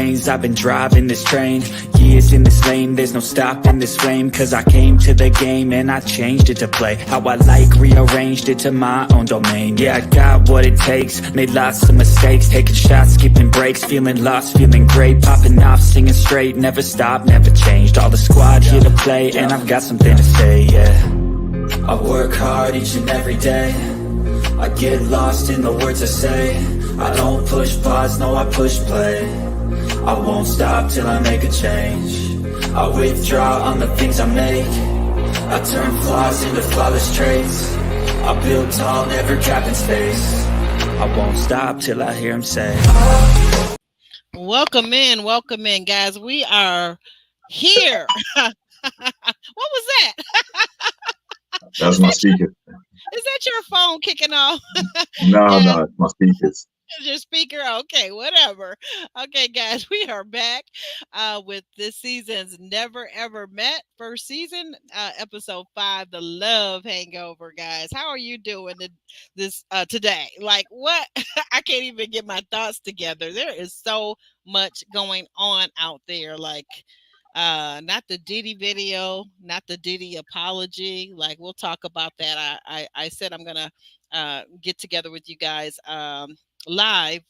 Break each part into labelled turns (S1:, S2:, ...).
S1: lanes, I've been driving this train. Years in this lane, there's no stopping this flame. Cause I came to the game and I changed it to play how I like, rearranged it to my own domain. Yeah, I got what it takes, made lots of mistakes, taking shots, skipping breaks, feeling lost, feeling great, popping off, singing straight, never stopped, never changed. All the squad here to play, and I've got something to say, yeah. I work hard each and every day, I get lost in the words I say. I don't push pause, no I push play. I won't stop till I make a change. I withdraw on the things I make. I turn flaws into flawless traits. I build tall, never capping space. I won't stop till I hear him say,
S2: welcome in, guys. We are here. What was that?
S3: That's my speaker.
S2: Is that your phone kicking off?
S3: No, it's my speakers.
S2: Is your speaker? Okay, whatever. Okay, guys, we are back with this season's Never Ever Met first season, episode 5, The Love Hangover. Guys, how are you doing this today? Like, what? I can't even get my thoughts together. There is so much going on out there. Like, not the Diddy video, not the Diddy apology. Like, we'll talk about that. I said I'm gonna get together with you guys live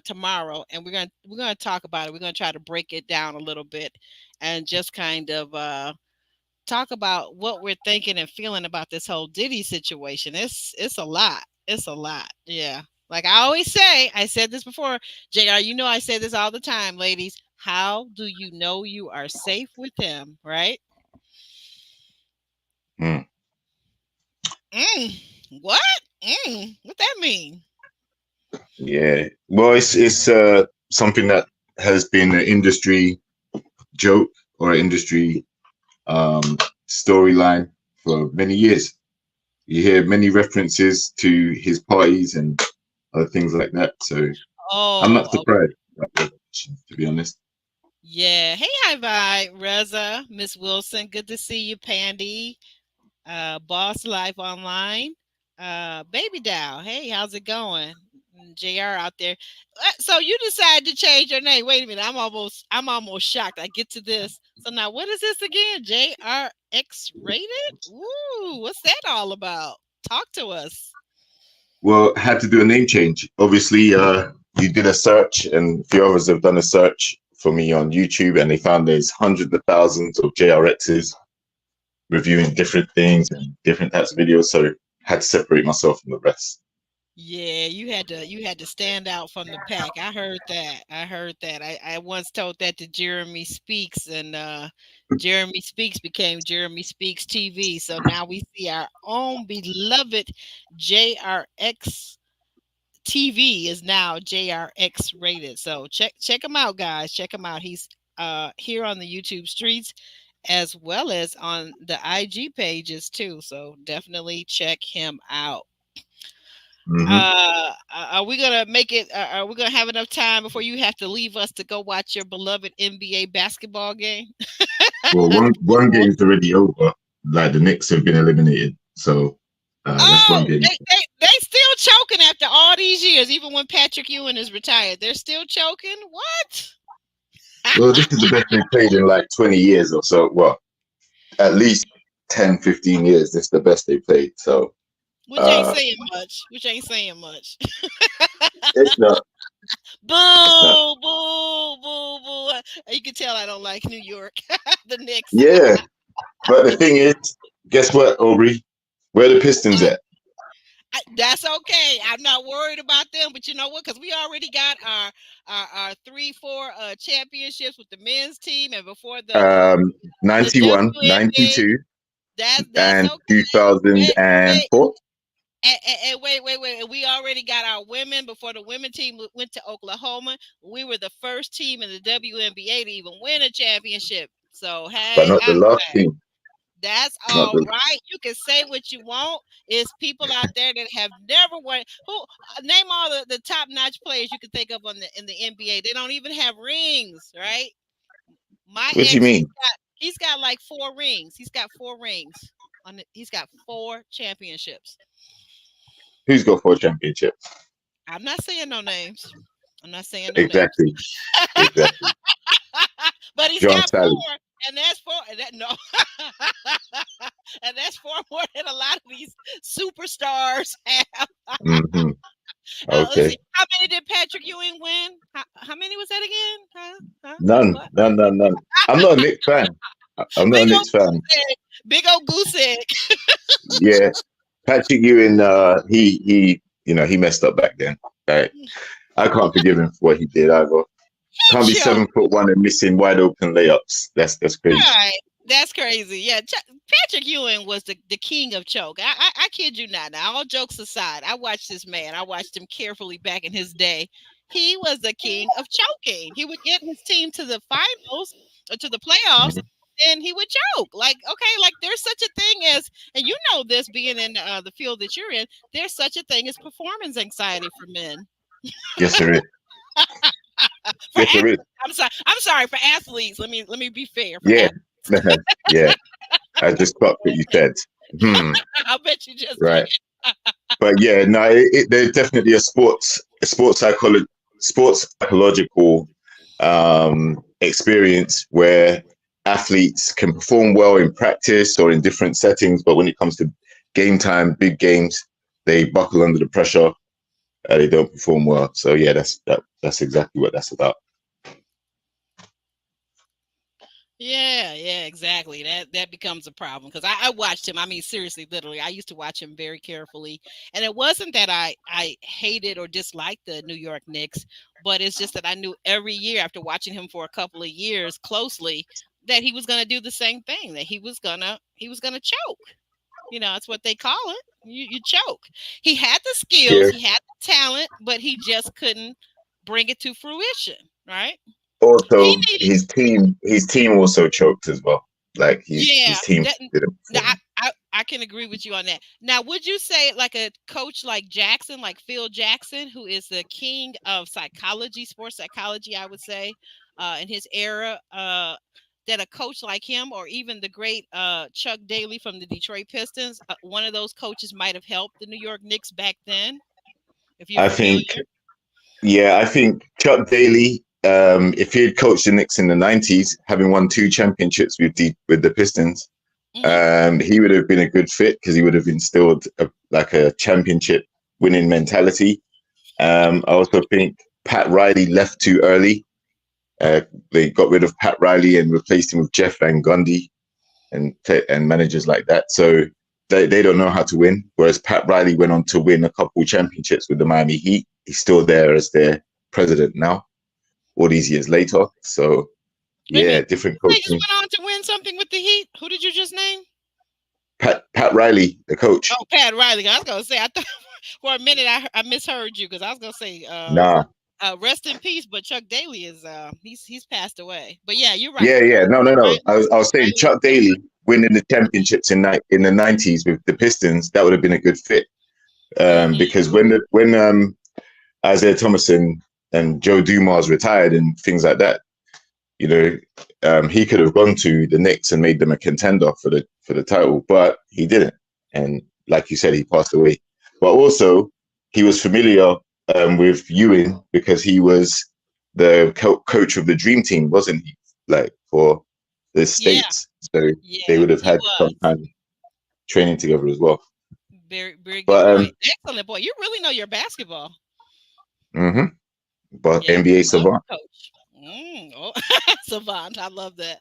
S2: tomorrow, and we're gonna talk about it. We're gonna try to break it down a little bit and just kind of talk about what we're thinking and feeling about this whole Diddy situation. It's a lot. It's a lot. Yeah. Like I always say, I said this before, JR, you know I say this all the time, ladies. How do you know you are safe with him, right? What? What that mean?
S3: Yeah. Well, it's something that has been an industry joke or an industry storyline for many years. You hear many references to his parties and other things like that. So I'm not surprised, to be honest.
S2: Yeah. Hey, hi, bye, Reza, Miss Wilson. Good to see you, Pandy. Boss Life Online. Baby Dow. Hey, how's it going? JR out there. So you decided to change your name. Wait a minute. I'm almost shocked. I get to this. So now what is this again? JRX rated? Ooh, what's that all about? Talk to us.
S3: Well, I had to do a name change. Obviously, you did a search, and a few others have done a search for me on YouTube, and they found there's hundreds of thousands of JRXs reviewing different things and different types of videos. So I had to separate myself from the rest.
S2: Yeah, you had to stand out from the pack. I heard that. I once told that to Jeremy Speaks, and Jeremy Speaks became Jeremy Speaks TV. So now we see our own beloved JRX TV is now JRX rated. So check him out, guys. Check him out. He's here on the YouTube streets as well as on the IG pages too. So definitely check him out. Are we gonna make it? Are we gonna have enough time before you have to leave us to go watch your beloved NBA basketball game?
S3: Well, one game's already over. Like the Knicks have been eliminated, so that's one game.
S2: They still choking after all these years, even when Patrick Ewing is retired. They're still choking. What?
S3: Well, this is the best they've played in like 20 years or so. Well, at least 10, 15 years. This is the best they played. So.
S2: Which ain't saying much.
S3: It's not.
S2: Boo, boo, boo, boo. You can tell I don't like New York. The Knicks.
S3: Yeah. But the thing is, guess what, Aubrey? Where are the Pistons at?
S2: That's okay. I'm not worried about them. But you know what? Because we already got our 3-4 championships with the men's team. And before the
S3: 91, 92, and
S2: okay.
S3: 2004.
S2: And wait. We already got our women before the women team went to Oklahoma. We were the first team in the WNBA to even win a championship. So, hey.
S3: But not the last team.
S2: That's all right. You can say what you want. It's people out there that have never won. Name all the top-notch players you can think of in the NBA. They don't even have rings, right?
S3: What do you mean?
S2: He's got like 4 rings. He's got 4 rings. He's got 4 championships.
S3: Who's got 4 championships?
S2: I'm not saying no names. I'm not saying no names.
S3: Exactly. Exactly.
S2: But he's
S3: John
S2: got
S3: Sally.
S2: four, and that's four. And that no, and that's four more than a lot of these superstars have.
S3: Hmm.
S2: Let's
S3: Okay.
S2: see, how many did Patrick Ewing win? How many was that again? Huh?
S3: None.
S2: What?
S3: None. None. None. I'm not a Knicks fan. I'm not a
S2: Big old
S3: Knicks fan.
S2: goose egg. Big old goose egg.
S3: Yeah. Patrick Ewing, he he messed up back then. Right. I can't forgive him for what he did either. Can't be
S2: Joke.
S3: 7'1" and missing wide open layups. That's crazy.
S2: Right. That's crazy. Yeah, Patrick Ewing was the king of choke. I kid you not. Now, all jokes aside, I watched this man. I watched him carefully back in his day. He was the king of choking. He would get his team to the finals or to the playoffs, and he would choke. Like, okay, like there's such a thing as, and you know this being in the field that you're in, there's such a thing as performance anxiety for men.
S3: Yes, there is.
S2: For
S3: Yes, there is.
S2: I'm sorry for athletes. Let me be fair. For
S3: Yeah.
S2: athletes.
S3: Yeah. I just clocked what you said.
S2: I bet you just
S3: Right.
S2: did.
S3: But yeah, no, there's definitely a sports psychological experience where athletes can perform well in practice or in different settings, but when it comes to game time, big games, they buckle under the pressure. They don't perform well. So yeah, that's exactly what that's about.
S2: Yeah, exactly. That becomes a problem because I watched him. I mean, seriously, literally, I used to watch him very carefully, and it wasn't that I hated or disliked the New York Knicks, but it's just that I knew every year after watching him for a couple of years closely that he was going to do the same thing. That he was gonna choke. You know, that's what they call it. You choke. He had the skills,
S3: Yeah.
S2: he had the talent, but he just couldn't bring it to fruition. Right? He
S3: Also,
S2: needed.
S3: his team also choked as well. Like
S2: Yeah,
S3: his team didn't
S2: now
S3: perform.
S2: I can agree with you on that. Now, would you say like a coach like Jackson, like Phil Jackson, who is the king of psychology, sports psychology, I would say, in his era, that a coach like him, or even the great Chuck Daly from the Detroit Pistons, one of those coaches might have helped the New York Knicks back then, if you're
S3: I think,
S2: familiar?
S3: yeah, I think Chuck Daly, if he had coached the Knicks in the '90s, having won 2 championships with the Pistons,
S2: Hmm.
S3: he would have been a good fit because he would have instilled a championship winning mentality. I also think Pat Riley left too early. They got rid of Pat Riley and replaced him with Jeff Van Gundy and managers like that. So they don't know how to win. Whereas Pat Riley went on to win a couple championships with the Miami Heat. He's still there as their president now, all these years later. So
S2: Wait a
S3: yeah,
S2: minute.
S3: different
S2: They just
S3: coaching.
S2: went on to win something with the Heat. Who did you just name?
S3: Pat Riley, the coach.
S2: Oh, Pat Riley. I was gonna say. I thought for a minute I misheard you because I was gonna say
S3: Nah.
S2: rest in peace. But Chuck Daly is he's passed away. But yeah, you're right.
S3: Yeah. No.
S2: Riley,
S3: I was saying
S2: Riley,
S3: Chuck Daly winning the championships in the '90s with the Pistons, that would have been a good fit. Because when Isaiah Thomason and Joe Dumars retired and things like that, he could have gone to the Knicks and made them a contender for the title, but he didn't. And like you said, he passed away. But also, he was familiar with Ewing because he was the coach of the Dream Team, wasn't he? Like for the
S2: yeah,
S3: States, so they
S2: yeah,
S3: would have
S2: he
S3: had
S2: was
S3: some kind of training together as well.
S2: very good
S3: But
S2: point. Excellent point. You really know your basketball.
S3: mhm. But
S2: Yeah,
S3: NBA
S2: love
S3: savant.
S2: the coach. Oh, savant. I love that.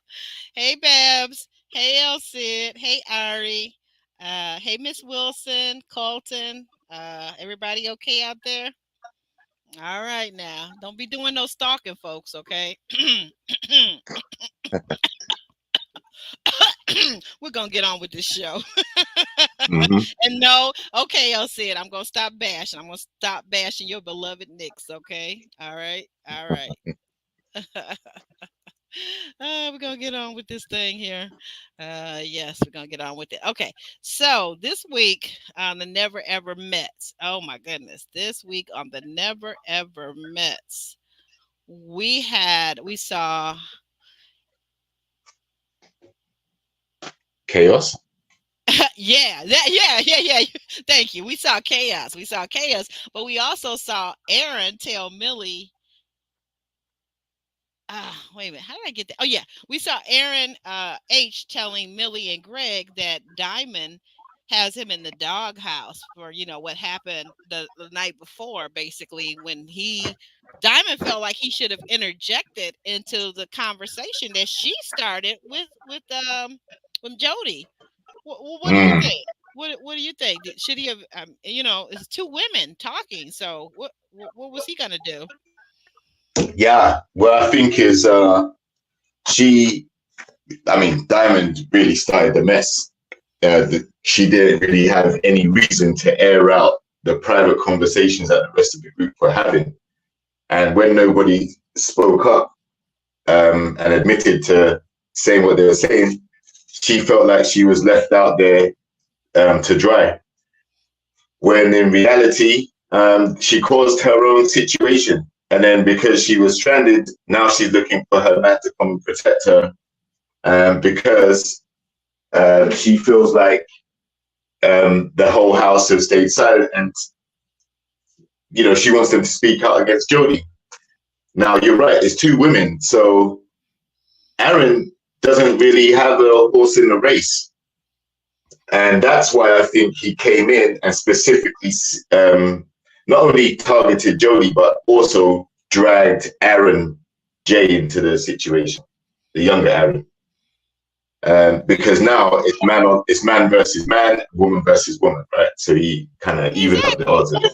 S2: Hey, Babs. Hey, El Cid. Hey, Ari. Hey, Miss Wilson, Colton. Everybody okay out there? All right, now. Don't be doing no stalking, folks, okay? We're going to get on with this show.
S3: Hmm.
S2: And no, okay, El Cid, I'm going to stop bashing. I'm going to stop bashing your beloved Knicks, okay? All right. All right. We're gonna get on with this thing here. Yes, we're gonna get on with it. Okay, so this week on the Never Ever Mets. Oh my goodness, this week on the Never Ever Mets, we saw
S3: Chaos.
S2: yeah. Thank you. We saw chaos. But we also saw Aaron tell Millie Wait a minute. How did I get that? Oh yeah, we saw Aaron H telling Millie and Greg that Diamond has him in the doghouse for what happened the night before. Basically, when Diamond felt like he should have interjected into the conversation that she started with Jody. What do you
S3: Mm.
S2: think? What do you think? Should he have? It's two women talking. So what was he gonna do?
S3: Yeah, what I think is she, I mean, Diamond really started the mess. She didn't really have any reason to air out the private conversations that the rest of the group were having. And when nobody spoke up and admitted to saying what they were saying, she felt like she was left out there to dry. When in reality, she caused her own situation. And then because she was stranded, now she's looking for her man to come and protect her because she feels like the whole house has stayed silent, and she wants them to speak out against Jody. Now you're right; it's two women, so Aaron doesn't really have a horse in the race, and that's why I think he came in and specifically not only targeted Jody but also dragged Aaron J into the situation, the younger Aaron. Because now it's man versus man, woman versus woman, right? So he kind of evened up the odds a bit.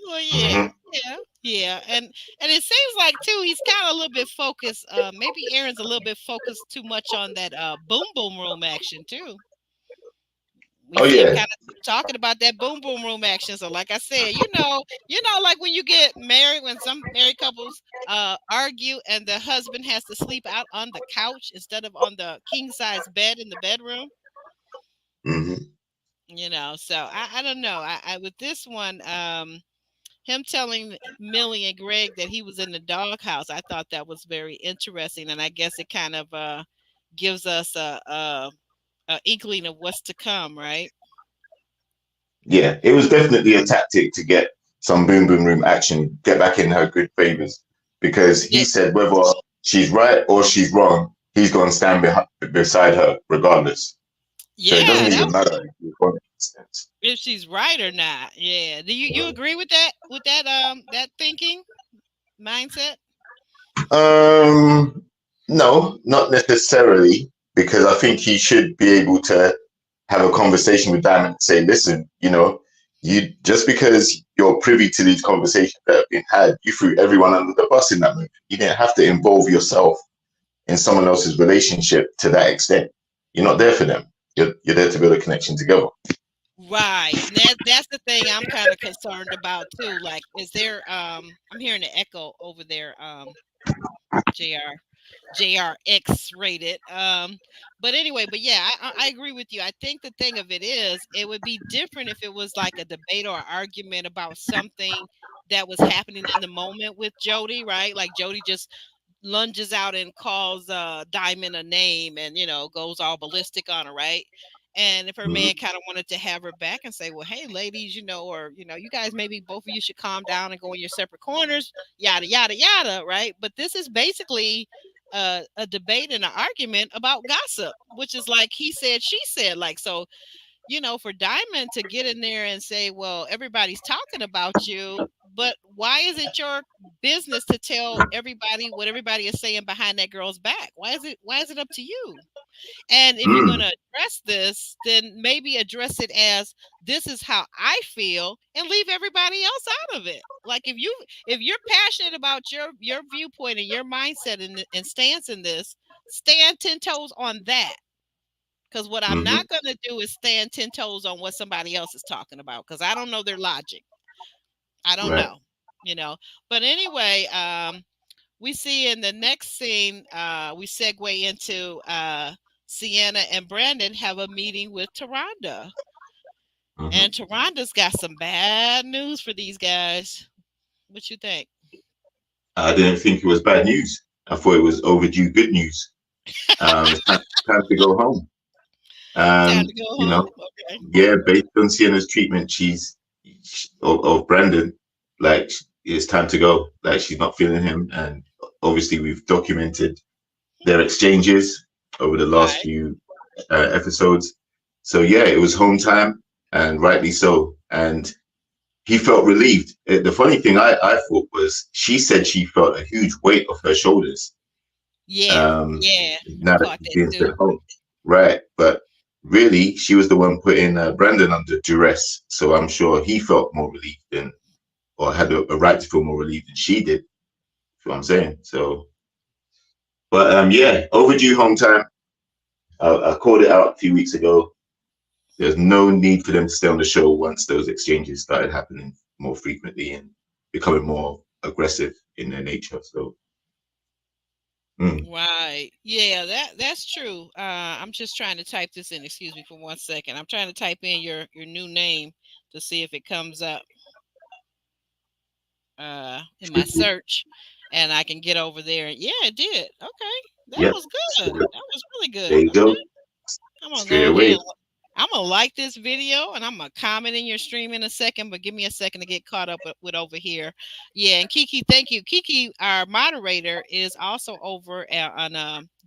S2: Well, yeah, yeah, and it seems like too he's kind of a little bit focused. Maybe Aaron's a little bit focused too much on that boom boom room action too. We see him kind of talking about that boom boom room action. So, like I said, like when you get married, when some married couples argue and the husband has to sleep out on the couch instead of on the king size bed in the bedroom.
S3: Mm-hmm.
S2: So I don't know. I with this one, him telling Millie and Greg that he was in the doghouse, I thought that was very interesting, and I guess it kind of gives us a inkling of what's to come, right?
S3: Yeah, it was definitely a tactic to get some boom boom room action, get back in her good favors, because he said whether she's right or she's wrong, he's going to stand beside her regardless.
S2: Yeah,
S3: so it doesn't even matter
S2: if she's right or not. Yeah, do you agree with that? With that thinking mindset?
S3: No, not necessarily, because I think he should be able to have a conversation with Diamond and say, listen, you just because you're privy to these conversations that have been had, you threw everyone under the bus in that moment. You didn't have to involve yourself in someone else's relationship to that extent. You're not there for them. You're there to build a connection together.
S2: Right. That's the thing I'm kind of concerned about too. Like, is there I'm hearing the echo over there, JR X rated. But anyway, yeah, I agree with you. I think the thing of it is, it would be different if it was like a debate or argument about something that was happening in the moment with Jody, right? Like Jody just lunges out and calls Diamond a name and goes all ballistic on her, right? And if her man kind of wanted to have her back and say, well, hey ladies, or you guys, maybe both of you should calm down and go in your separate corners, yada yada yada, right? But this is basically a debate and an argument about gossip, which is like he said, she said, like, so for Diamond to get in there and say, well, everybody's talking about you, but why is it your business to tell everybody what everybody is saying behind that girl's back? Why is it up to you? And if you're going to address this, then maybe address it as, this is how I feel, and leave everybody else out of it. Like if you're passionate about your viewpoint and your mindset and stance in this, stand 10 toes on that. Because what I'm not going to do is stand 10 toes on what somebody else is talking about, because I don't know their logic. I don't know, But anyway, we see in the next scene, we segue into Sienna and Brandon have a meeting with Taronda. And Taronda's got some bad news for these guys. What you think?
S3: I didn't think it was bad news. I thought it was overdue good news. It's time to go home.
S2: Time to go home? Okay.
S3: Yeah, based on Sienna's treatment, she's of Brandon, like it's time to go. Like she's not feeling him, and obviously we've documented their exchanges over the last
S2: Right.
S3: few episodes. So yeah, it was home time, and rightly so. And he felt relieved. The funny thing I thought was she said she felt a huge weight off her shoulders.
S2: Yeah.
S3: Um,
S2: Yeah. I
S3: now that
S2: caught
S3: she's
S2: that
S3: being
S2: too.
S3: sent home, right? But really, she was the one putting Brandon under duress. So I'm sure he felt more relieved than, or had a right to feel more relieved than she did. You know what I'm saying? So, but yeah, overdue home time. I called it out a few weeks ago. There's no need for them to stay on the show once those exchanges started happening more frequently and becoming more aggressive in their nature. So, mm,
S2: Right. Yeah, that's true. I'm just trying to type this in. Excuse me for 1 second. I'm trying to type in your new name to see if it comes up in my search, and I can get over there. Yeah, it did. Okay, that
S3: yep.
S2: was
S3: So
S2: good. That was really
S3: there
S2: good.
S3: you
S2: Okay,
S3: go.
S2: I'm gonna
S3: Straight
S2: go ahead.
S3: away.
S2: I'm gonna like this video and I'm gonna comment in your stream in a second, but give me a second to get caught up with over here. Yeah, and Kiki, thank you. Kiki, our moderator, is also over on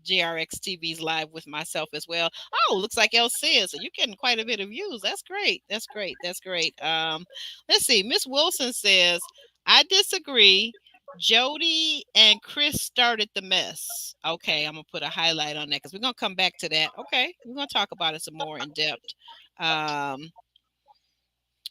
S2: JRX TV's live with myself as well. Oh, looks like El says so. You're getting quite a bit of views. That's great. That's great. That's great. Let's see. Miss Wilson says, I disagree. Jody and Chris started the mess. Okay, I'm gonna put a highlight on that because we're gonna come back to that. Okay, we're gonna talk about it some more in depth. Um,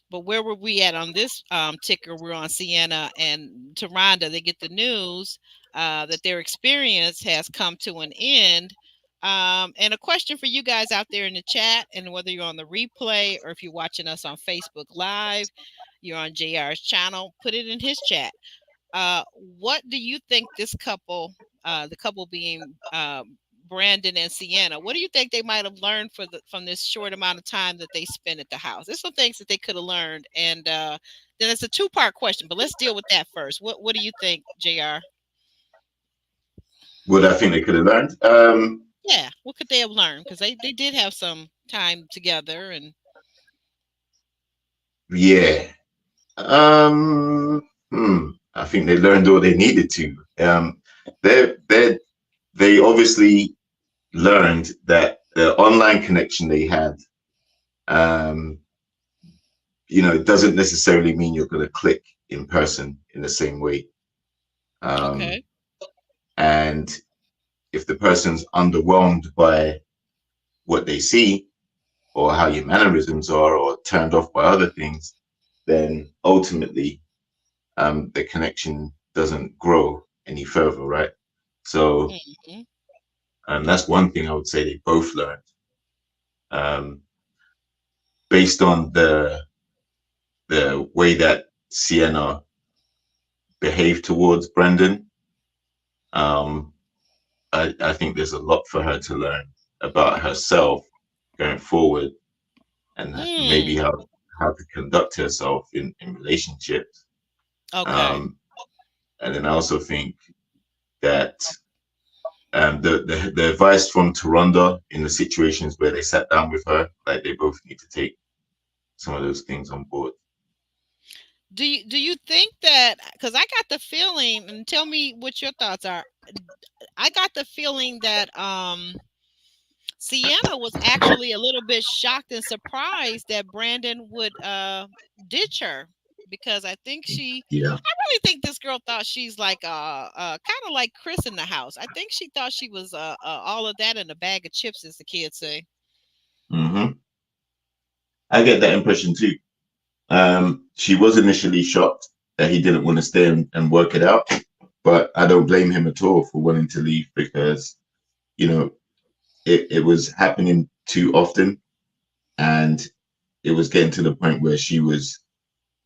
S2: but where were we at on this ticker? We're on Sienna and Taronda. They get the news that their experience has come to an end. And a question for you guys out there in the chat, and whether you're on the replay or if you're watching us on Facebook Live, you're on JR's channel, put it in his chat. What do you think this couple, the couple being Brandon and Sienna, what do you think they might have learned from this short amount of time that they spent at the house? There's some things that they could have learned, and then it's a two-part question. But let's deal with that first. What do you think, Jr.?
S3: What I think they could have learned.
S2: Yeah, what could they have learned? Because they did have some time together, and
S3: Yeah. Um, I think they learned all they needed to. They they they obviously learned that the online connection they had, um, it doesn't necessarily mean you're going to click in person in the same way. Um,
S2: okay,
S3: and if the person's underwhelmed by what they see or how your mannerisms are or turned off by other things, then ultimately the connection doesn't grow any further, right? So
S2: hmm
S3: that's one thing I would say they both learned, um, based on the way that Sienna behaved towards Brendan. Um, I think there's a lot for her to learn about herself going forward, and maybe
S2: hmm,
S3: how to conduct herself in relationships.
S2: okay.
S3: Um, and then I also think that the advice from Taronda in the situations where they sat down with her, like they both need to take some of those things on board.
S2: Do you think that, because I got the feeling, and tell me what your thoughts are. I got the feeling that Sienna was actually a little bit shocked and surprised that Brandon would ditch her, because I think
S3: Yeah.
S2: I really think this girl thought she's like kind of like Chris in the house. I think she thought she was all of that in a bag of chips, as the kids say.
S3: Hmm. I get that impression too. She was initially shocked that he didn't want to stay and work it out, but I don't blame him at all for wanting to leave because, you know, it was happening too often, and it was getting to the point where she was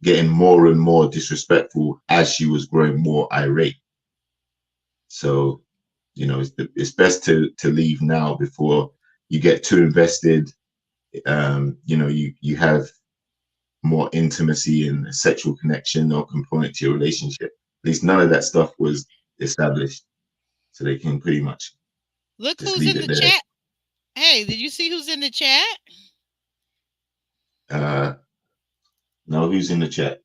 S3: getting more and more disrespectful as she was growing more irate. So, it's best to leave now before you get too invested. You have more intimacy and sexual connection or component to your relationship. At least none of that stuff was established, so they can pretty much
S2: Look
S3: just
S2: who's
S3: leave
S2: in
S3: it
S2: the
S3: there.
S2: chat. Hey, did you see who's in the chat?
S3: Uh, now, who's in the chat?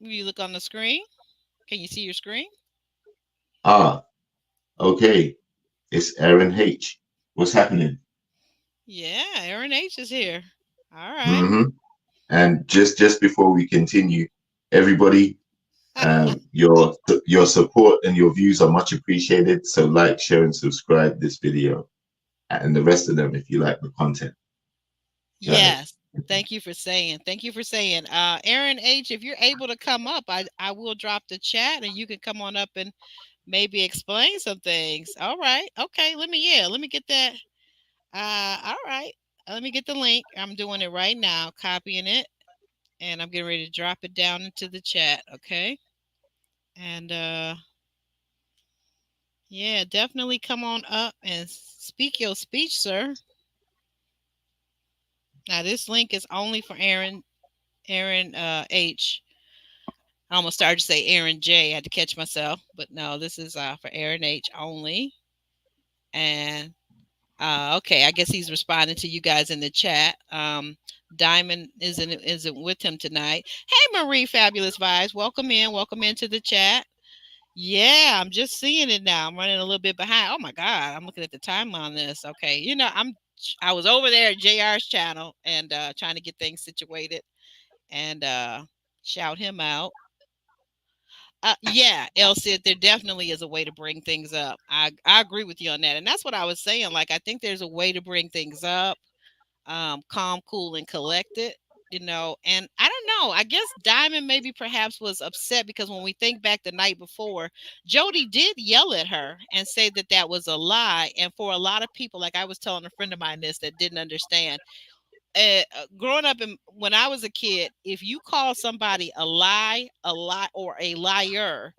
S2: You look on the screen. Can you see your screen?
S3: Ah, okay. It's Aaron H. What's happening?
S2: Yeah, Aaron H is here. All right.
S3: hmm And just before we continue, everybody, your support and your views are much appreciated. So like, share, and subscribe this video, and the rest of them if you like the content. Go ahead.
S2: Yes. Thank you for saying. Thank you for saying. Aaron H, if you're able to come up, I will drop the chat and you can come on up and maybe explain some things. All right. Okay. Let me get that. All right. Let me get the link. I'm doing it right now, copying it, and I'm getting ready to drop it down into the chat. Okay. And yeah, definitely come on up and speak your speech, sir. Now this link is only for Aaron H. I almost started to say Aaron J. I had to catch myself, but no, this is for Aaron H only. And okay, I guess he's responding to you guys in the chat. Diamond isn't with him tonight. Hey, Marie, fabulous vibes. Welcome into the chat. Yeah, I'm just seeing it now. I'm running a little bit behind. Oh my God, I'm looking at the time on this. Okay, I was over there at JR's channel and trying to get things situated and shout him out. Yeah, Elsie, there definitely is a way to bring things up. I agree with you on that, and that's what I was saying. Like, I think there's a way to bring things up, calm, cool, and collected. And I don't know. I guess Diamond maybe perhaps was upset because when we think back the night before, Jody did yell at her and say that that was a lie. And for a lot of people, like I was telling a friend of mine this that didn't understand, growing up when I was a kid, if you call somebody a lie, or a liar,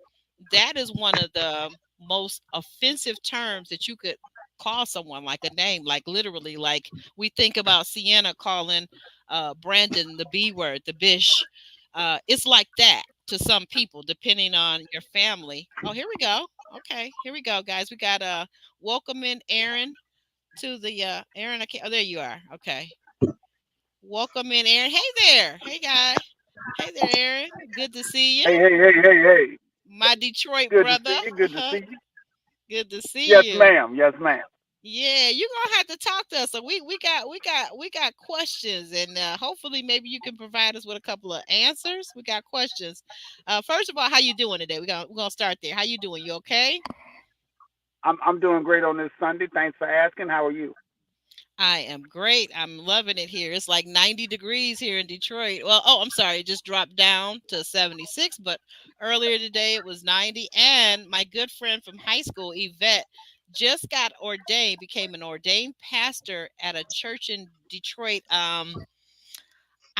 S2: that is one of the most offensive terms that you could call someone, like a name, like literally, like we think about Sienna calling Brandon the B word, the bish. It's like that to some people, depending on your family. Oh, here we go. Okay, here we go, guys. We got welcome in Aaron to the Aaron. I can't. Oh, there you are. Okay. Welcome in, Aaron. Hey there. Hey, guy. Hey there, Aaron. Good to see
S4: Hey,
S2: you.
S4: hey, hey, hey, hey.
S2: My Detroit
S4: Good to
S2: brother.
S4: see you. Good to see you.
S2: Good to
S4: Yes,
S2: see you.
S4: ma'am. Yes, ma'am.
S2: Yeah, you're gonna have to talk to us. So we got questions, and hopefully maybe you can provide us with a couple of answers. We got questions. First of all, how you doing today? We're gonna start there. How you doing? You okay?
S4: I'm doing great on this Sunday. Thanks for asking. How are you?
S2: I am great. I'm loving it here. It's like 90 degrees here in Detroit. Well, oh, I'm sorry, it just dropped down to 76, but earlier today it was 90. And my good friend from high school, Yvette, just got ordained, became an ordained pastor at a church in Detroit.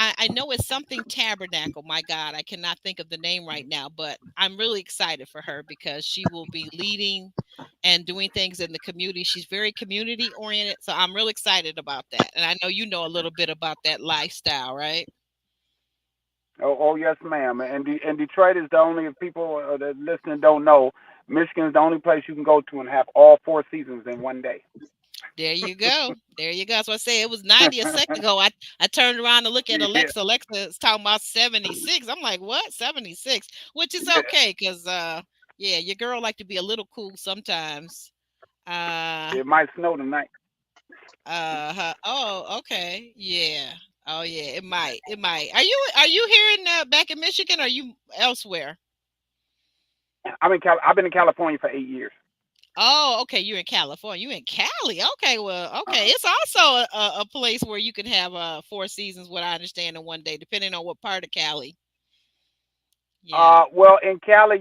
S2: I know it's something tabernacle. My God, I cannot think of the name right now, but I'm really excited for her because she will be leading and doing things in the community. She's very community oriented. So I'm really excited about that. And I know you know a little bit about that lifestyle, right?
S4: Oh, yes, ma'am. And Detroit is the only, if people that listening don't know, Michigan is the only place you can go to and have all four seasons in one day.
S2: There you go. There you go. So I say it was 90 a second ago. I turned around to look at
S4: Yeah.
S2: Alexa. Alexa is talking about 76. I'm like, what? 76? Which is okay, because yeah, your girl like to be a little cool sometimes. Uh
S4: It might snow tonight.
S2: oh, okay. Yeah. Oh yeah, it might. It might. Are you here in back in Michigan or are you elsewhere?
S4: I've been in California for 8 years.
S2: Oh, okay. You're in California. You in Cali. Okay, well, okay.
S4: Uh,
S2: It's also a place where you can have four seasons, what I understand, in one day, depending on what part of Cali. Yeah.
S4: well, in Cali,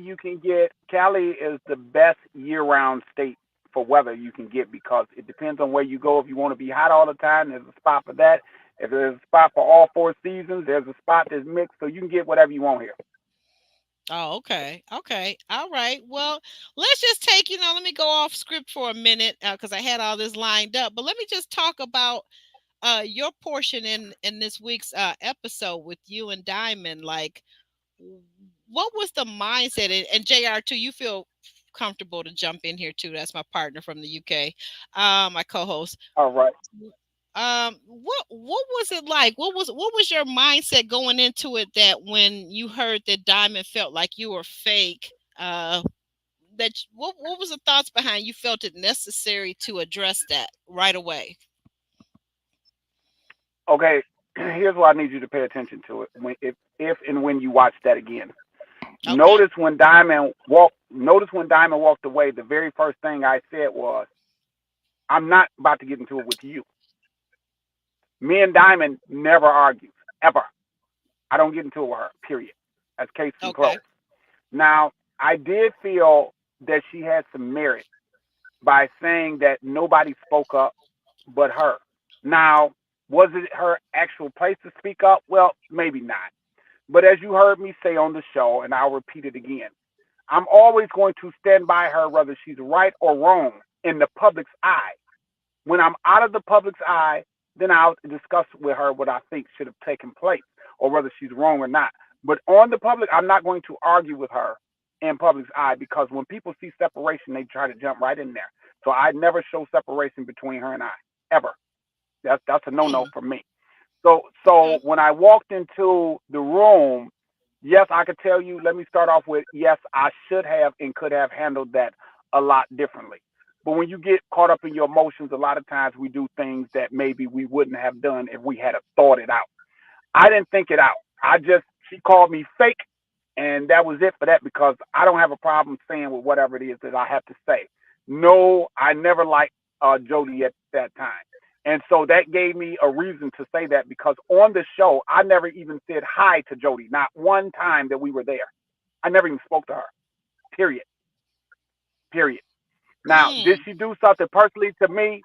S4: Cali is the best year-round state for weather you can get because it depends on where you go. If you want to be hot all the time, there's a spot for that. If there's a spot for all four seasons, there's a spot that's mixed, so you can get whatever you want here.
S2: Oh, okay. Okay. All right. Well, let's just take, let me go off script for a minute because I had all this lined up. But let me just talk about your portion in this week's episode with you and Diamond. Like, what was the mindset? And Jr. too, you feel comfortable to jump in here too. That's my partner from the UK, my co-host.
S4: All right.
S2: What was it like? What was your mindset going into it that when you heard that Diamond felt like you were fake? what was the thoughts behind you felt it necessary to address that right away?
S4: Okay, here's what I need you to pay attention to it if and when you watch that again.
S2: Okay.
S4: Notice when Diamond walked away, the very first thing I said was, I'm not about to get into it with you. Me and Diamond never argue, ever. I don't get into it with her, period. That's case and
S2: Okay.
S4: closed. Now, I did feel that she had some merit by saying that nobody spoke up but her. Now, was it her actual place to speak up? Well, maybe not. But as you heard me say on the show, and I'll repeat it again, I'm always going to stand by her whether she's right or wrong in the public's eye. When I'm out of the public's eye, then I'll discuss with her what I think should have taken place or whether she's wrong or not. But on the public, I'm not going to argue with her in public's eye, because when people see separation, they try to jump right in there. So I never show separation between her and I, ever. That's a no-no for me. So when I walked into the room, yes, I could tell you, let me start off with, yes, I should have and could have handled that a lot differently. But when you get caught up in your emotions, a lot of times we do things that maybe we wouldn't have done if we had thought it out. I didn't think it out. She called me fake, and that was it for that, because I don't have a problem saying with whatever it is that I have to say. No, I never liked Jody at that time. And so that gave me a reason to say that, because on the show, I never even said hi to Jody. Not one time that we were there. I never even spoke to her. Period. Now, did she do something personally to me?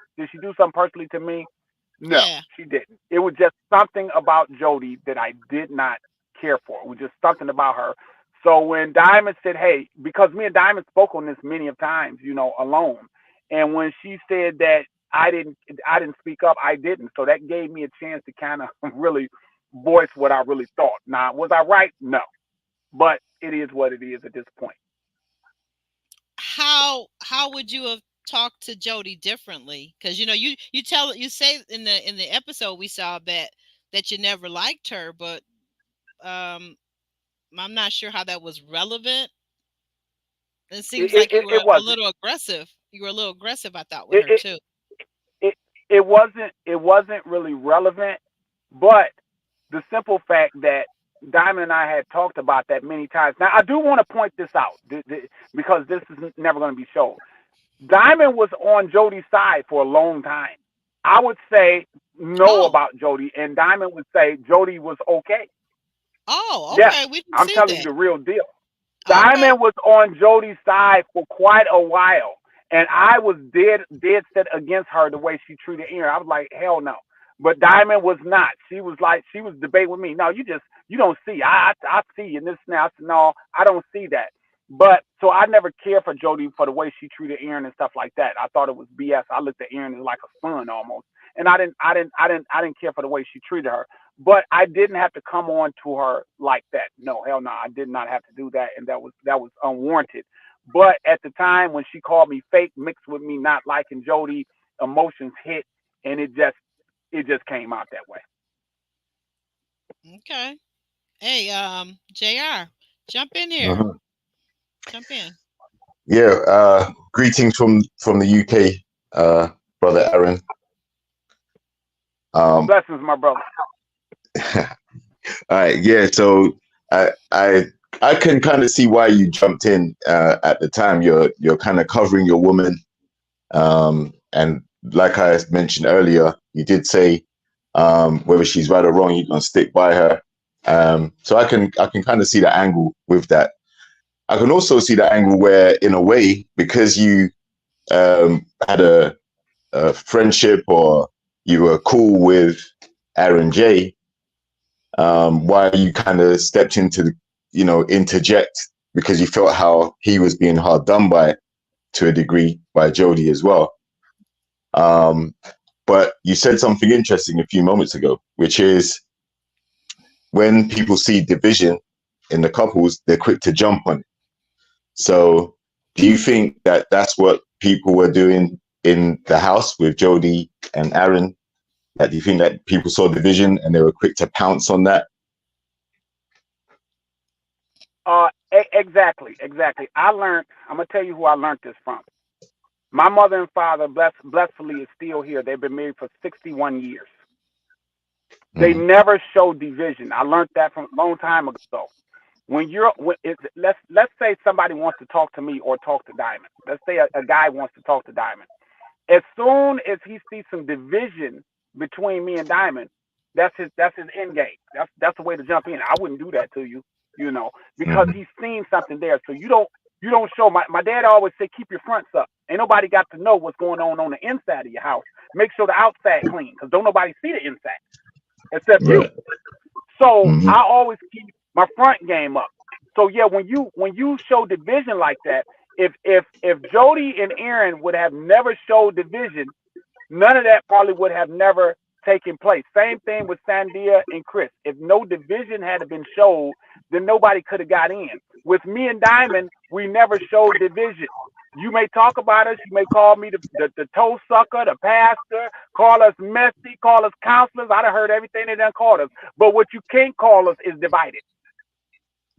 S4: No,
S2: Yeah.
S4: she didn't. It was just something about Jody that I did not care for. It was just something about her. So when Diamond said, hey, because me and Diamond spoke on this many of times, alone. And when she said that I didn't speak up, I didn't. So that gave me a chance to kind of really voice what I really thought. Now, was I right? No. But it is what it is at this point.
S2: How would you have talked to Jody differently? Because you say in the episode we saw that you never liked her, but I'm not sure how that was relevant. It seems like you were a little aggressive. You were a little aggressive, I thought, with her too.
S4: It wasn't really relevant, but the simple fact that Diamond and I had talked about that many times. Now, I do want to point this out because this is never going to be shown. Diamond was on Jody's side for a long time. I would say no about Jody, and Diamond would say Jody was okay.
S2: Oh, okay.
S4: Yes,
S2: we didn't
S4: I'm
S2: see
S4: telling
S2: that.
S4: you the real deal. Diamond was on Jody's side for quite a while, and I was dead set against her the way she treated Aaron. I was like, hell no. But Diamond was not. She was debating with me. No, you don't see. I see and this now. No, I don't see that. But so I never cared for Jody for the way she treated Aaron and stuff like that. I thought it was BS. I looked at Aaron as like a son almost, and I didn't care for the way she treated her. But I didn't have to come on to her like that. No, hell no, I did not have to do that, and that was unwarranted. But at the time when she called me fake, mixed with me not liking Jody, emotions hit, and it just came out that way.
S2: Okay. Hey, JR, jump in here.
S3: Uh-huh.
S2: Jump in.
S3: Yeah. Greetings from the UK, brother Aaron.
S4: Blessings, my brother.
S3: All right. Yeah. So I can kind of see why you jumped in at the time. You're kind of covering your woman, and like I mentioned earlier, you did say whether she's right or wrong, you're gonna stick by her. So I can kind of see the angle with that. I can also see the angle where, in a way, because you had a friendship or you were cool with Aaron J, why you kind of stepped into interject, because you felt how he was being hard done by, to a degree, by Jody as well. But you said something interesting a few moments ago, which is when people see division in the couples, they're quick to jump on it. So do you think that that's what people were doing in the house with Jody and Aaron? Do you think that people saw division and they were quick to pounce on that?
S4: Exactly. I'm gonna tell you who I learned this from. My mother and father, blessedly, is still here. They've been married for 61 years. They
S3: Mm.
S4: never show division. I learned that from a long time ago. Let's say somebody wants to talk to me or talk to Diamond. Let's say a guy wants to talk to Diamond. As soon as he sees some division between me and Diamond, that's his end game. That's the way to jump in. I wouldn't do that to you, because
S3: Mm.
S4: he's seen something there. So you don't show. My dad always said, keep your fronts up. Ain't nobody got to know what's going on the inside of your house. Make sure the outside clean, because don't nobody see the inside except you.
S3: Right.
S4: So
S3: Mm-hmm.
S4: I always keep my front game up. So yeah, when you show division like that, if Jody and Aaron would have never showed division, none of that probably would have never taken place. Same thing with Sandia and Chris. If no division had been showed, then nobody could have got in. With me and Diamond, we never showed division. You may talk about us. You may call me the toe sucker, the pastor, call us messy, call us counselors. I done heard everything they done called us. But what you can't call us is divided.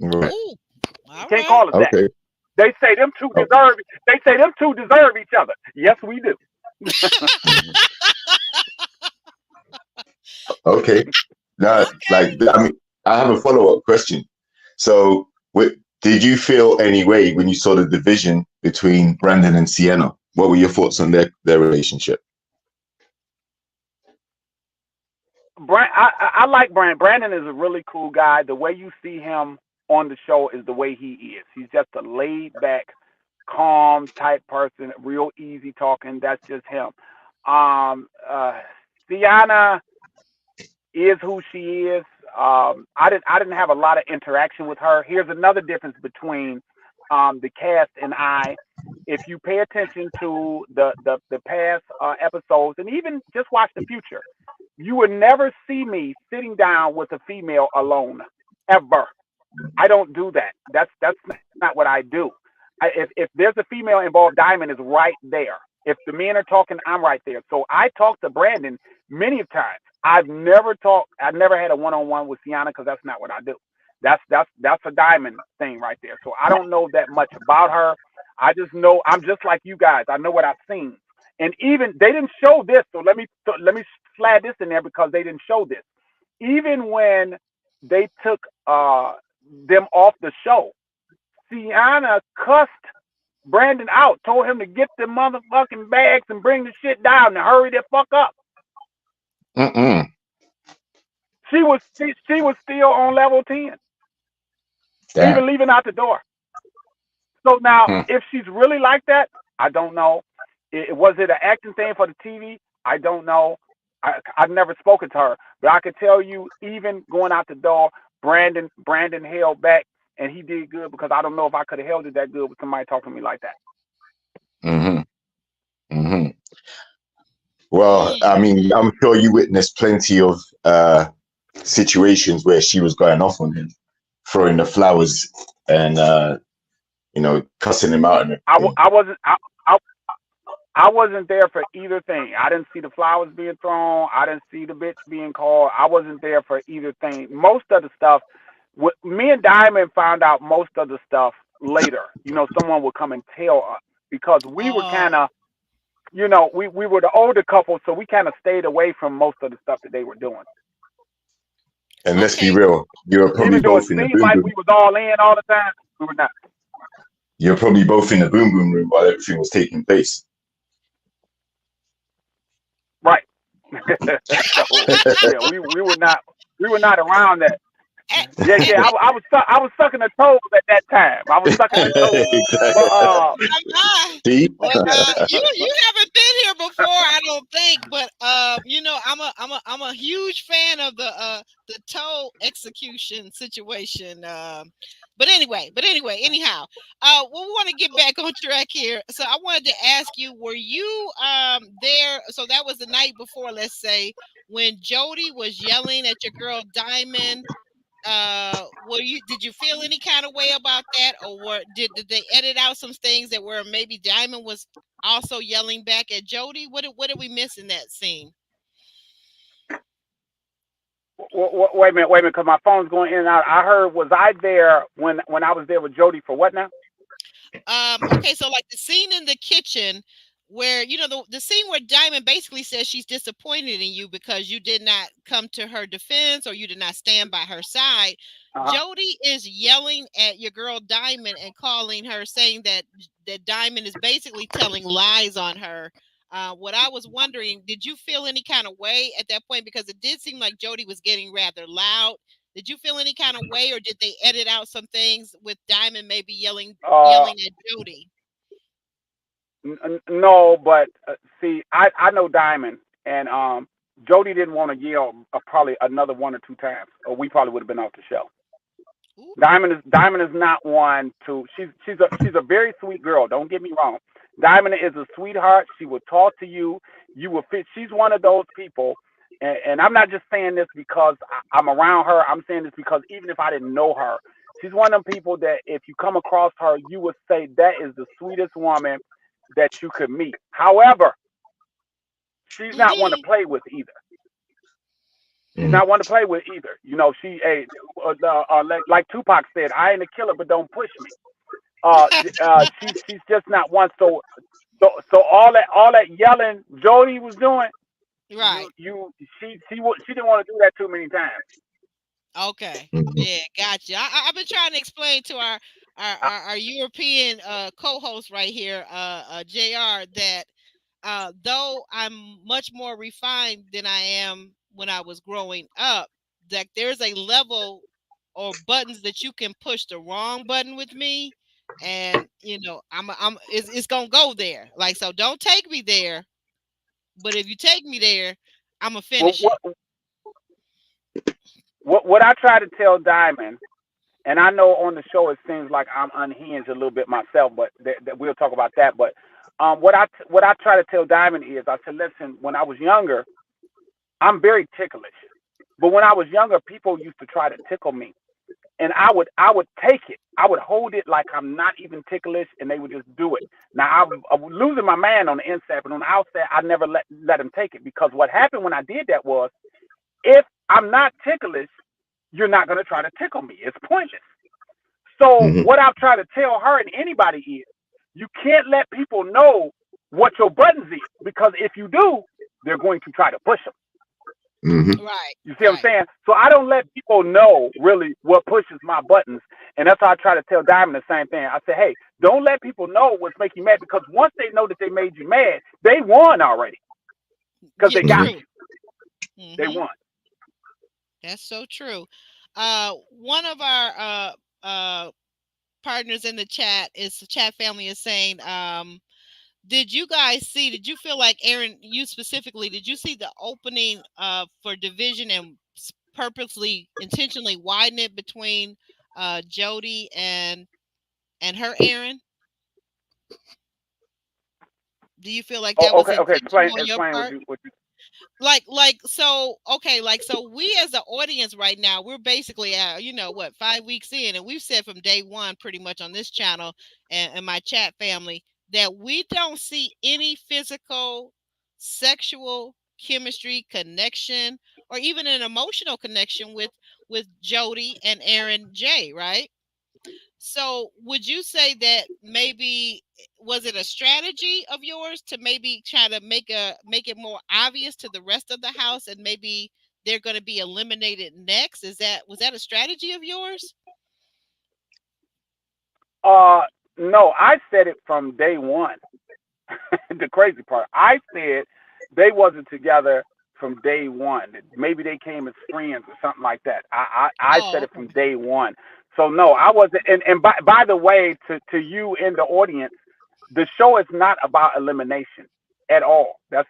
S3: Right.
S2: Ooh,
S4: You
S2: all
S4: can't
S2: right.
S4: call us that.
S3: Okay.
S4: They say them two
S3: Oh,
S4: deserve. They say them two deserve each other. Yes, we do.
S3: mhm. Okay. Now,
S2: Okay.
S3: like, I mean, I have a follow-up question. So, did you feel any way when you saw the division between Brandon and Sienna? What were your thoughts on their relationship?
S4: I like Brandon. Brandon is a really cool guy. The way you see him on the show is the way he is. He's just a laid back, calm type person, real easy talking. That's just him. Um, uh, Sienna is who she is. I didn't have a lot of interaction with her. Here's another difference between the cast and I. If you pay attention to the past episodes and even just watch the future, you would never see me sitting down with a female alone ever. I don't do that. That's not what I do. If there's a female involved, Diamond is right there. If the men are talking, I'm right there. So I talked to Brandon many times. I've never had a one-on-one with Sienna because that's not what I do. That's a Diamond thing right there. So I don't know that much about her. I just know I'm just like you guys. I know what I've seen. And even they didn't show this, so let me slide this in there because they didn't show this. Even when they took them off the show, Sienna cussed Brandon out, told him to get the motherfucking bags and bring the shit down and hurry the fuck up.
S3: Mm-mm.
S4: She was still on level 10, even
S3: Damn.
S4: leaving out the door. So now,
S3: Hmm.
S4: if she's really like that, I don't know. Was it an acting thing for the TV? I don't know. I've never spoken to her, but I can tell you, even going out the door, Brandon held back, and he did good because I don't know if I could have held it that good with somebody talking to me like that.
S3: Mm-hmm. Mm-hmm. Well,
S2: Mm.
S3: I mean, I'm sure you witnessed plenty of situations where she was going off on him, throwing the flowers and cussing him out and
S4: I,
S3: everything.
S4: I wasn't I, I wasn't there for either thing. I didn't see the flowers being thrown. I didn't see the bitch being called. I wasn't there for either thing. Most of the stuff, me and Diamond found out most of the stuff later. Someone would come and tell us because we were kind
S2: Oh,
S4: of, we were the older couple, so we kind of stayed away from most of the stuff that they were doing.
S3: And let's be
S2: okay.
S3: real, you were probably
S4: Even though it
S3: both in the
S4: seemed
S3: boom
S4: like
S3: boom.
S4: we was all in all the time, we were not.
S3: You're probably both in the boom boom room while everything was taking place.
S4: Right. So yeah, we were not around that.
S2: A-
S4: Yeah,
S2: a-
S4: yeah. I was sucking the toes at that time. I was sucking the toes. But
S3: Exactly.
S2: my.
S3: See?
S2: Well, you haven't been here before, I don't think, but I'm a huge fan of the toe execution situation. But anyway, anyhow, we want to get back on track here. So I wanted to ask you, were you there? So that was the night before, let's say, when Jody was yelling at your girl Diamond. Did you feel any kind of way about that, or did they edit out some things that were maybe Diamond was also yelling back at Jody? What did we miss in that scene?
S4: Wait a minute, because my phone's going in and out. I heard, was I there when I was there with Jody for what now?
S2: Okay, so like the scene in the kitchen where the scene where Diamond basically says she's disappointed in you because you did not come to her defense or you did not stand by her side. Jody is yelling at your girl Diamond and calling her, saying that Diamond is basically telling lies on her. What I was wondering, did you feel any kind of way at that point? Because it did seem like Jody was getting rather loud. Did you feel any kind of way, or did they edit out some things with Diamond maybe yelling at Jody?
S4: No, but see, I know Diamond, and Jody didn't want to yell probably another 1 or 2 times, or we probably would have been off the show. Ooh. Diamond is not one to. She's a very sweet girl. Don't get me wrong. Diamond is a sweetheart. She will talk to you. You will fit. She's one of those people. And I'm not just saying this because I'm around her. I'm saying this because even if I didn't know her, she's one of them people that if you come across her, you would say that is the sweetest woman that you could meet. However, she's not one to play with either. She's not one to play with either. She like Tupac said, I ain't a killer, but don't push me. She's just not one. So all that yelling Jody was doing.
S2: Right.
S4: She didn't want to do that too many times.
S2: Okay. Yeah, gotcha. I've been trying to explain to our European co-host right here, JR, that though I'm much more refined than I am when I was growing up, that there's a level or buttons that you can push the wrong button with me, and it's gonna go there. Like, so don't take me there. But if you take me there, I'm gonna finish it.
S4: What I try to tell Diamond, and I know on the show it seems like I'm unhinged a little bit myself, but we'll talk about that. But what I try to tell Diamond is, I said, listen, when I was younger, I'm very ticklish. But when I was younger, people used to try to tickle me, and I would take it. I would hold it like I'm not even ticklish, and they would just do it. Now I was losing my man on the inside, but on the outside, I never let him take it, because what happened when I did that was, if I'm not ticklish, you're not going to try to tickle me. It's pointless. So what I've tried to tell her and anybody is, you can't let people know what your buttons is, because if you do, they're going to try to push them.
S2: Right.
S4: You see what I'm saying? So I don't let people know really what pushes my buttons. And that's how I try to tell Diamond the same thing. I say, hey, don't let people know what's making you mad, because once they know that they made you mad, they won already. Because they got you. They won.
S2: That's so true. One of our partners in the chat family is saying, did you feel like, Aaron, you specifically, did you see the opening for division and purposely, intentionally widen it between Jody and her, Aaron? Do you feel like that was intentional on your part? So we as an audience right now, we're basically at 5 weeks in, and we've said from day one pretty much on this channel and my chat family that we don't see any physical, sexual chemistry, connection, or even an emotional connection with Jody and Aaron J, right? So would you say that maybe, was it a strategy of yours to maybe try to make it more obvious to the rest of the house, and maybe they're going to be eliminated next? Was that a strategy of yours?
S4: No, I said it from day one. The crazy part, I said they wasn't together from day one. Maybe they came as friends or something like that. I said it from day one. So no, I wasn't. And by the way, to you in the audience, the show is not about elimination at all. That's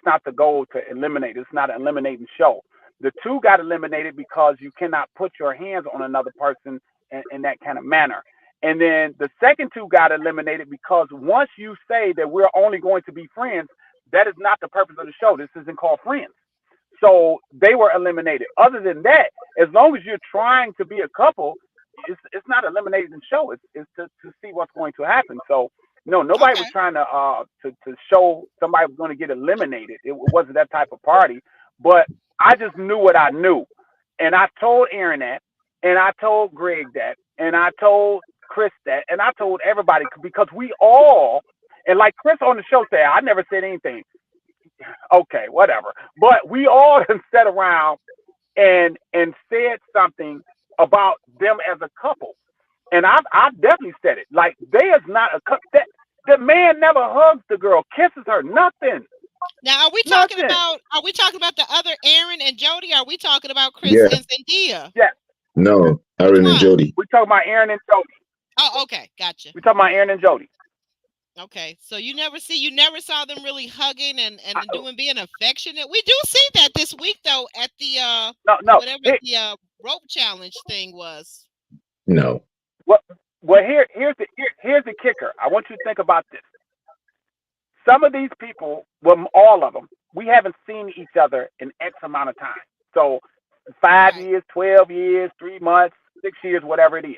S4: not the goal, to eliminate. It's not an eliminating show. The two got eliminated because you cannot put your hands on another person in that kind of manner. And then the second two got eliminated because once you say that we're only going to be friends, that is not the purpose of the show. This isn't called Friends. So they were eliminated. Other than that, as long as you're trying to be a couple, it's not eliminating the show. It's to see what's going to happen. So no, nobody was trying to show somebody was going to get eliminated. It wasn't that type of party. But I just knew what I knew. And I told Aaron that, and I told Greg that, and I told Chris that, and I told everybody because we all, and like Chris on the show said, I never said anything. Okay, whatever. But we all sat around and said something about them as a couple. And I've definitely said it. Like they is not a couple. That the man never hugs the girl, kisses her, nothing.
S2: Now,
S4: Nothing.
S2: Are we talking about the other Aaron and Jody? Are we talking about Chris
S3: Yeah.
S2: and Sandia?
S4: Yeah.
S3: No, Aaron and Jody.
S4: We talking about Aaron and Jody.
S2: Oh, okay, gotcha.
S4: We talking about Aaron and Jody.
S2: Okay, so you never saw them really hugging and being affectionate. We do see that this week though at the whatever the rope challenge thing was.
S3: No.
S4: Well, here's the kicker. I want you to think about this. Some of these people, well, all of them, we haven't seen each other in X amount of time. So 5 years, 12 years, 3 months, 6 years, whatever it is.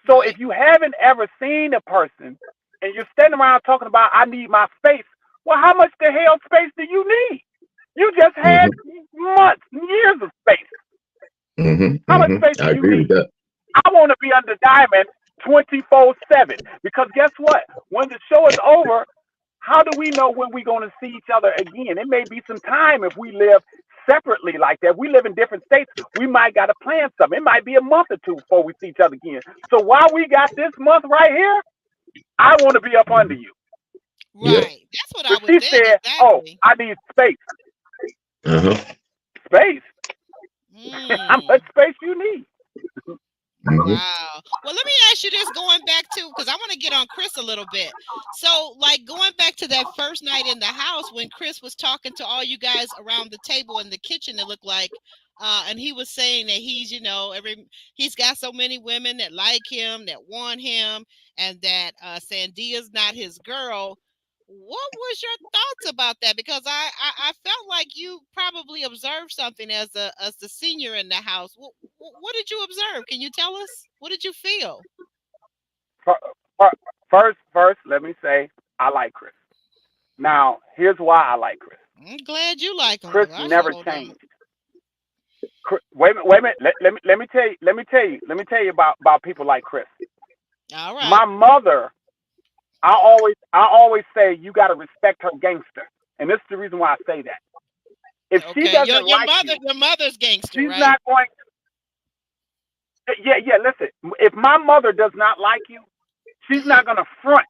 S4: So if you haven't ever seen a person and you're standing around talking about, I need my space, well, how much the hell space do you need? You just had months, years of space. How much space do you need?
S3: I agree with that.
S4: I want to be under Diamond 24/7 because guess what? When the show is over, how do we know when we're going to see each other again? It may be some time if we live separately like that. We live in different states. We might got to plan something. It might be a month or two before we see each other again. So while we got this month right here, I want to be up under you.
S2: Right. Yeah. That's what I was saying.
S4: She said, exactly. Oh, I need space. Space? How much space you need?
S2: Wow. Well, let me ask you this, going back to, because I want to get on Chris a little bit. So, like, going back to that first night in the house when Chris was talking to all you guys around the table in the kitchen, it looked like, and he was saying that he's, he's got so many women that like him, that want him, and that Sandia's not his girl. What was your thoughts about that? Because I felt like you probably observed something as the senior in the house. What did you observe? Can you tell us? What did you feel?
S4: First, let me say I like Chris. Now, here's why I like Chris.
S2: I'm glad you like him.
S4: Chris never changed. Wait a minute. Let me tell you about people like Chris.
S2: All right.
S4: My mother. I always say you got to respect her gangster, and this is the reason why I say that. If she doesn't
S2: your mother's gangster,
S4: she's
S2: right?
S4: not going. Yeah. Listen, if my mother does not like you, she's not gonna front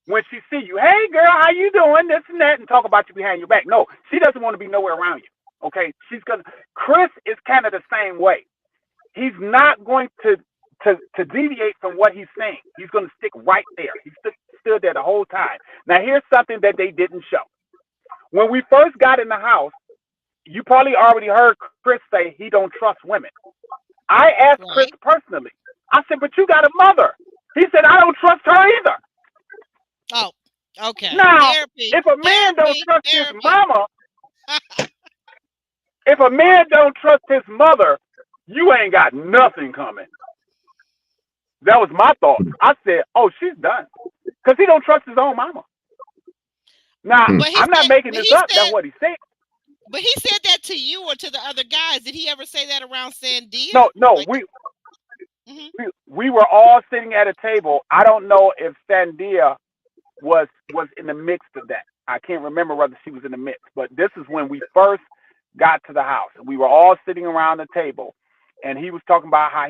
S4: when she see you. Hey, girl, how you doing? This and that, and talk about you behind your back. No, she doesn't want to be nowhere around you. Okay, Chris is kind of the same way. He's not going to deviate from what he's saying. He's going to stick right there. He stood there the whole time. Now, here's something that they didn't show. When we first got in the house, you probably already heard Chris say he don't trust women. I asked Chris personally. I said, but you got a mother. He said, I don't trust her either.
S2: Oh, okay.
S4: Now, if a man don't trust his mama, if a man don't trust his mother, you ain't got nothing coming. That was my thought. I said, oh, she's done. Because he don't trust his own mama. Now, I'm not making this up. That's what he said.
S2: But he said that to you or to the other guys. Did he ever say that around Sandia?
S4: No. We were all sitting at a table. I don't know if Sandia was in the mix of that. I can't remember whether she was in the mix. But this is when we first got to the house. We were all sitting around the table. And he was talking about how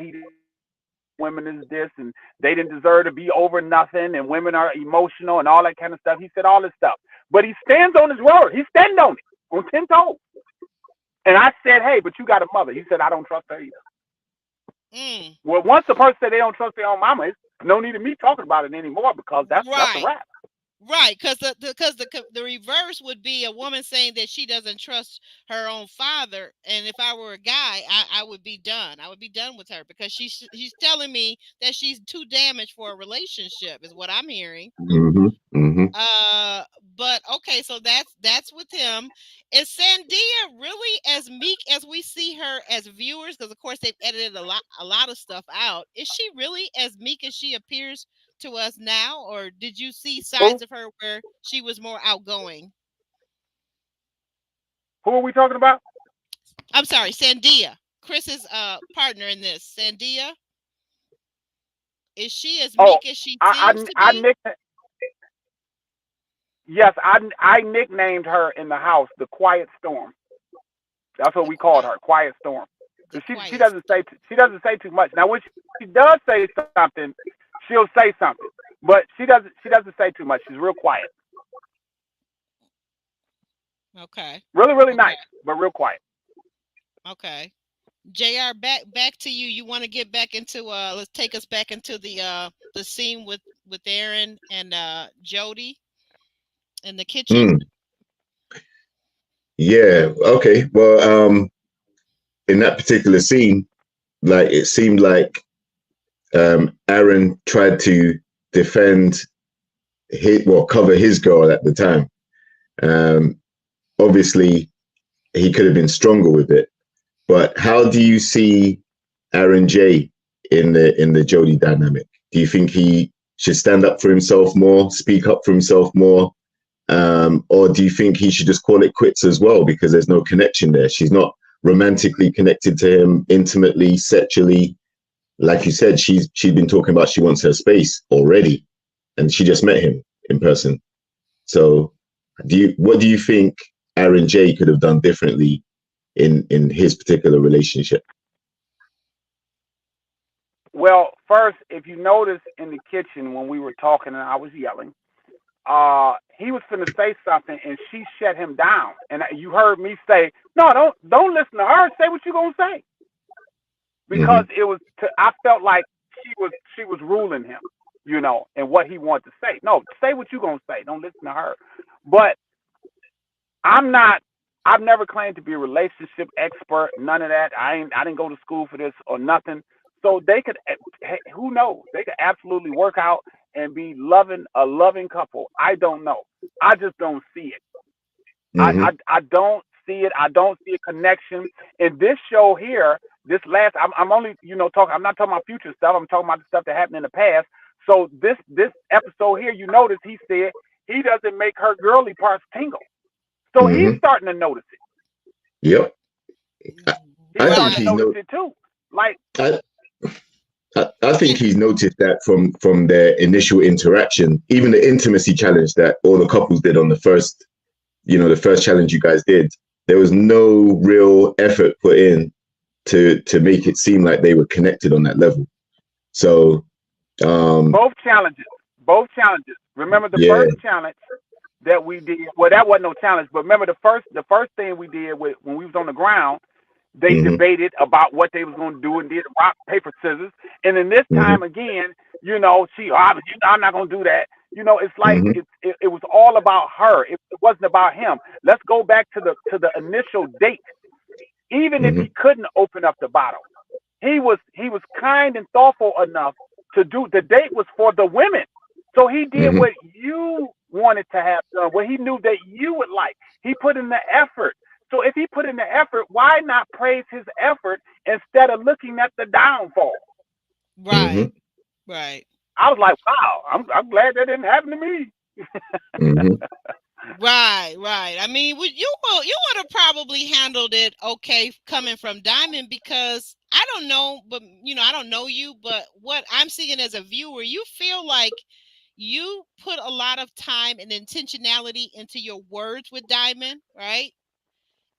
S4: women is this and they didn't deserve to be over nothing and women are emotional and all that kind of stuff. He said all this stuff. But he stands on his word. He's standing on it, on 10 toes. And I said, hey, but you got a mother. He said, I don't trust her either. Well, once the person said they don't trust their own mama, it's no need of me talking about it anymore because that's a wrap.
S2: Right, because the reverse would be a woman saying that she doesn't trust her own father, and if I were a guy, I would be done. I would be done with her because she's telling me that she's too damaged for a relationship, is what I'm hearing. But okay, so that's with him. Is Sandia really as meek as we see her as viewers? Because of course they've edited a lot of stuff out. Is she really as meek as she appears to us now, or did you see sides of her where she was more outgoing?
S4: Who are we talking about?
S2: I'm sorry, Sandia. Chris's partner in this, Sandia? Is she as
S4: Oh,
S2: meek as she
S4: I
S2: seems to
S4: I, I
S2: be?
S4: nick yes, I nicknamed her in the house the Quiet Storm. That's what
S2: The
S4: we called
S2: quiet,
S4: her, Quiet Storm,
S2: the
S4: because she
S2: quiet.
S4: doesn't say too much. Now when she does say something, she'll say something, but she doesn't say too much. She's real quiet,
S2: Okay.
S4: really
S2: Okay.
S4: nice, but real quiet.
S2: Okay. JR, back to you. You want to get back into let's take us back into the scene with Aaron and Jody in the kitchen.
S3: Mm, yeah. Okay. Well, in that particular scene, like it seemed like Aaron tried to defend cover his girl at the time. Um, Obviously, he could have been stronger with it. But how do you see Aaron J in the Jody dynamic? Do you think he should stand up for himself more, speak up for himself more, or do you think he should just call it quits as well because there's no connection there? She's not romantically connected to him, intimately, sexually. Like you said, she's been talking about she wants her space already, and she just met him in person. So, what do you think Aaron J could have done differently in his particular relationship?
S4: Well, first, if you notice in the kitchen when we were talking and I was yelling, he was finna say something and she shut him down. And you heard me say, "No, don't listen to her. Say what you gonna say," because
S3: Mm-hmm.
S4: I felt like she was ruling him, and what he wanted to say. No, say what you gonna say. Don't listen to her. But I'm not. I've never claimed to be a relationship expert. None of that. I didn't go to school for this or nothing. So they could. Who knows? They could absolutely work out and be a loving couple. I don't know. I just don't see it.
S3: Mm-hmm.
S4: I don't see it. I don't see a connection in this show here. This last. I'm only talking. I'm not talking about future stuff. I'm talking about the stuff that happened in the past. So this episode here, you notice he said he doesn't make her girly parts tingle. So he's
S3: Mm-hmm.
S4: starting to notice it.
S3: Yep. I,
S4: He's
S3: I think
S4: starting to
S2: Right.
S3: he
S4: notice
S3: know.
S4: it too. Like,
S3: I, I think
S2: And
S3: he's noticed that from their initial interaction, even the intimacy challenge that all the couples did on the first challenge you guys did. There was no real effort put in to make it seem like they were connected on that level. So, um,
S4: both challenges. Both challenges. Remember the
S3: yeah.
S4: first challenge that we did? Well, that wasn't no challenge, but remember the first thing we did when we was on the ground. They
S3: Mm-hmm.
S4: debated about what they was going to do and did rock paper scissors. And then this
S3: Mm-hmm.
S4: time again, I'm not going to do that. It's like
S3: Mm-hmm.
S4: it was all about her. It wasn't about him. Let's go back to the initial date. Even if
S3: Mm-hmm.
S4: he couldn't open up the bottle, he was kind and thoughtful enough to do. The date was for the women, so he did
S3: Mm-hmm.
S4: what you wanted to have done, what he knew that you would like. He put in the effort. So if he put in the effort, why not praise his effort instead of looking at the downfall?
S2: right.
S3: Mm-hmm.
S2: Right.
S4: I was like, wow, I'm glad that didn't happen to me.
S3: Mm-hmm.
S2: Right, right. I mean, you would have probably handled it okay coming from Diamond because I don't know, but I don't know you, but what I'm seeing as a viewer, you feel like you put a lot of time and intentionality into your words with Diamond, right?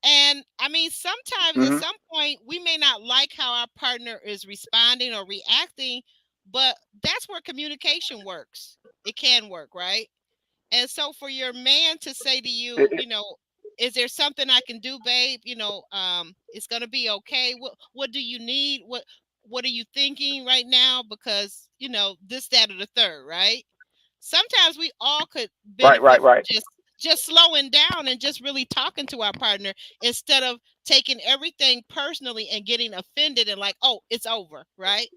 S2: And I mean, sometimes at
S4: Hmm.
S2: some point we may not like how our partner is responding or reacting, but that's where communication works. It can work, right? And so for your man to say to you, is there something I can do, babe? It's gonna be okay. What do you need? What are you thinking right now? Because, this, that, or the third, right? Sometimes we all could
S4: Right, right,
S2: benefit from
S4: right.
S2: just slowing down and just really talking to our partner instead of taking everything personally and getting offended and like, oh, it's over, right?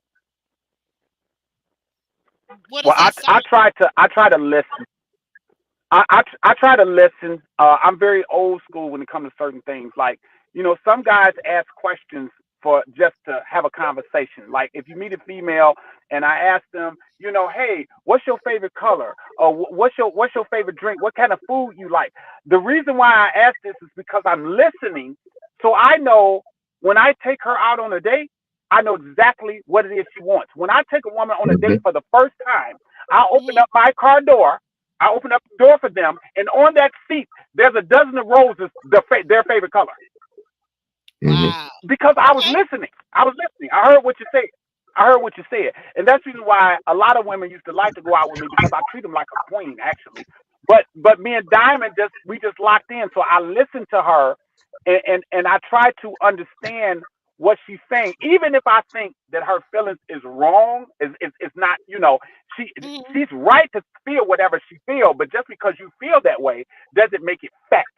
S2: What
S4: Well,
S2: does
S4: I
S2: that
S4: I
S2: sound?
S4: try to listen. I try to listen. I'm very old school when it comes to certain things. Like, some guys ask questions for just to have a conversation. Like, if you meet a female and I ask them, hey, what's your favorite color? Or what's your favorite drink? What kind of food you like? The reason why I ask this is because I'm listening, so I know when I take her out on a date, I know exactly what it is she wants. When I take a woman on a date
S3: Mhm.
S4: for the first time, I open
S2: Mm-hmm.
S4: up my car door. I open up the door for them, and on that seat, there's a dozen of roses, their favorite color.
S3: Mhm.
S2: Wow.
S4: Because I was
S2: Okay.
S4: listening. I was listening. I heard what you said. I heard what you said, and that's the reason why a lot of women used to like to go out with me because I treat them like a queen, actually. But me and Diamond we just locked in, so I listened to her, and I try to understand what she's saying, even if I think that her feelings is wrong, is not, she
S2: Mm-hmm.
S4: she's right to feel whatever she feel, but just because you feel that way doesn't make it fact.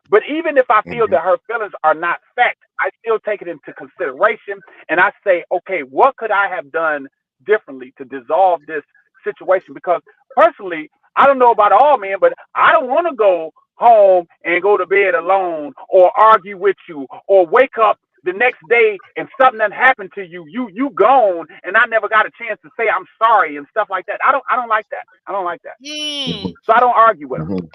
S4: But even if I feel
S3: Mhm.
S4: that her feelings are not fact, I still take it into consideration and I say, okay, what could I have done differently to dissolve this situation? Because personally, I don't know about all men, but I don't want to go home and go to bed alone or argue with you or wake up the next day and something that happened to you, you gone and I never got a chance to say I'm sorry and stuff like that. I don't like that. I don't like that.
S2: Mm.
S3: Mhm.
S4: So I don't argue with them.
S3: Mhm.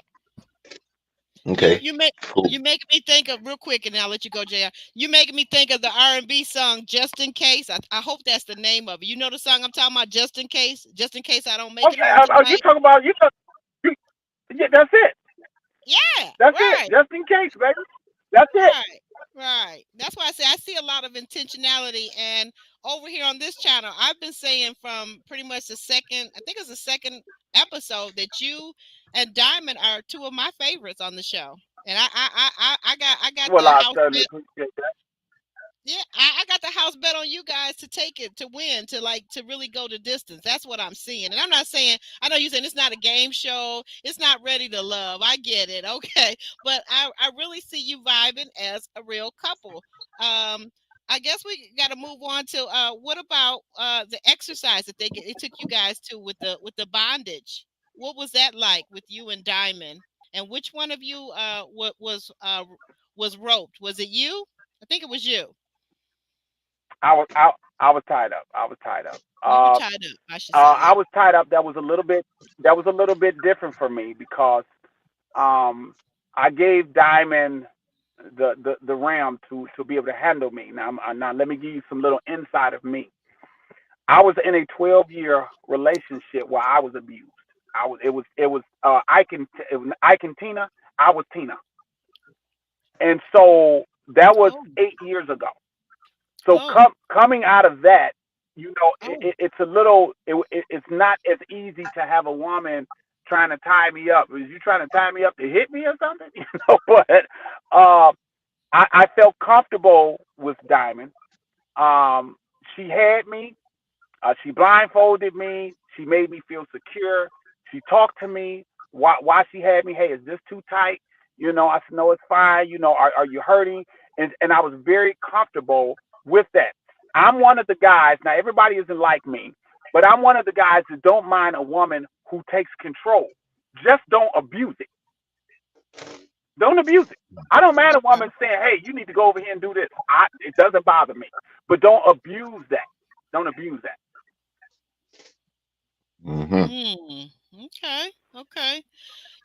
S2: You
S3: Okay.
S2: you make
S3: Cool.
S2: you make me think of real quick, and I'll let you go, JR. You making me think of the R&B song "Just in Case." I hope that's the name of it. You know the song I'm talking about, just in case I don't make it
S4: Okay,
S2: home
S4: you
S2: tonight.
S4: talking about you, yeah, that's it.
S2: Yeah,
S4: That's it.
S2: right.
S4: Just in case, baby. That's it.
S2: Right, right. That's why I say I see a lot of intentionality. And over here on this channel, I've been saying from pretty much the second, I think it's the second episode, that you and Diamond are two of my favorites on the show. And I got
S4: Well,
S2: the
S4: I
S2: house
S4: certainly
S2: bet.
S4: appreciate that.
S2: Yeah, I got the house bet on you guys to take it, to win, to really go the distance. That's what I'm seeing. And I'm not saying, I know you're saying it's not a game show, it's not Ready to Love. I get it, okay. But I really see you vibing as a real couple. I guess we got to move on to what about the exercise that it took you guys to with the bondage? What was that like with you and Diamond? And which one of you was roped? Was it you? I think it was you.
S4: I was tied up. I was tied up.
S2: You were tied up, I should say,
S4: I
S2: yeah.
S4: was tied up. That was a little bit different for me because um I gave Diamond the ram to be able to handle me. Now let me give you some little insight of me. I was in a 12-year relationship where I was abused. Ike and Tina. I was Tina, and so that was
S2: Oh,
S4: 8 years ago. So
S2: oh,
S4: coming out of that,
S2: oh.
S4: it's a little, it's not as easy to have a woman trying to tie me up. Is you trying to tie me up to hit me or something? But uh, I felt comfortable with Diamond. Um, she had me. She blindfolded me. She made me feel secure. She talked to me. Why she had me? Hey, is this too tight? I said, no, it's fine. Are you hurting? And I was very comfortable with that. I'm one of the guys. Now, everybody isn't like me, but I'm one of the guys that don't mind a woman who takes control. Just don't abuse it. Don't abuse it. I don't mind a
S2: Okay.
S4: woman saying, hey, you need to go over here and do this. It doesn't bother me. But don't abuse that. Don't abuse that.
S3: Mhm.
S2: Okay. Okay.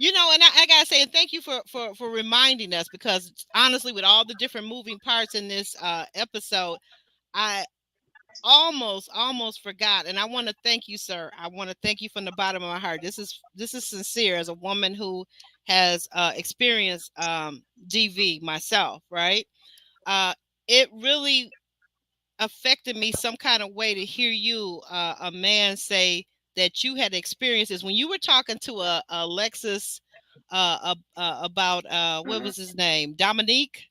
S2: And I gotta say, and thank you for reminding us, because honestly, with all the different moving parts in this episode, I almost forgot. And I want to thank you, sir. I want to thank you from the bottom of my heart. This is sincere, as a woman who has experienced DV myself, right? Uh it really affected me some kind of way to hear you, a man, say that you had experiences when you were talking to a Lexus, about what
S4: Hmm.
S2: was his name, Dominique.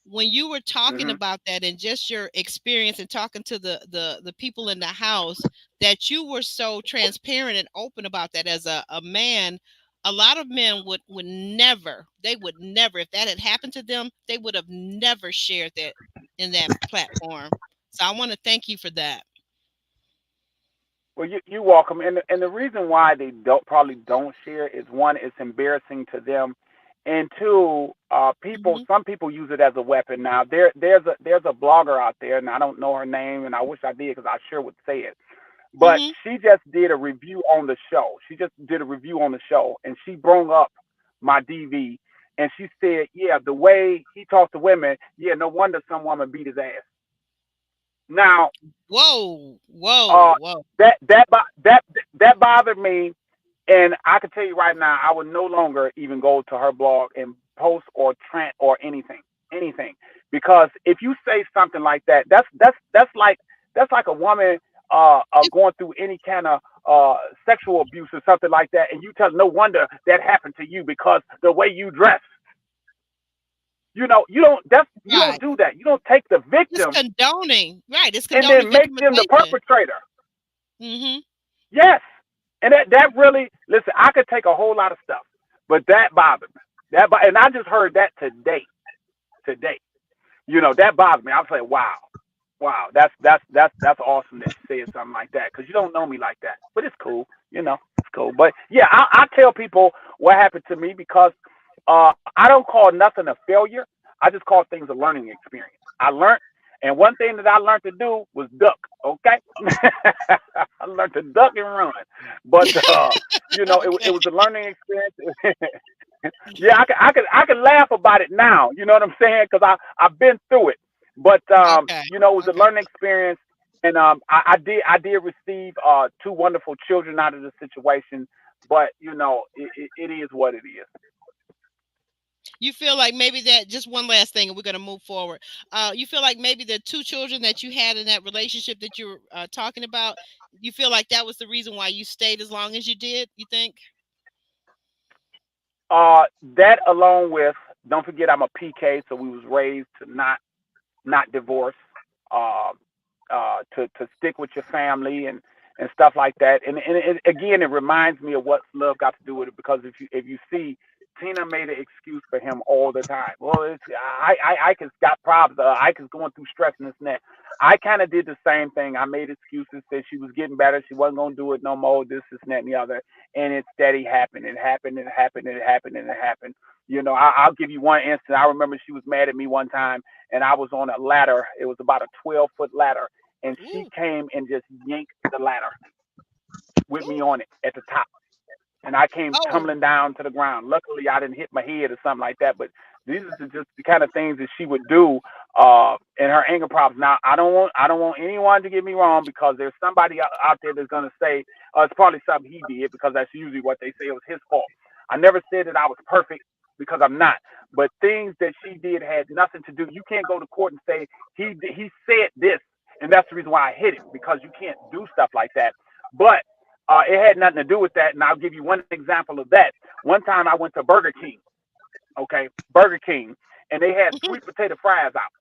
S2: When you were talking
S4: Hmm.
S2: about that and just your experience and talking to the people in the house, that you were so transparent and open about that as a man. A lot of men would never, if that had happened to them, they would have never shared that in that platform. So I want to thank you for that.
S4: Well, you welcome, and the reason why they probably don't share is, one, it's embarrassing to them, and two,
S2: Hmm.
S4: some people use it as a weapon. Now there's a blogger out there, and I don't know her name, and I wish I did because I sure would say it. But
S2: Hmm.
S4: she just did a review on the show. She just did a review on the show, and she brought up my DV, And she said, yeah, the way he talked to women, yeah, no wonder some woman beat his ass. Now,
S2: Whoa, whoa,
S4: uh,
S2: whoa.
S4: that bothered me, and I can tell you right now, I would no longer even go to her blog and post or trend or anything, because if you say something like that, that's like a woman going through any kind of sexual abuse or something like that, and you tell no wonder that happened to you because the way you dress. You don't
S2: Right.
S4: do that. You don't take the
S2: It's
S4: victim
S2: condoning. Right. It's
S4: and
S2: condoning
S4: then make them the
S2: victimization.
S4: perpetrator.
S2: Mm-hmm.
S4: Yes. And that really, listen, I could take a whole lot of stuff, but that bothered me. And I just heard that today. Today. That bothered me. I was like, wow, that's awesome that she said something like that, because you don't know me like that. But it's cool. It's cool. But yeah, I tell people what happened to me, because I don't call nothing a failure. I just call things a learning experience. I learned, and one thing that I learned to do was duck. Okay, I learned to duck and run. But it
S2: Okay.
S4: was a learning experience. Yeah, I can laugh about it now. You know what I'm saying? Because I've been through it. But
S2: Okay.
S4: it was a
S2: Okay.
S4: learning experience, and I did receive two wonderful children out of the situation. But it is what it is.
S2: You feel like maybe that, just one last thing, and we're going to move forward. You feel like maybe the two children that you had in that relationship that you were talking about, you feel like that was the reason why you stayed as long as you did, you think?
S4: That along with, don't forget, I'm a PK, so we was raised to not divorce, uh, to stick with your family and stuff like that. And again, it reminds me of what love got to do with it, because if you see, Tina made an excuse for him all the time. Well, Ike's got problems. Ike's going through stress and this and that. I kind of did the same thing. I made excuses, said she was getting better, she wasn't going to do it no more, this and that and the other. And it steady happened. It happened, and it happened, and it happened, and it happened. I'll give you one instance. I remember she was mad at me one time, and I was on a ladder. It was about a 12-foot ladder, and she
S2: Ooh,
S4: came and just yanked the ladder with me
S2: ooh.
S4: on it at the top, and I came
S2: Oh,
S4: tumbling down to the ground. Luckily, I didn't hit my head or something like that. But these are just the kind of things that she would do in her anger problems. Now, I don't want anyone to get me wrong, because there's somebody out there that's gonna say it's probably something he did, because that's usually what they say, it was his fault. I never said that I was perfect, because I'm not. But things that she did had nothing to do. You can't go to court and say he said this, and that's the reason why I hit him, because you can't do stuff like that. But it had nothing to do with that, and I'll give you one example of that. One time I went to Burger King, okay, Burger King, and they had sweet potato fries out.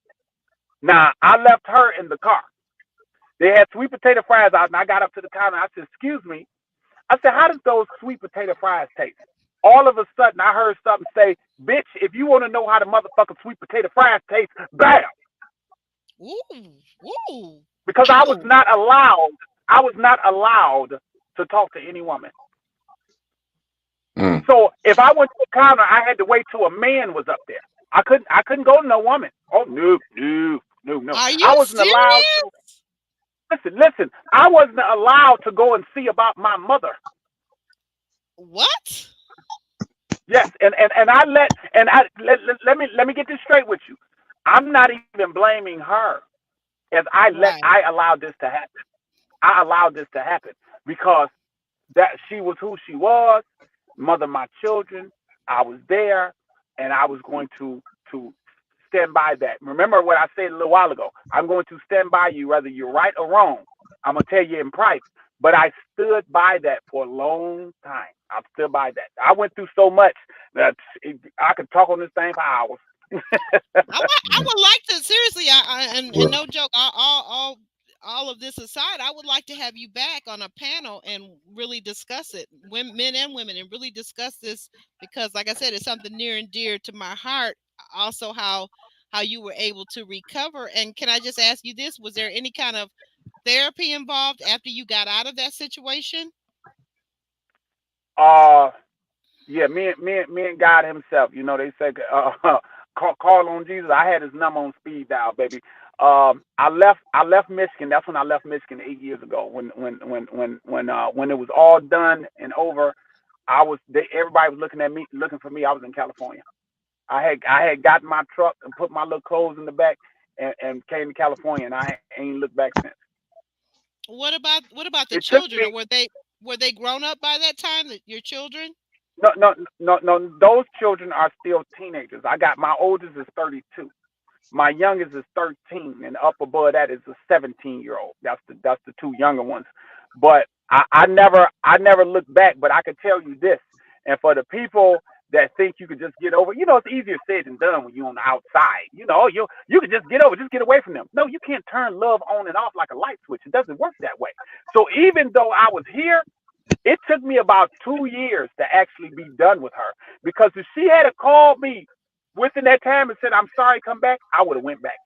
S4: Now I left her in the car. They had sweet potato fries out, and I got up to the counter. I said, "Excuse me." I said, "How does those sweet potato fries taste?" All of a sudden, I heard something say, "Bitch, if you want to know how the motherfucking sweet potato fries taste, bam!"
S2: ooh, ooh.
S4: Because I was
S2: Ow.
S4: not allowed. I was not allowed to talk to any woman.
S3: Mm.
S4: So if I went to the counter, I had to wait till a man was up there. I couldn't go to no woman. Oh, no, no, no, no.
S2: Are
S4: I
S2: you
S4: wasn't allowed
S2: serious?
S4: to listen. I wasn't allowed to go and see about my mother.
S2: What?
S4: Yes, and let me get this straight with you. I'm not even blaming her, as
S2: Right.
S4: I allowed this to happen. I allowed this to happen because that she was who she was, mother of my children. I was there, and I was going to stand by that. Remember what I said a little while ago. I'm going to stand by you, whether you're right or wrong. I'm gonna tell you in private. But I stood by that for a long time. I stood by that. I went through so much that I could talk on this thing for hours.
S2: I would like to, seriously. And
S3: Well,
S2: no joke. All of this aside, I would like to have you back on a panel and really discuss it, women, men and women, and really discuss this, because, like I said, it's something near and dear to my heart. Also, how you were able to recover. And can I just ask you this: was there any kind of therapy involved after you got out of that situation?
S4: uh Yeah, me and God Himself. They say call on Jesus. I had His number on speed dial, baby. I left Michigan. That's when I left Michigan 8 years ago. When it was all done and over, everybody was looking at me, looking for me. I was in California. I had gotten my truck and put my little clothes in the back and came to California, and I ain't looked back since.
S2: What about the
S4: It took
S2: children? Or
S4: me
S2: were they grown up by that time? Your children?
S4: no. Those children are still teenagers. I got my oldest is 32. My youngest is 13, and up above that is a 17-year-old. That's the two younger ones. But I never look back. But I can tell you this, and for the people that think you could just get over, it's easier said than done when you're on the outside. You can just get over, just get away from them. No, you can't turn love on and off like a light switch. It doesn't work that way. So even though I was here, it took me about 2 years to actually be done with her, because if she had called me within that time and said, "I'm sorry, come back," I would have went back.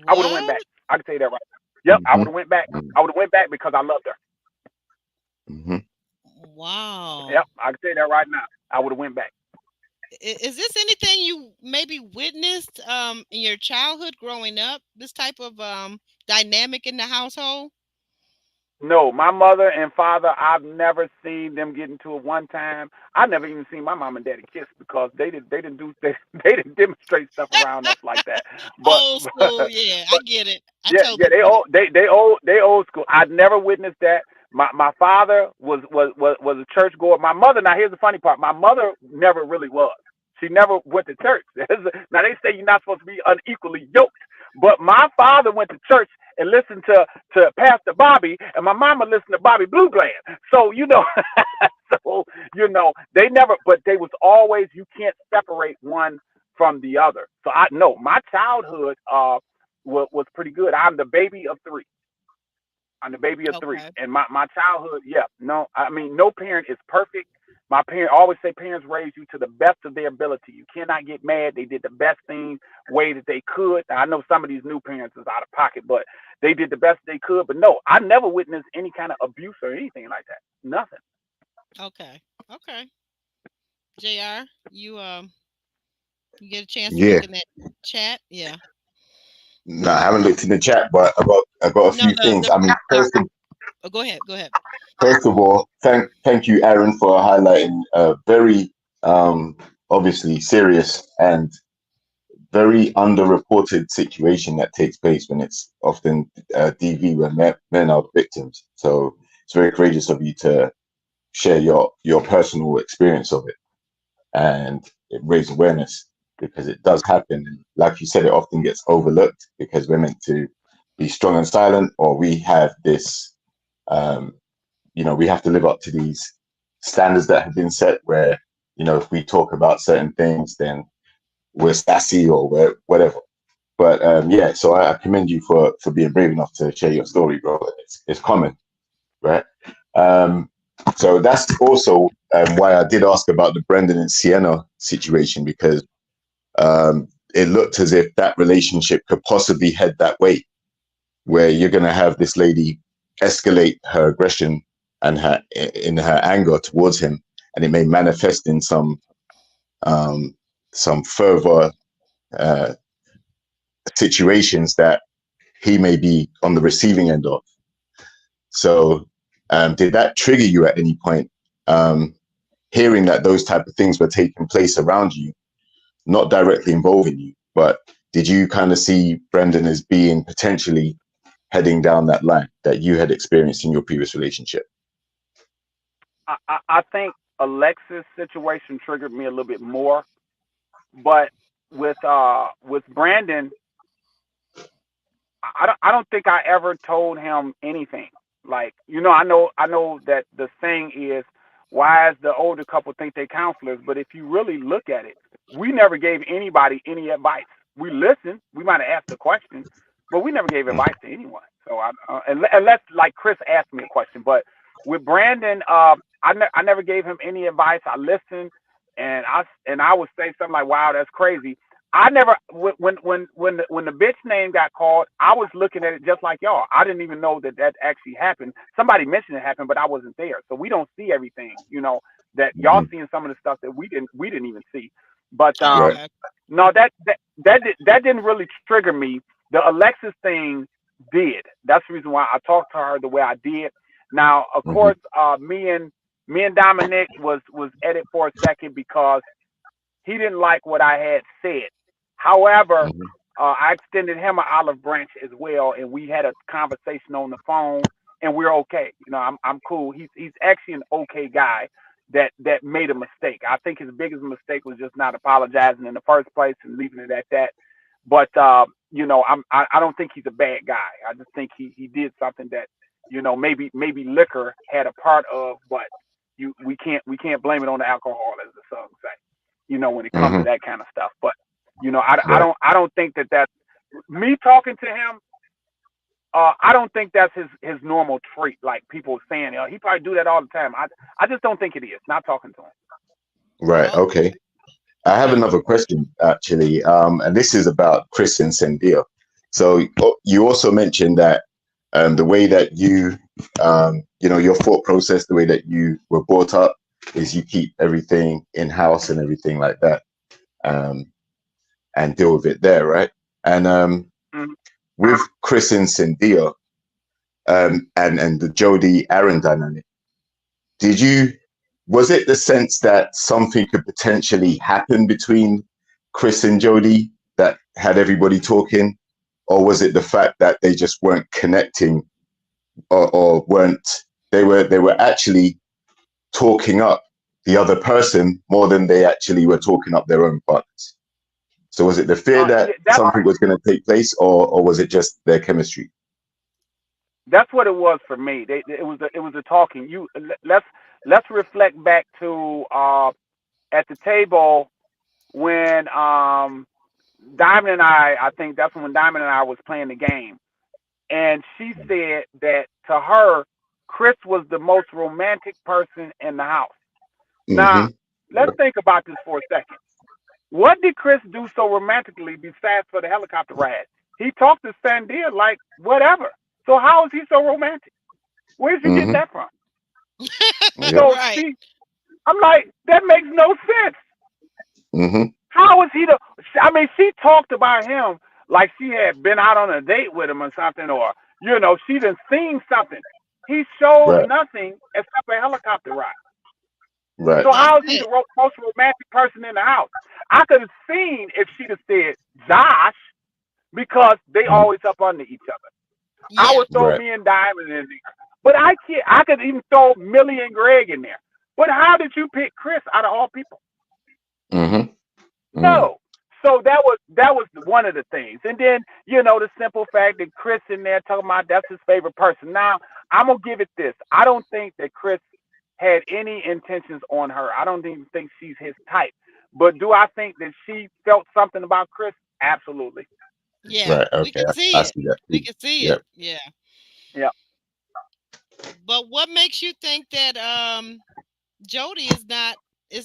S4: I would have went
S2: What?
S4: back. I can tell you that right now. Yep, I would
S3: Hmm.
S4: have went back. I would have went back because I loved her.
S3: Hmm.
S2: Wow.
S4: Yep, I can tell you that right now. I would have went back.
S2: Is this anything you maybe witnessed in your childhood growing up? This type of dynamic in the household?
S4: No, my mother and father, I've never seen them get into it one time. I never even seen my mom and daddy kiss because they didn't demonstrate stuff around us like that. But
S2: Old school, yeah, I get it. I
S4: yeah,
S2: totally get it.
S4: they old school. I'd never witnessed that. My father was a church goer. My mother, now here's the funny part. My mother never really was. She never went to church. Now they say you're not supposed to be unequally yoked, but my father went to church and listened to Pastor Bobby, and my mama listened to Bobby Blue Bland. So they never, but they was always, you can't separate one from the other. So I know my childhood was pretty good. I'm the baby of three. I'm the baby of three.
S2: Okay.
S4: And my childhood, yeah, no, I mean, no parent is perfect. My parent always say parents raise you to the best of their ability. You cannot get mad. They did the best thing way that they could. Now, I know some of these new parents is out of pocket, but they did the best they could. But no, I never witnessed any kind of abuse or anything like that. Nothing.
S2: Okay. Okay. JR, you get a chance to
S3: Yeah.
S2: look in that chat? Yeah.
S3: No, I haven't looked in the chat, but I got a
S2: No,
S3: few things.
S2: the
S3: I mean,
S2: oh, go ahead. Go ahead.
S3: first of all, thank you, Aaron, for highlighting a very obviously serious and very underreported situation that takes place when it's often DV when men are victims. So it's very courageous of you to share your personal experience of it and it raise awareness because it does happen. Like you said, it often gets overlooked because we're meant to be strong and silent, or we have this, um, we have to live up to these standards that have been set where, if we talk about certain things, then we're sassy or we're whatever. But yeah, so I commend you for being brave enough to share your story, bro. It's common, right? Um, so that's also why I did ask about the Brendan and Sienna situation, because it looked as if that relationship could possibly head that way, where you're going to have this lady escalate her aggression and her anger towards him, and it may manifest in some further uh, situations that he may be on the receiving end of. So, did that trigger you at any point, hearing that those type of things were taking place around you, not directly involving you, but did you kind of see Brendan as being potentially heading down that line that you had experienced in your previous relationship?
S4: I think Alexis' situation triggered me a little bit more, but with Brandon, I don't think I ever told him anything. Like, I know that the saying is, why the older couple think they counselors, but if you really look at it, we never gave anybody any advice. We listened. We might have asked a question, but we never gave advice to anyone. So unless like Chris asked me a question, but with Brandon, I never gave him any advice. I listened, and I would say something like, "Wow, that's crazy." I never when the bitch name got called, I was looking at it just like y'all. I didn't even know that actually happened. Somebody mentioned it happened, but I wasn't there, so we don't see everything. That y'all
S3: Mm-hmm.
S4: seeing some of the stuff that we didn't even see. But
S2: Oh,
S3: Right.
S2: okay.
S4: no, that didn't really trigger me. The Alexis thing did. That's the reason why I talked to her the way I did. Now, of
S3: Mm-hmm.
S4: course, me and Dominic was at it for a second because he didn't like what I had said. However,
S3: Mhm.
S4: I extended him an olive branch as well, and we had a conversation on the phone, and we're okay. I'm cool. He's actually an okay guy that made a mistake. I think his biggest mistake was just not apologizing in the first place and leaving it at that. But I don't think he's a bad guy. I just think he did something that maybe liquor had a part of, but we can't blame it on the alcohol, as the song say. When it comes to
S3: Mhm.
S4: that kind of stuff. But I
S3: Right.
S4: don't think that's me talking to him. I don't think that's his normal trait. Like people saying, he probably do that all the time. I just don't think it is. Not talking to him.
S3: Right.
S2: Oh,
S3: Okay. I have
S2: okay.
S3: another question actually, and this is about Chris and Sandia. So you also mentioned that the way that your thought process, the way that you were brought up, is you keep everything in house and everything like that, um, and deal with it there, right? And
S4: Mhm.
S3: with Chris and Sandia, and the Jody Aaron dynamic, did you was it the sense that something could potentially happen between Chris and Jody that had everybody talking, or was it the fact that they just weren't connecting, or weren't they were actually talking up the other person more than they actually were talking up their own partners? So was it the fear
S4: Yeah,
S3: that something was going to take place, or was it just their chemistry?
S4: that's what it was for me. It was a talking. Let's reflect back to at the table when Diamond and I think that's when Diamond and I was playing the game, and she said that to her, Chris was the most romantic person in the house. Now,
S3: Mm-hmm.
S4: let's think about this for a second. What did Chris do so romantically besides for the helicopter ride? He talked to Sandia like whatever. So how is he so romantic? Where's he getting
S3: Mm-hmm.
S4: that from?
S3: Yep.
S4: So
S2: Right.
S4: see, I'm like, that makes no sense.
S3: Mm-hmm.
S4: How is he the? I mean, she talked about him like she had been out on a date with him or something, or she done seen something. He showed
S3: Right.
S4: nothing except a helicopter ride.
S3: Right.
S4: So
S2: That's
S4: how is he the
S2: it.
S4: most romantic person in the house? I could have seen if she'd have said Josh because they
S3: Mhm.
S4: always up under each other. I
S2: Yeah.
S4: would throw
S3: Right.
S4: me and Diamond in there, but I can't. I could even throw Millie and Greg in there. But how did you pick Chris out of all people?
S3: Mm-hmm. Mm.
S4: No. So that was one of the things, and then the simple fact that Chris in there talking about that's his favorite person. Now I'm gonna give it this. I don't think that Chris had any intentions on her. I don't even think she's his type. But do I think that she felt something about Chris? Absolutely.
S2: Yeah.
S3: Right.
S2: We
S3: Okay.
S2: can
S3: I
S2: see it.
S3: see that
S2: We
S3: too.
S2: can see it.
S3: Yep.
S2: Yeah.
S4: Yeah.
S2: But what makes you think that Jody is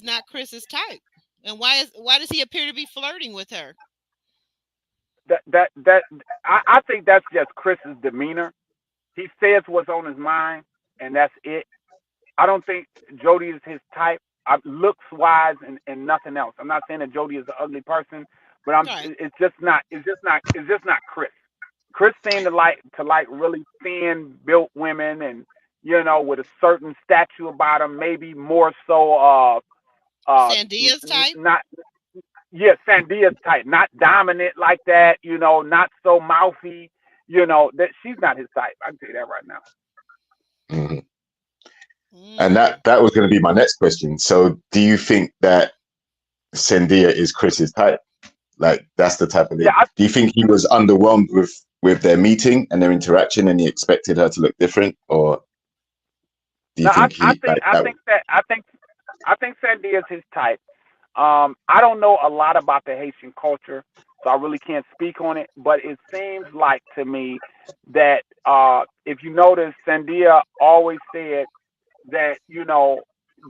S2: not Chris's type? And why does he appear to be flirting with her?
S4: That I think that's just Chris's demeanor. He says what's on his mind, and that's it. I don't think Jody is his type. Looks wise and nothing else. I'm not saying that Jody is an ugly person, but
S2: Right.
S4: it's just not. It's just not Chris. Chris seemed to like really thin built women, and with a certain statue about him, maybe more so
S2: Sandia's type?
S4: not, yeah, Sandia's type, not dominant like that, not so mouthy, that she's not his type. I can tell you that right now.
S3: Hmm. And
S2: Mm.
S3: that was going to be my next question. So, do you think that Sandia is Chris's type? Like, that's the type of
S4: Yeah,
S3: lady. Do you think he was underwhelmed with their meeting and their interaction, and he expected her to look different, or do you
S4: no,
S3: think
S4: I
S3: he
S4: think
S3: like
S4: I
S3: that?
S4: think that I think Sandia's his type. I don't know a lot about the Haitian culture, so I really can't speak on it. But it seems like to me that if you notice, Sandia always said that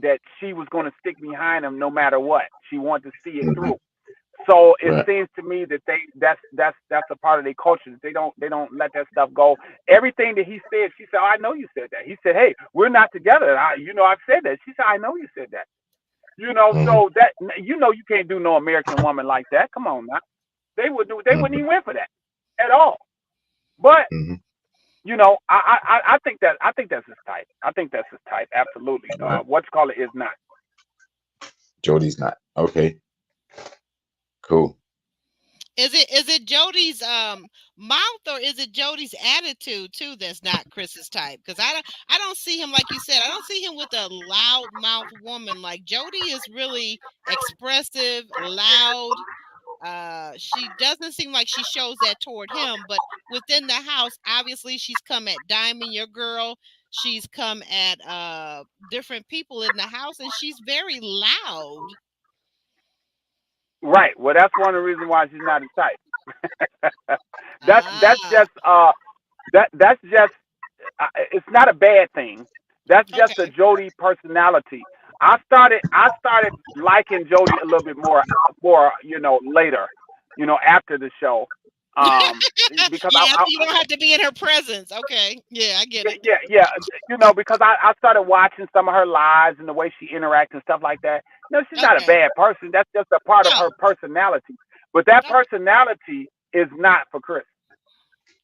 S4: that she was going to stick behind him no matter what. She wanted to see it
S3: Hmm.
S4: through. So it
S3: Right.
S4: seems to me that that's a part of their culture. They don't let that stuff go. Everything that he said, she said, oh, "I know you said that." He said, "Hey, we're not together." I've said that. She said, "I know you said that."
S3: Hmm.
S4: So that you can't do no American woman like that. Come on now, they wouldn't
S3: Hmm.
S4: even win for that at all. But
S3: Hmm.
S4: I think that's his type. I think that's his type. Absolutely.
S3: Right.
S4: What's call it is not.
S3: Jody's not okay. Cool.
S2: Is it Jody's mouth, or is it Jody's attitude too that's not Chris's type? Because I don't see him, like you said, I don't see him with a loud mouth woman. Like Jody is really expressive, loud. She doesn't seem like she shows that toward him, but within the house, obviously she's come at Diamond, your girl. She's come at different people in the house, and she's very loud.
S4: Right. Well, that's one of the reasons why she's not a type. That's
S2: Ah,
S4: just that's just it's not a bad thing. That's just a
S2: okay.
S4: Jody personality. I started liking Jody a little bit more later, after the show, um because
S2: Yeah, so you don't have to be in her presence. Okay. Yeah, I get
S4: yeah,
S2: it.
S4: yeah, because I started watching some of her lives and the way she interacts and stuff like that. She's not a
S2: Okay.
S4: bad person. That's just a part of her
S2: No.
S4: personality. But that
S2: Okay.
S4: personality is not for Chris.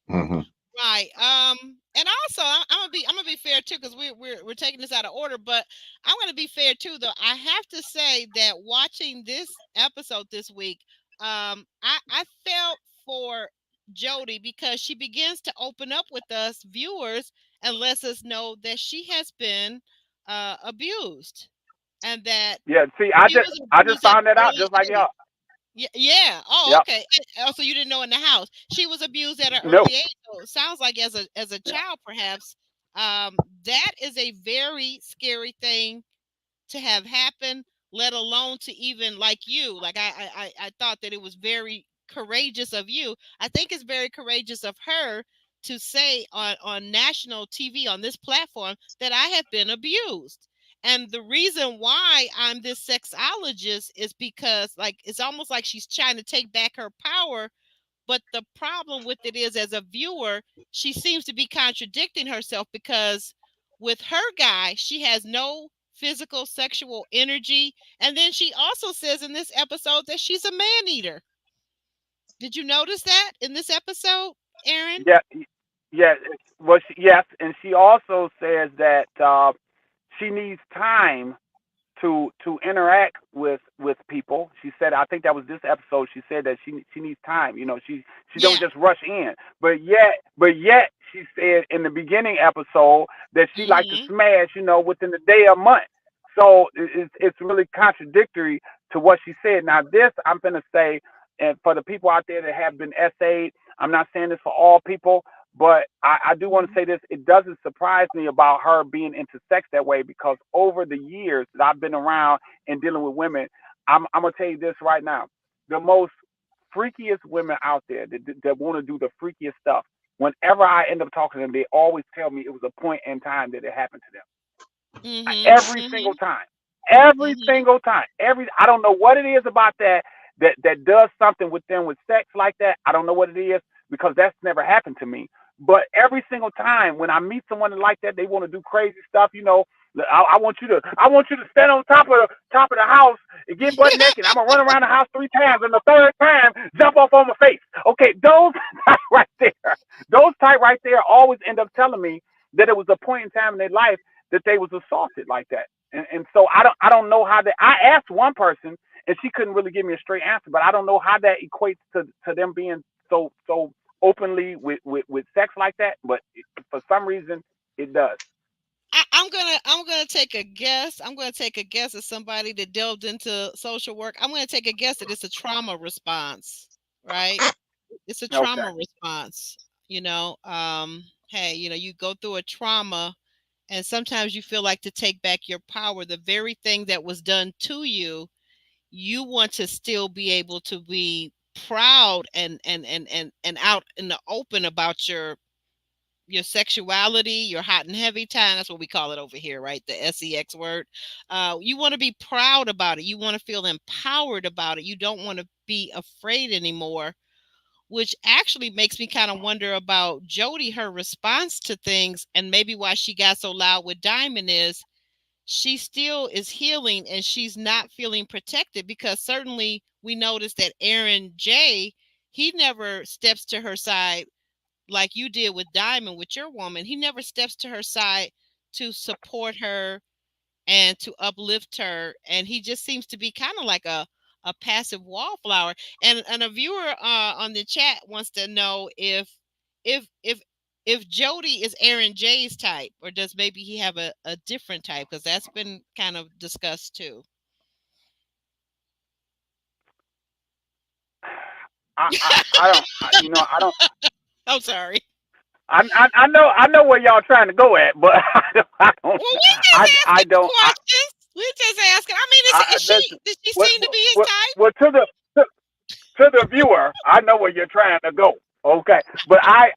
S3: Hmm.
S2: Right. And also I'm gonna be fair too, because we're taking this out of order, but I'm gonna be fair too though. I have to say that watching this episode this week, I felt for Jody, because she begins to open up with us viewers and lets us know that she has been abused, and that
S4: Yeah. See, I
S2: she
S4: just
S2: was
S4: I just
S2: abused at
S4: found that
S2: an
S4: out
S2: early
S4: just like
S2: age.
S4: y'all.
S2: Yeah, yeah. Oh,
S4: Yep.
S2: okay. Oh, so you didn't know in the house. She was abused at an
S4: No.
S2: early age. So it sounds like as a
S4: Yeah.
S2: child, perhaps. That is a very scary thing to have happen, let alone to even like you. Like I thought that it was very courageous of you. I think it's very courageous of her to say on national TV, on this platform, that I have been abused. And the reason why I'm this sexologist is because, like, it's almost like she's trying to take back her power. But the problem with it is, as a viewer, she seems to be contradicting herself, because with her guy, she has no physical sexual energy. And then she also says in this episode that she's a man eater. Did you notice that in this episode, Aaron?
S4: Yeah. Yeah. Well, yes, and she also says that she needs time to interact with people. She said, I think that was this episode. She said that she needs time. She don't
S2: Yeah.
S4: just rush in. But yet she said in the beginning episode that she liked to
S2: Hmm.
S4: smash. Within the day or month. So it's really contradictory to what she said. Now this I'm gonna say, and for the people out there that have been essayed, I'm not saying this for all people, but I do want to say this. It doesn't surprise me about her being into sex that way, because over the years that I've been around and dealing with women, I'm going to tell you this right now. The most freakiest women out there that want to do the freakiest stuff, whenever I end up talking to them, they always tell me it was a point in time that it happened to them.
S2: Hmm.
S4: Every single
S2: Hmm.
S4: time. Every
S2: Hmm.
S4: single time. I don't know what it is about that does something with them with sex like that. I don't know what it is, because that's never happened to me. But every single time when I meet someone like that, they want to do crazy stuff. I want you to stand on top of the house and get butt naked. I'm gonna run around the house 3 times, and the third time jump off on my face. Okay, those type right there, those type right there always end up telling me that it was a point in time in their life that they was assaulted like that. And so I don't know how that. I asked one person and she couldn't really give me a straight answer, but I don't know how that equates to them being so openly with sex like that. But for some reason, it does.
S2: I'm gonna take a guess. I'm gonna take a guess as somebody that delved into social work. I'm gonna take a guess that it's a trauma response, right? It's a
S4: Okay.
S2: trauma response. Hey, you go through a trauma, and sometimes you feel like, to take back your power, the very thing that was done to you, you want to still be able to be proud and out in the open about your sexuality, your hot and heavy time. That's what we call it over here, right? The sex word. You want to be proud about it. You want to feel empowered about it. You don't want to be afraid anymore, which actually makes me kind of wonder about Jody, her response to things, and maybe why she got so loud with Diamond is she still is healing, and she's not feeling protected, because certainly we noticed that Aaron J, he never steps to her side like you did with Diamond, with your woman. He never steps to her side to support her and to uplift her. And he just seems to be kind of like a a passive wallflower. And a viewer on the chat wants to know if if if Jody is Aaron J's type, or does maybe he have a different type, because that's been kind of discussed too.
S4: I don't, I don't.
S2: I'm sorry.
S4: I know where y'all trying to go at, but I don't,
S2: Well, we just
S4: I
S2: asking
S4: don't,
S2: questions. We just asking. I mean, is she?
S4: listen,
S2: Does she
S4: what,
S2: seem to be his
S4: what,
S2: type?
S4: what to the viewer, I know where you're trying to go. Okay, but I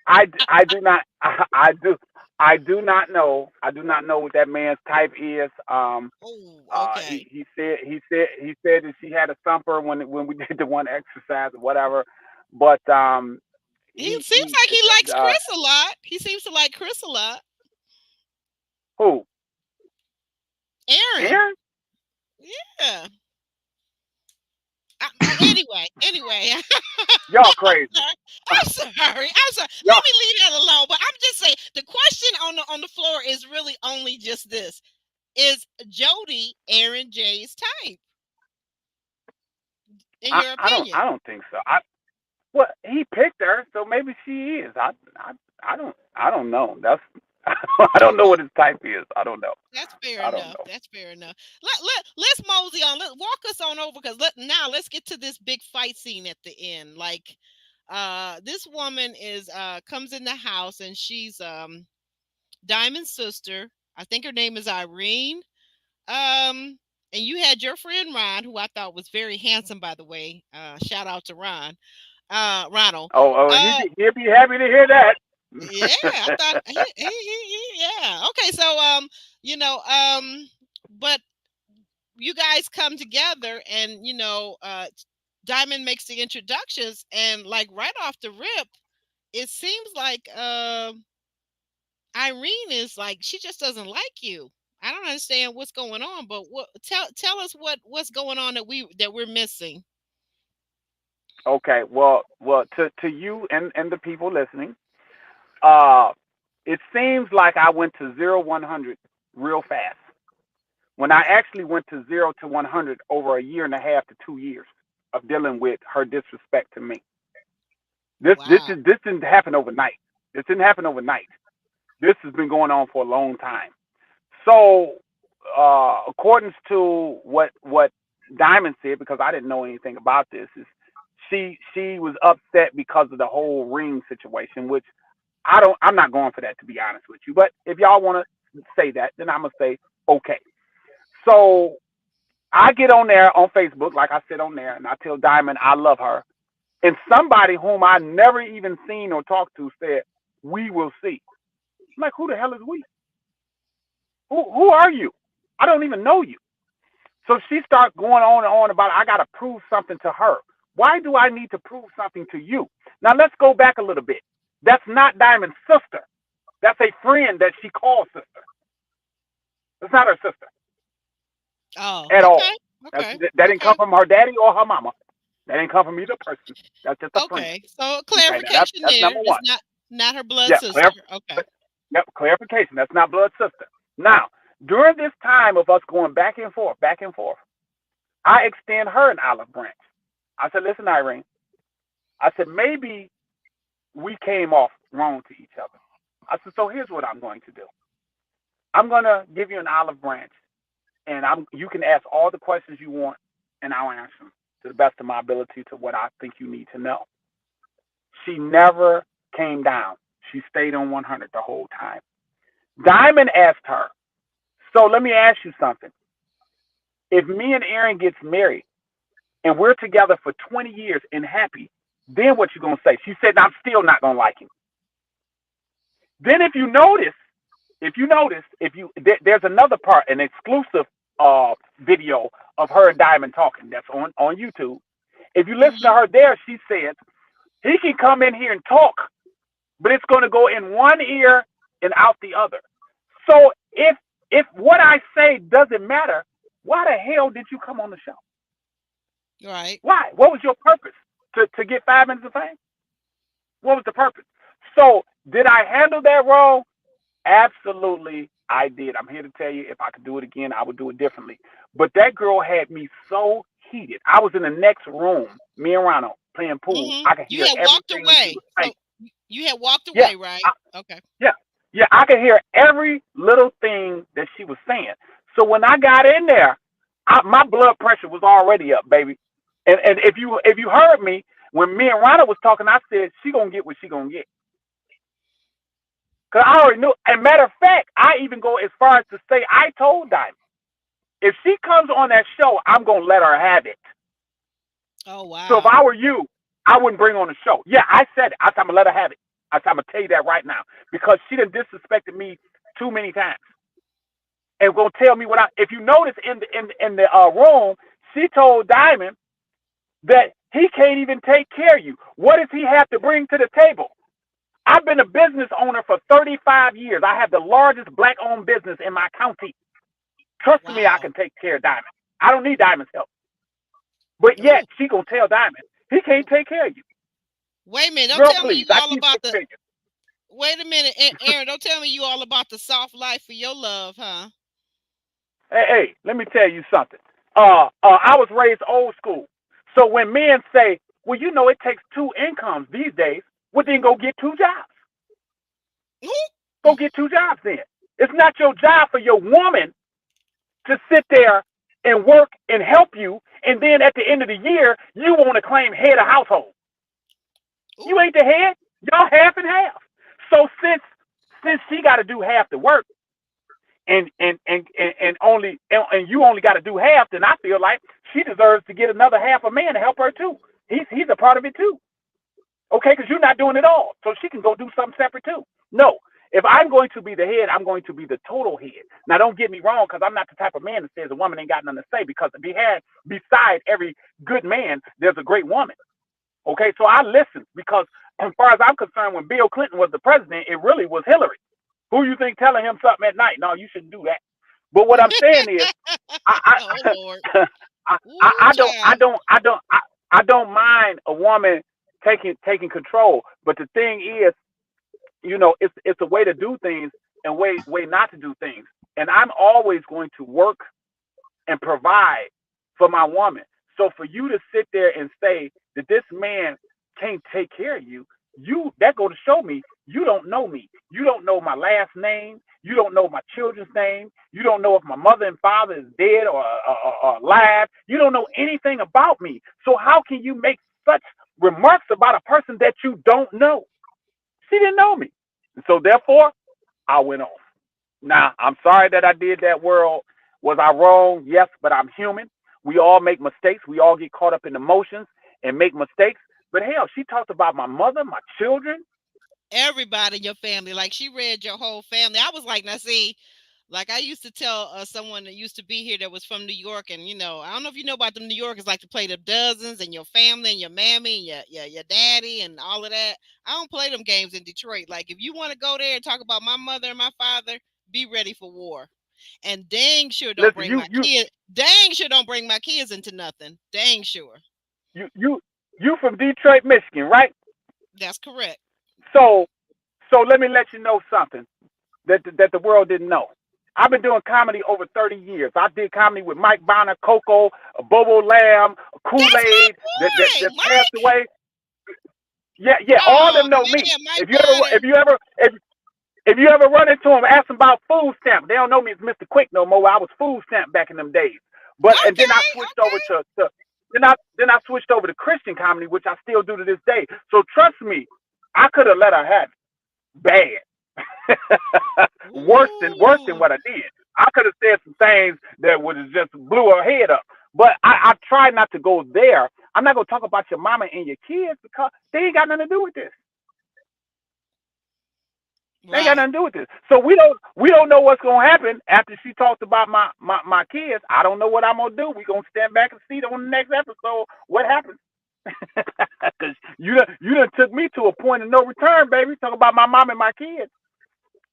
S4: do not, I do not know. I do not know what that man's type is.
S2: Oh, okay.
S4: He said that she had a thumper when we did the one exercise or whatever, but
S2: He
S4: he
S2: seems
S4: he
S2: like he likes
S4: uh
S2: Chris a lot. He seems to like Chris a lot.
S4: who
S2: Aaron.
S4: Aaron?
S2: Yeah. Anyway.
S4: Y'all crazy.
S2: I'm sorry. I'm sorry.
S4: Y'all
S2: Let me leave that alone. But I'm just saying the question on the floor is really only just this: is Jody Aaron J's type? In your opinion?
S4: I don't think so. Well, he picked her, so maybe she is. I don't know. That's I don't know
S2: Okay.
S4: what his type is. I don't know.
S2: That's fair
S4: I don't
S2: enough.
S4: know.
S2: That's fair enough. Let's mosey on. Let walk us on over, because let's get to this big fight scene at the end. Like, this woman is comes in the house, and she's Diamond's sister. I think her name is Irene. And you had your friend Ron, who I thought was very handsome, by the way. Shout out to Ron. Ronald.
S4: Oh,
S2: Uh,
S4: he'll be happy to hear that.
S2: yeah, I thought yeah. Okay, so you know, but you guys come together, and Diamond makes the introductions, and like right off the rip, it seems like Irene is like, she just doesn't like you. I don't understand what's going on, but tell us what's going on that we're missing.
S4: Okay, well, to you and the people listening, uh, it seems like I went to 0-100 real fast. When I actually went to 0-100 over a year and a half to 2 years of dealing with her disrespect to me.
S2: Wow.
S4: This didn't happen overnight. This didn't happen overnight. This has been going on for a long time. So, according to what Diamond said, because I didn't know anything about this, is she was upset because of the whole ring situation, which I'm not going for that, to be honest with you. But if y'all want to say that, then I'm gonna say okay. So I get on there on Facebook, like I said on there, and I tell Diamond I love her. And somebody whom I never even seen or talked to said, "We will see." I'm like, who the hell is we? Who are you? I don't even know you. So she starts going on and on about I gotta prove something to her. Why do I need to prove something to you? Now let's go back a little bit. That's not Diamond's sister. That's a friend that she calls sister. That's not her sister
S2: Oh,
S4: at all.
S2: okay. Okay.
S4: That didn't come
S2: Okay.
S4: from her daddy or her mama. That didn't come from either person. That's just a friend.
S2: Okay. So
S4: Okay, now
S2: clarification
S4: that's
S2: there.
S4: number
S2: It's
S4: one.
S2: not her blood
S4: Yeah,
S2: sister. Okay.
S4: yep, clarification. That's not blood sister. Now, during this time of us going back and forth, I extend her an olive branch. I said, listen, Irene. I said, maybe we came off wrong to each other. I said, so here's what I'm going to do. I'm going to give you an olive branch, and you can ask all the questions you want, and I'll answer them to the best of my ability to what I think you need to know. She never came down. She stayed on 100 the whole time. Diamond asked her, so let me ask you something. If me and Aaron gets married and we're together for 20 years and happy, then what you going to say? She said, I'm still not going to like him. Then there's another part, an exclusive video of her and Diamond talking that's on YouTube. If you listen to
S2: Mhm.
S4: her there, she says, he can come in here and talk, but it's going to go in one ear and out the other. So if what I say doesn't matter, why the hell did you come on the show?
S2: Right.
S4: Why? What was your purpose? To get 5 minutes of fame? What was the purpose? So did I handle that wrong? Absolutely, I did. I'm here to tell you, if I could do it again, I would do it differently. But that girl had me so heated. I was in the next room, me and Ronald playing pool.
S2: Mm-hmm.
S4: I could
S2: You
S4: hear
S2: had walked
S4: everything she
S2: away.
S4: was saying.
S2: So you had walked
S4: Yeah,
S2: away, right?
S4: I,
S2: Okay.
S4: yeah, yeah. I could hear every little thing that she was saying. So when I got in there, my blood pressure was already up, baby. And if you heard me when me and Ronald was talking, I said she gonna get what she gonna get. Cause I already knew. And matter of fact, I even go as far as to say I told Diamond, if she comes on that show, I'm gonna let her have it.
S2: Oh
S4: So if
S2: wow.
S4: I were you, I wouldn't bring her on the show. Yeah, I said it. I said I'm gonna let her have it. I said I'm gonna tell you that right now because she done disrespected me too many times and gonna tell me what I. If you notice in the room, she told Diamond that he can't even take care of you. What does he have to bring to the table? I've been a business owner for 35 years. I have the largest black-owned business in my county. Trust me, I
S2: Wow.
S4: can take care of Diamond. I don't need Diamond's help. But
S2: Oh,
S4: yet, she gonna tell Diamond he can't take care of you.
S2: wait a minute. Don't
S4: Girl,
S2: tell me
S4: please.
S2: you
S4: I
S2: all
S4: keep
S2: about
S4: it
S2: the.
S4: figure.
S2: Wait a minute, Aaron. Don't tell me you all about the soft life for your love, huh?
S4: Hey, let me tell you something. I was raised old school. So when men say, well, it takes two incomes these days, well, then go get two jobs. Go get two jobs then. It's not your job for your woman to sit there and work and help you, and then at the end of the year, you want to claim head of household. You
S2: Ooh.
S4: ain't the head. Y'all half and half. So since she got to do half the work, and you only got to do half, then I feel like she deserves to get another half a man to help her too. He's a part of it too. Okay, because you're not doing it all, so she can go do something separate too. No, if I'm going to be the head, I'm going to be the total head. Now, don't get me wrong, because I'm not the type of man that says a woman ain't got nothing to say. Because beside every good man, there's a great woman. Okay, so I listen because, as far as I'm concerned, when Bill Clinton was the president, it really was Hillary. Who you think telling him something at night? No, you shouldn't do that. But what I'm saying is, I
S2: Oh Lord. Ooh,
S4: I don't I
S2: child.
S4: don't I don't I don't mind a woman taking control. But the thing is, it's a way to do things and way not to do things. And I'm always going to work and provide for my woman. So for you to sit there and say that this man can't take care of you, that go to show me you don't know me. You don't know my last name. You don't know my children's name. You don't know if my mother and father is dead or alive. You don't know anything about me. So how can you make such remarks about a person that you don't know? She didn't know me. And so therefore, I went off. Now, I'm sorry that I did that, world. Was I wrong? Yes, but I'm human. We all make mistakes. We all get caught up in emotions and make mistakes. But hell, she talked about my mother, my children.
S2: Everybody in your family, like she read your whole family. I was like, now see, like I used to tell someone that used to be here that was from New York, and I don't know if you know about them New Yorkers like to play the dozens and your family and your mammy and your daddy and all of that. I don't play them games in Detroit. Like if you want to go there and talk about my mother and my father, be ready for war. And dang sure don't
S4: Listen,
S2: bring my kid. Dang sure don't bring my kids into nothing. Dang sure.
S4: you, you, you from Detroit, Michigan, right?
S2: That's correct.
S4: So, so let me let you know something that the world didn't know. I've been doing comedy over 30 years. I did comedy with Mike Bonner, Coco, Bobo Lamb, Kool
S2: That's my
S4: Aid that
S2: boy,
S4: passed
S2: Mike.
S4: away. Yeah, yeah, all of
S2: Oh
S4: them know me.
S2: man, Mike
S4: If you ever,
S2: Bonner.
S4: if you ever, if you ever run into them, ask them about food stamp. They don't know me as Mr. Quick no more. I was food stamp back in them days. And then I
S2: Okay,
S4: switched over
S2: okay.
S4: to then I switched over to Christian comedy, which I still do to this day. So trust me, I could have let her have it bad, worse than
S2: Ooh.
S4: what I did. I could have said some things that would have just blew her head up. But I try not to go there. I'm not gonna talk about your mama and your kids because they ain't got nothing to do with this. They ain't got
S2: Right.
S4: nothing to do with this. So we don't know what's gonna happen after she talks about my kids. I don't know what I'm gonna do. We gonna stand back and see on the next episode what happens. Cause you done took me to a point of no return, baby. Talk about my mom and my kids.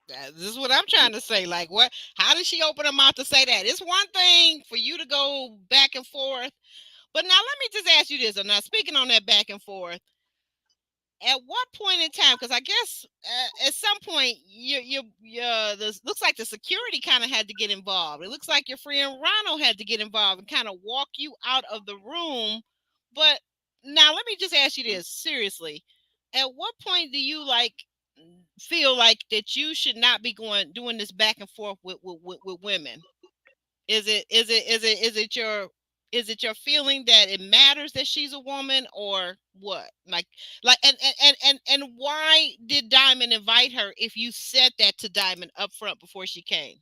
S2: This is what I'm trying to say. Like, what? How did she open her mouth to say that? It's one thing for you to go back and forth, but now let me just ask you this. Now, speaking on that back and forth, At what point in time? Because I guess at some point this looks like the security kind of had to get involved. It looks like your friend Ronald had to get involved and kind of walk you out of the room. But now let me just ask you this seriously: at what point do you feel like that you should not be doing this back and forth with women? Is it your feeling that it matters that she's a woman, or what? And why did Diamond invite her if you said that to Diamond up front before she came?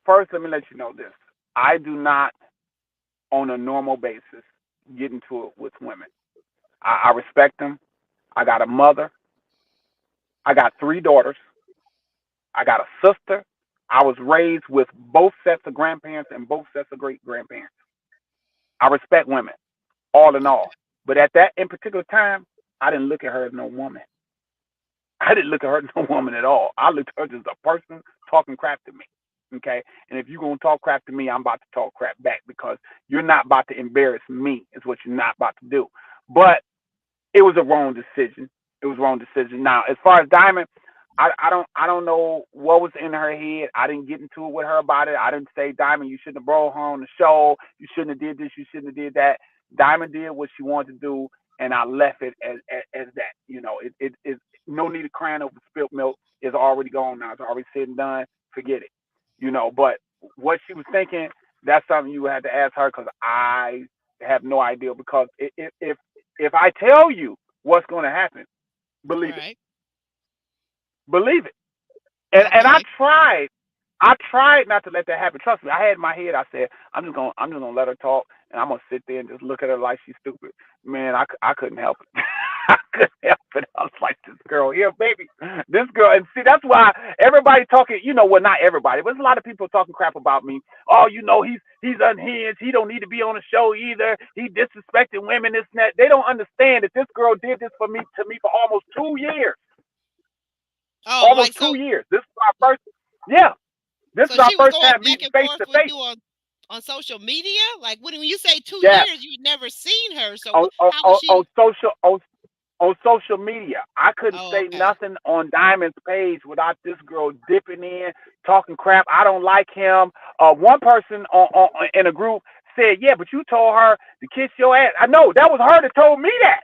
S4: First, let me let you know this. I do not, on a normal basis, get into it with women. I respect them. I got a mother. I got 3 daughters. I got a sister. I was raised with both sets of grandparents and both sets of great grandparents. I respect women, all in all. But at that in particular time, I didn't look at her as no woman. I didn't look at her as no woman at all. I looked at her as a person talking crap to me. Okay? And if you're going to talk crap to me, I'm about to talk crap back, because you're not about to embarrass me, is what you're not about to do. But it was a wrong decision. It was a wrong decision. Now, as far as Diamond, I don't know what was in her head. I didn't get into it with her about it. I didn't say, Diamond, you shouldn't have brought her on the show. You shouldn't have did this. You shouldn't have did that. Diamond did what she wanted to do, and I left it as that. It's no need of crying over spilt milk. It's already gone now. It's already said and done. Forget it. But what she was thinking, that's something you had to ask her, because I have no idea. Because if I tell you what's going to happen, believe it.
S2: Right.
S4: Believe it. And I
S2: Okay.
S4: tried not to let that happen. Trust me, I had in my head, I said, I'm just gonna let her talk, and I'm gonna sit there and just look at her like she's stupid. Man, I couldn't help it. I couldn't help it. I was like, this girl here, baby, this girl. And see, that's why everybody talking. Well, not everybody, but there's a lot of people talking crap about me. Oh, he's unhinged. He don't need to be on the show either. He disrespecting women. This and that. They don't understand that this girl did this to me for almost 2 years.
S2: Oh,
S4: Almost
S2: so
S4: 2 years. This is our first. Yeah, this is
S2: so
S4: our
S2: she was
S4: first
S2: going
S4: time
S2: back
S4: meeting
S2: and
S4: face
S2: forth
S4: to
S2: with
S4: face.
S2: you on social media? Like, when you say two
S4: Yes,
S2: years, you'd never seen her. So
S4: on on,
S2: how was
S4: on, on
S2: she?
S4: social on social media. I couldn't
S2: Oh,
S4: say
S2: okay.
S4: nothing on Diamond's page without this girl dipping in, talking crap. I don't like him. One person in a group said, "Yeah, but you told her to kiss your ass." I know that was her that told me that.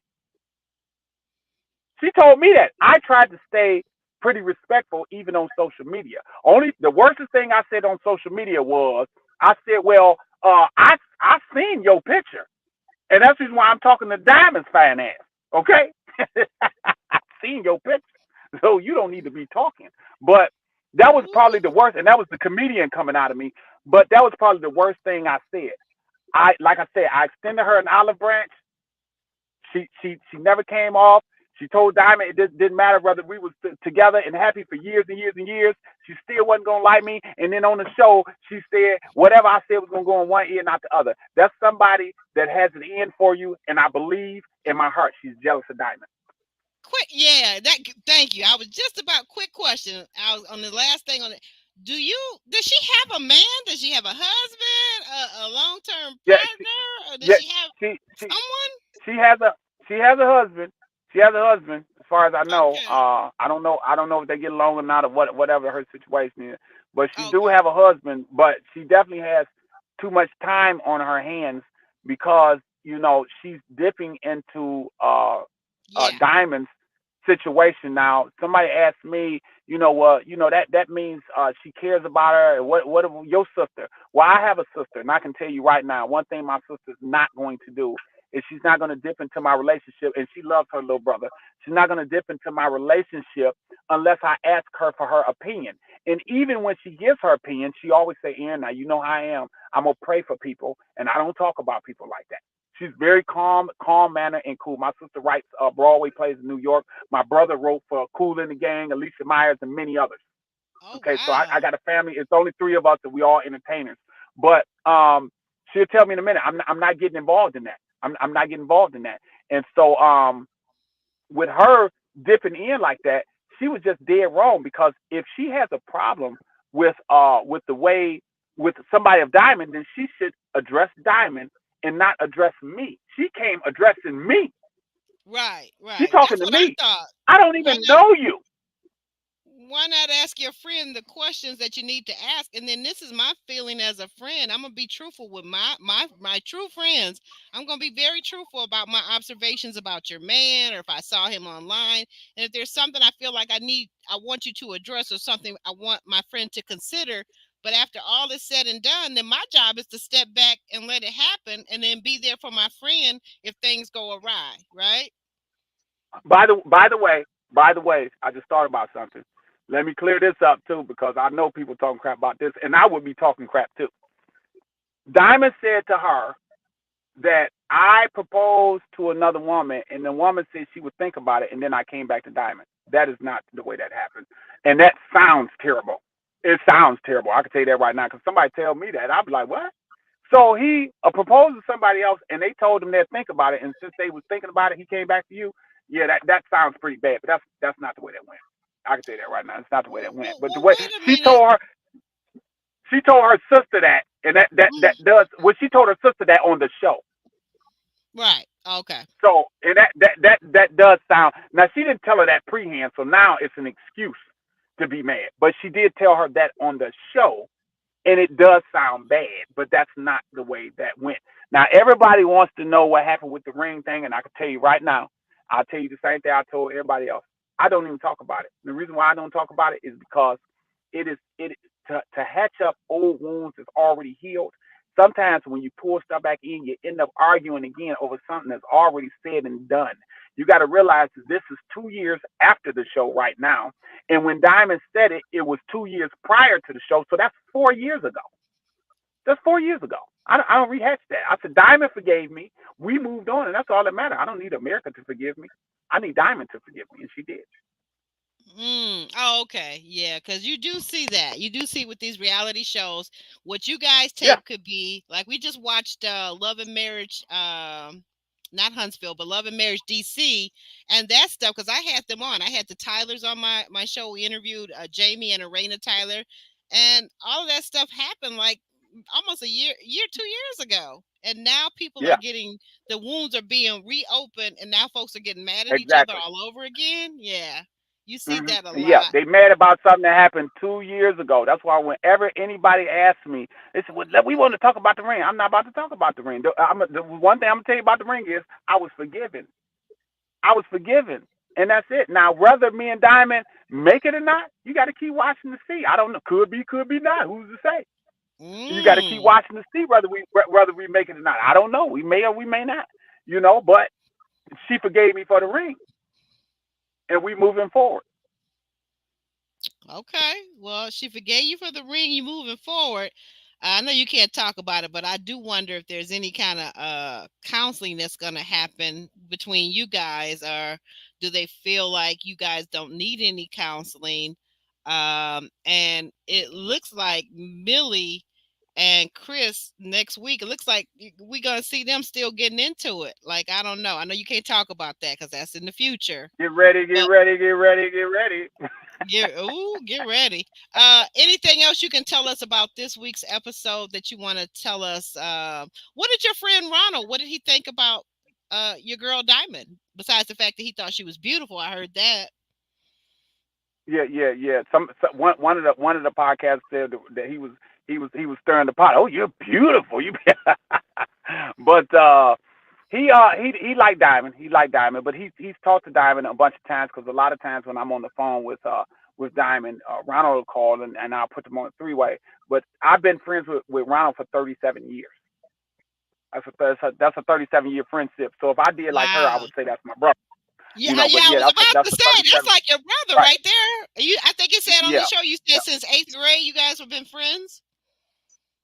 S4: She told me that. I tried to stay pretty respectful even on social media. Only the worst thing I said on social media was, I said, "Well, I seen your picture, and that's the reason why I'm talking to Diamond's fine ass." Okay, I seen your picture, so you don't need to be talking. But that was probably the
S2: Ooh,
S4: worst, and that was the comedian coming out of me. But that was probably the worst thing I said. Like I said, I extended her an olive branch. She never came off. She told Diamond it didn't matter whether we was together and happy for years and years and years. She still wasn't gonna like me. And then on the show, she said whatever I said was gonna go in one ear, not the other. That's somebody that has an end for you, and I believe in my heart she's jealous of Diamond.
S2: quick, yeah. Thank you. I was just about quick question. I was on the last thing on it. Does she have a man? Does she have a husband, a long term
S4: Yeah,
S2: partner, or does
S4: yeah,
S2: she have
S4: she she
S2: someone?
S4: she has a husband. She has a husband, as far as I know.
S2: Okay.
S4: I don't know if they get along or not, or whatever her situation is. But she do
S2: Okay.
S4: have a husband, but she definitely has too much time on her hands, because she's dipping into
S2: Yeah.
S4: Diamond's situation now. Somebody asked me, that means she cares about her. What of your sister? Well, I have a sister, and I can tell you right now, one thing my sister's not going to do is she's not going to dip into my relationship, and she loves her little brother. She's not going to dip into my relationship unless I ask her for her opinion. And even when she gives her opinion, she always say, Aaron, now you know how I am. I'm going to pray for people, and I don't talk about people like that. She's very calm manner and cool. My sister writes Broadway plays in New York. My brother wrote for Cool in the Gang, Alicia Myers, and many others.
S2: Oh,
S4: Okay, so I
S2: wow.
S4: got a family. It's only 3 of us, and we all entertainers. But she'll tell me in a minute. I'm not getting involved in that. I'm not getting involved in that. And so with her dipping in like that, she was just dead wrong, because if she has a problem with the way with somebody of Diamond, then she should address Diamond and not address me. She came addressing me.
S2: Right,
S4: She's
S2: right.
S4: talking
S2: That's
S4: to
S2: what I
S4: me.
S2: thought.
S4: I don't
S2: Why
S4: even
S2: not?
S4: know you.
S2: Why not ask your friend the questions that you need to ask? And then this is my feeling as a friend. I'm gonna be truthful with my true friends. I'm gonna be very truthful about my observations about your man, or if I saw him online. And if there's something I feel like I want you to address, or something I want my friend to consider. But after all is said and done, then my job is to step back and let it happen, and then be there for my friend if things go awry. Right?
S4: By the way, I just thought about something. Let me clear this up too, because I know people talking crap about this, and I would be talking crap too. Diamond said to her that I proposed to another woman, and the woman said she would think about it, and then I came back to Diamond. That is not the way that happened, and that sounds terrible. It sounds terrible. I can tell you that right now, because somebody tell me that, I'd be like, what? So he proposed to somebody else, and they told him they'd think about it, and since they was thinking about it, he came back to you. Yeah, that sounds pretty bad, but that's not the way that went. I can tell you that right now. It's not the way that went. But the way
S2: Wait a
S4: she
S2: minute.
S4: told her, she told her sister that, and that
S2: Mm,
S4: does. Well, she told her sister that on the show.
S2: right. Okay.
S4: So, and that does sound. Now she didn't tell her that prehand, so now it's an excuse to be mad. But she did tell her that on the show, and it does sound bad. But that's not the way that went. Now everybody wants to know what happened with the ring thing, and I can tell you right now. I'll tell you the same thing I told everybody else. I don't even talk about it. The reason why I don't talk about it is because it to hatch up old wounds that's already healed. Sometimes when you pull stuff back in, you end up arguing again over something that's already said and done. You got to realize that this is 2 years after the show right now, and when Diamond said it, it was 2 years prior to the show, so that's 4 years ago. That's 4 years ago. I don't rehash that. I said Diamond forgave me. We moved on, and that's all that matters. I don't need America to forgive me. I need Diamond to forgive me, and she did.
S2: Oh, okay. Yeah, because you do see that. You do see with these reality shows, what you guys
S4: Yeah,
S2: tape could be like. We just watched Love and Marriage, not Huntsville, but Love and Marriage DC, and that stuff. Because I had them on. I had the Tylers on my show. We interviewed Jamie and Arena Tyler, and all of that stuff happened like almost a year, 2 years ago. And now people are
S4: yeah,
S2: getting the wounds are being reopened, and now folks are getting mad at each other
S4: exactly.
S2: all over again. Yeah. You see
S4: Hmm.
S2: that a
S4: Yeah,
S2: lot.
S4: they mad about something that happened 2 years ago. That's why whenever anybody asks me, they say, "Well, we want to talk about the ring." I'm not about to talk about the ring. The one thing I'm gonna tell you about the ring is I was forgiven. I was forgiven, and that's it. Now, whether me and Diamond make it or not, you got to keep watching to see. I don't know. Could be not. Who's to say? You got to keep
S2: Mm,
S4: watching to see whether we make it or not. I don't know. We may or we may not. But she forgave me for the ring, and we moving forward.
S2: okay. Well, she forgave you for the ring. You moving forward. I know you can't talk about it, but I do wonder if there's any kind of counseling that's going to happen between you guys, or do they feel like you guys don't need any counseling? And it looks like Millie and Chris next week. It looks like we're going to see them still getting into it. Like, I don't know. I know you can't talk about that because that's in the future.
S4: Get ready, get
S2: But
S4: ready, get ready, get ready.
S2: get ready. Anything else you can tell us about this week's episode that you want to tell us? What did your friend Ronald? What did he think about your girl Diamond? Besides the fact that he thought she was beautiful, I heard that.
S4: Yeah. One of the podcasts said that he was stirring the pot. Oh, you're beautiful. But he liked Diamond. He liked Diamond, but he's talked to Diamond a bunch of times, because a lot of times when I'm on the phone with Diamond, Ronald will call, and I'll put them on a three-way. But I've been friends with Ronald for 37 years. That's a 37-year friendship. So if I did like her, I
S2: Wow.
S4: would say that's my brother.
S2: Yeah,
S4: But
S2: yeah. I
S4: yeah,
S2: was about
S4: that's
S2: to
S4: a
S2: say that's
S4: 37.
S2: like your brother
S4: Right.
S2: right there. I think it said on the
S4: Yeah.
S2: show you said
S4: Yeah.
S2: since eighth grade you guys have been friends.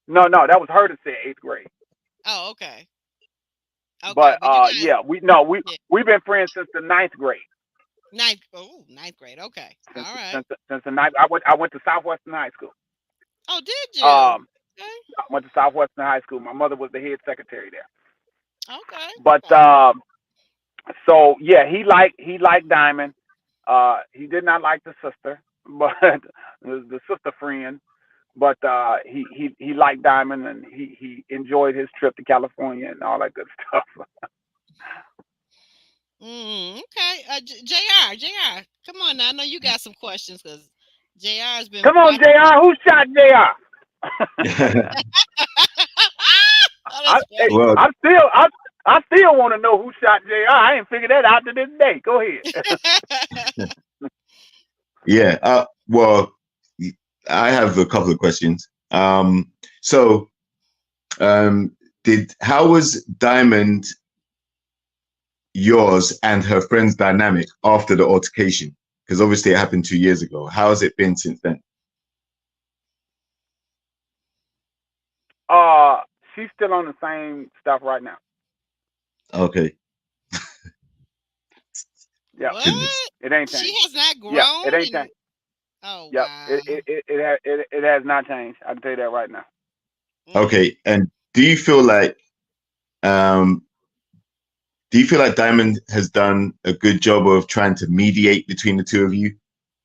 S4: No, that was her to say eighth grade.
S2: Oh, okay, okay.
S4: But
S2: But you guys,
S4: yeah, we no we
S2: yeah,
S4: we've been friends since the ninth grade.
S2: ninth grade. Okay,
S4: Since
S2: all right.
S4: since since the ninth, I went to Southwestern High School.
S2: Oh, did you?
S4: Um,
S2: Okay,
S4: I went to Southwestern High School. My mother was the head secretary there.
S2: okay,
S4: But
S2: okay.
S4: so yeah, he liked Diamond. He did not like the sister, but the sister friend. But he liked Diamond, and he enjoyed his trip to California and all that good stuff.
S2: Okay. Jr. Come on now. I know you got some questions because Jr. has been
S4: Come on,
S2: watching.
S4: Jr. Who shot Jr.?
S2: Oh,
S4: I,
S2: that's
S4: hey,
S2: funny.
S3: Well,
S4: I still want to know who shot Jr. I ain't figured that out to this day. Go ahead.
S3: yeah. Well, I have a couple of questions. So, how was Diamond yours and her friend's dynamic after the altercation? Because obviously it happened 2 years ago. How has it been since then?
S4: She's still on the same stuff right now.
S3: Okay,
S4: Yeah,
S3: goodness.
S2: What?
S4: it ain't
S2: She
S4: changed.
S2: has not
S4: Yeah, it
S2: grown
S4: ain't
S2: and
S4: changed.
S2: oh
S4: Yep,
S2: wow.
S4: it has not changed. I can tell you that right now.
S2: Mm.
S3: Okay, and um do you feel like Diamond has done a good job of trying to mediate between the two of you,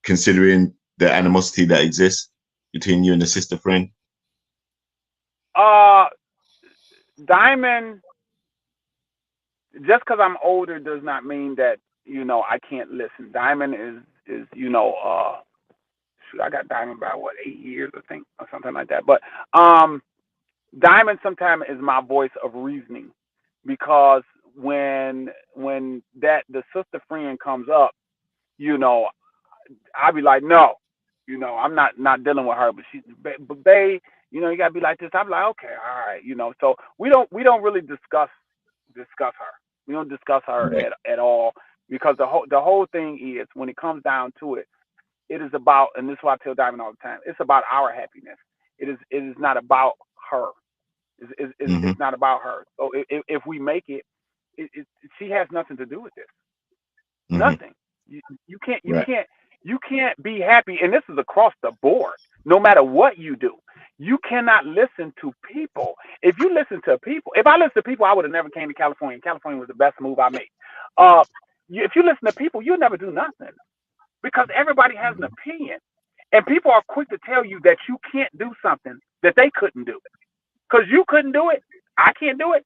S3: considering the animosity that exists between you and the sister friend?
S4: Uh, Diamond, just because I'm older does not mean that I can't listen. Diamond is shoot, I got Diamond by what 8 years I think or something like that. But um, Diamond sometimes is my voice of reasoning because when the sister friend comes up, you know, I'll be like, no, I'm not dealing with her, but they, you gotta be like this. I'm like, okay, all right, So we don't really discuss her. We don't discuss her
S3: Right.
S4: at all because the whole thing is when it comes down to it, it is about, and this is what I tell Diamond all the time. It's about our happiness. It is not about her.
S3: Hmm.
S4: It's not about her. So if we make it, she has nothing to do with this.
S3: Hmm.
S4: Nothing. You can't you
S3: Right.
S4: can't you can't be happy, and this is across the board. No matter what you do, you cannot listen to people. If you listen to people, if I listened to people, I would have never came to California. California was the best move I made. Uh, if you listen to people, you'll never do nothing because everybody has an opinion, and people are quick to tell you that you can't do something that they couldn't do because you couldn't do it. I can't do it.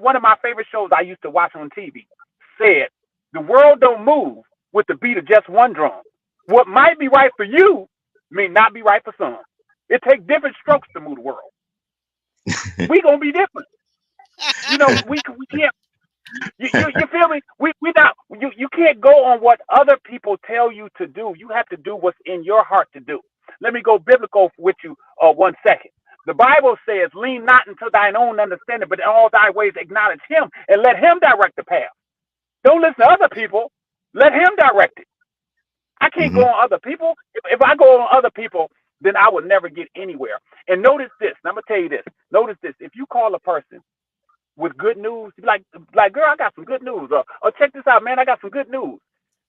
S4: One of my favorite shows I used to watch on TV said, "The world don't move with the beat of just one drum. What might be right for you may not be right for some. It takes different strokes to move the world. We gonna be different. We can't. You feel me? We not. You can't go on what other people tell you to do. You have to do what's in your heart to do. Let me go biblical with you 1 second. The Bible says, "Lean not into thine own understanding, but in all thy ways acknowledge Him, and let Him direct the path." Don't listen to other people. Let Him direct it. I can't go
S3: Hmm.
S4: on other people. If I go on other people, then I would never get anywhere. And notice this. And I'm gonna tell you this. Notice this. If you call a person with good news, like, girl, I got some good news, or check this out, man, I got some good news.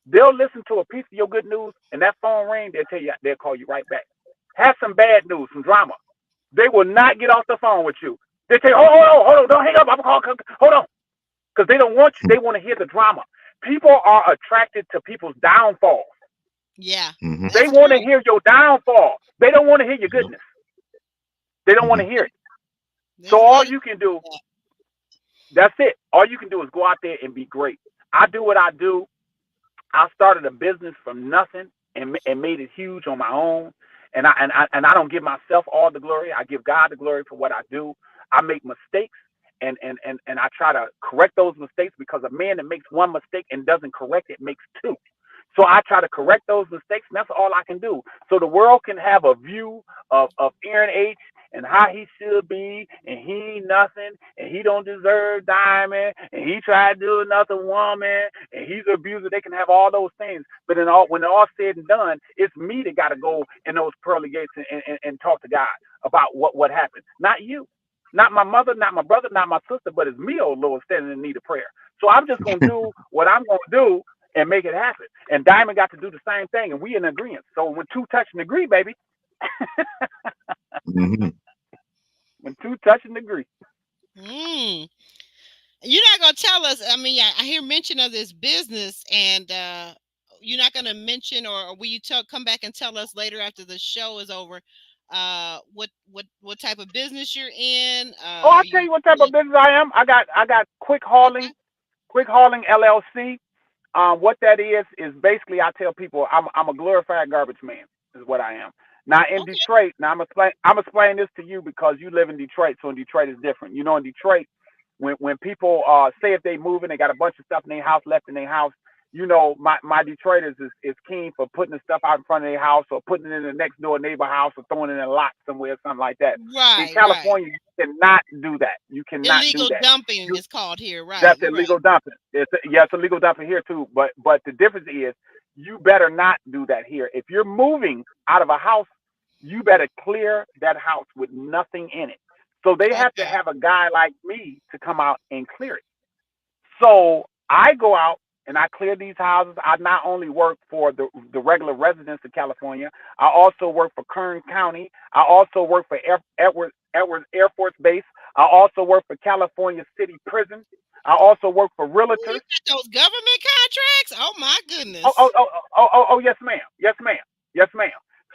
S4: They'll listen to a piece of your good news, and that phone ring, they'll call you right back. Have some bad news, some drama. They will not get off the phone with you. They say, hold on, don't hang up. I'm calling. Hold on, because they don't want you. They want to hear the drama. People are attracted to people's downfalls.
S2: Yeah,
S3: Hmm.
S4: They
S2: that's
S4: want to
S2: true.
S4: hear your downfall. They don't want to hear your goodness. They don't want
S3: Hmm.
S4: to hear it. So
S2: There's a
S4: all
S2: lot of
S4: you can do, that's it. All you can do is go out there and be great. I do what I do. I started a business from nothing and made it huge on my own. And I don't give myself all the glory. I give God the glory for what I do. I make mistakes and I try to correct those mistakes because a man that makes one mistake and doesn't correct it makes two. So I try to correct those mistakes, and that's all I can do. So the world can have a view of Aaron H and how he should be, and he ain't nothing, and he don't deserve Diamond, and he tried to do another woman, and he's an abuser. They can have all those things, but when all said and done, it's me that got to go in those pearly gates and talk to God about what happened, not you. Not my mother, not my brother, not my sister, but it's me, oh Lord, standing in need of prayer. So I'm just gonna do what I'm gonna do and make it happen. And Diamond got to do the same thing, and we in agreement. So when two touch and agree, baby,
S3: Hmm.
S4: when two touch and agree.
S2: mm. You're not gonna tell us. I mean, I hear mention of this business, and you're not gonna mention, or will you come back and tell us later after the show is over? What type of business you're in?
S4: Oh,
S2: Are
S4: I'll tell
S2: you?
S4: you what type of business I am. I got quick
S2: Okay.
S4: hauling. Quick Hauling LLC. What that is basically I tell people I'm a glorified garbage man is what I am. Now in
S2: Okay.
S4: Detroit, now I'm explaining this to you because you live in Detroit, so in Detroit is different. You know, in Detroit, when people say if they move and they got a bunch of stuff in their house left in their house, you know, my Detroiters is keen for putting the stuff out in front of their house or putting it in the next door neighbor house or throwing it in a lot somewhere or something like that. In
S2: Right, right.
S4: California, you cannot do that. You cannot do
S2: Illegal
S4: that.
S2: dumping
S4: You
S2: is called here. Right.
S4: That's
S2: You're right.
S4: illegal dumping. It's illegal dumping here too. But the difference is you better not do that here. If you're moving out of a house, you better clear that house with nothing in it. So they have to
S2: Okay.
S4: have a guy like me to come out and clear it. So I go out and I clear these houses. I not only work for the regular residents of California, I also work for Kern County. I also work for Edwards Air Force Base. I also work for California City Prison. I also work for
S2: Ooh, you
S4: realtors.
S2: got those government contracts? Oh my
S4: Oh, oh,
S2: goodness.
S4: oh, oh, yes, ma'am. Yes, ma'am. Yes, ma'am.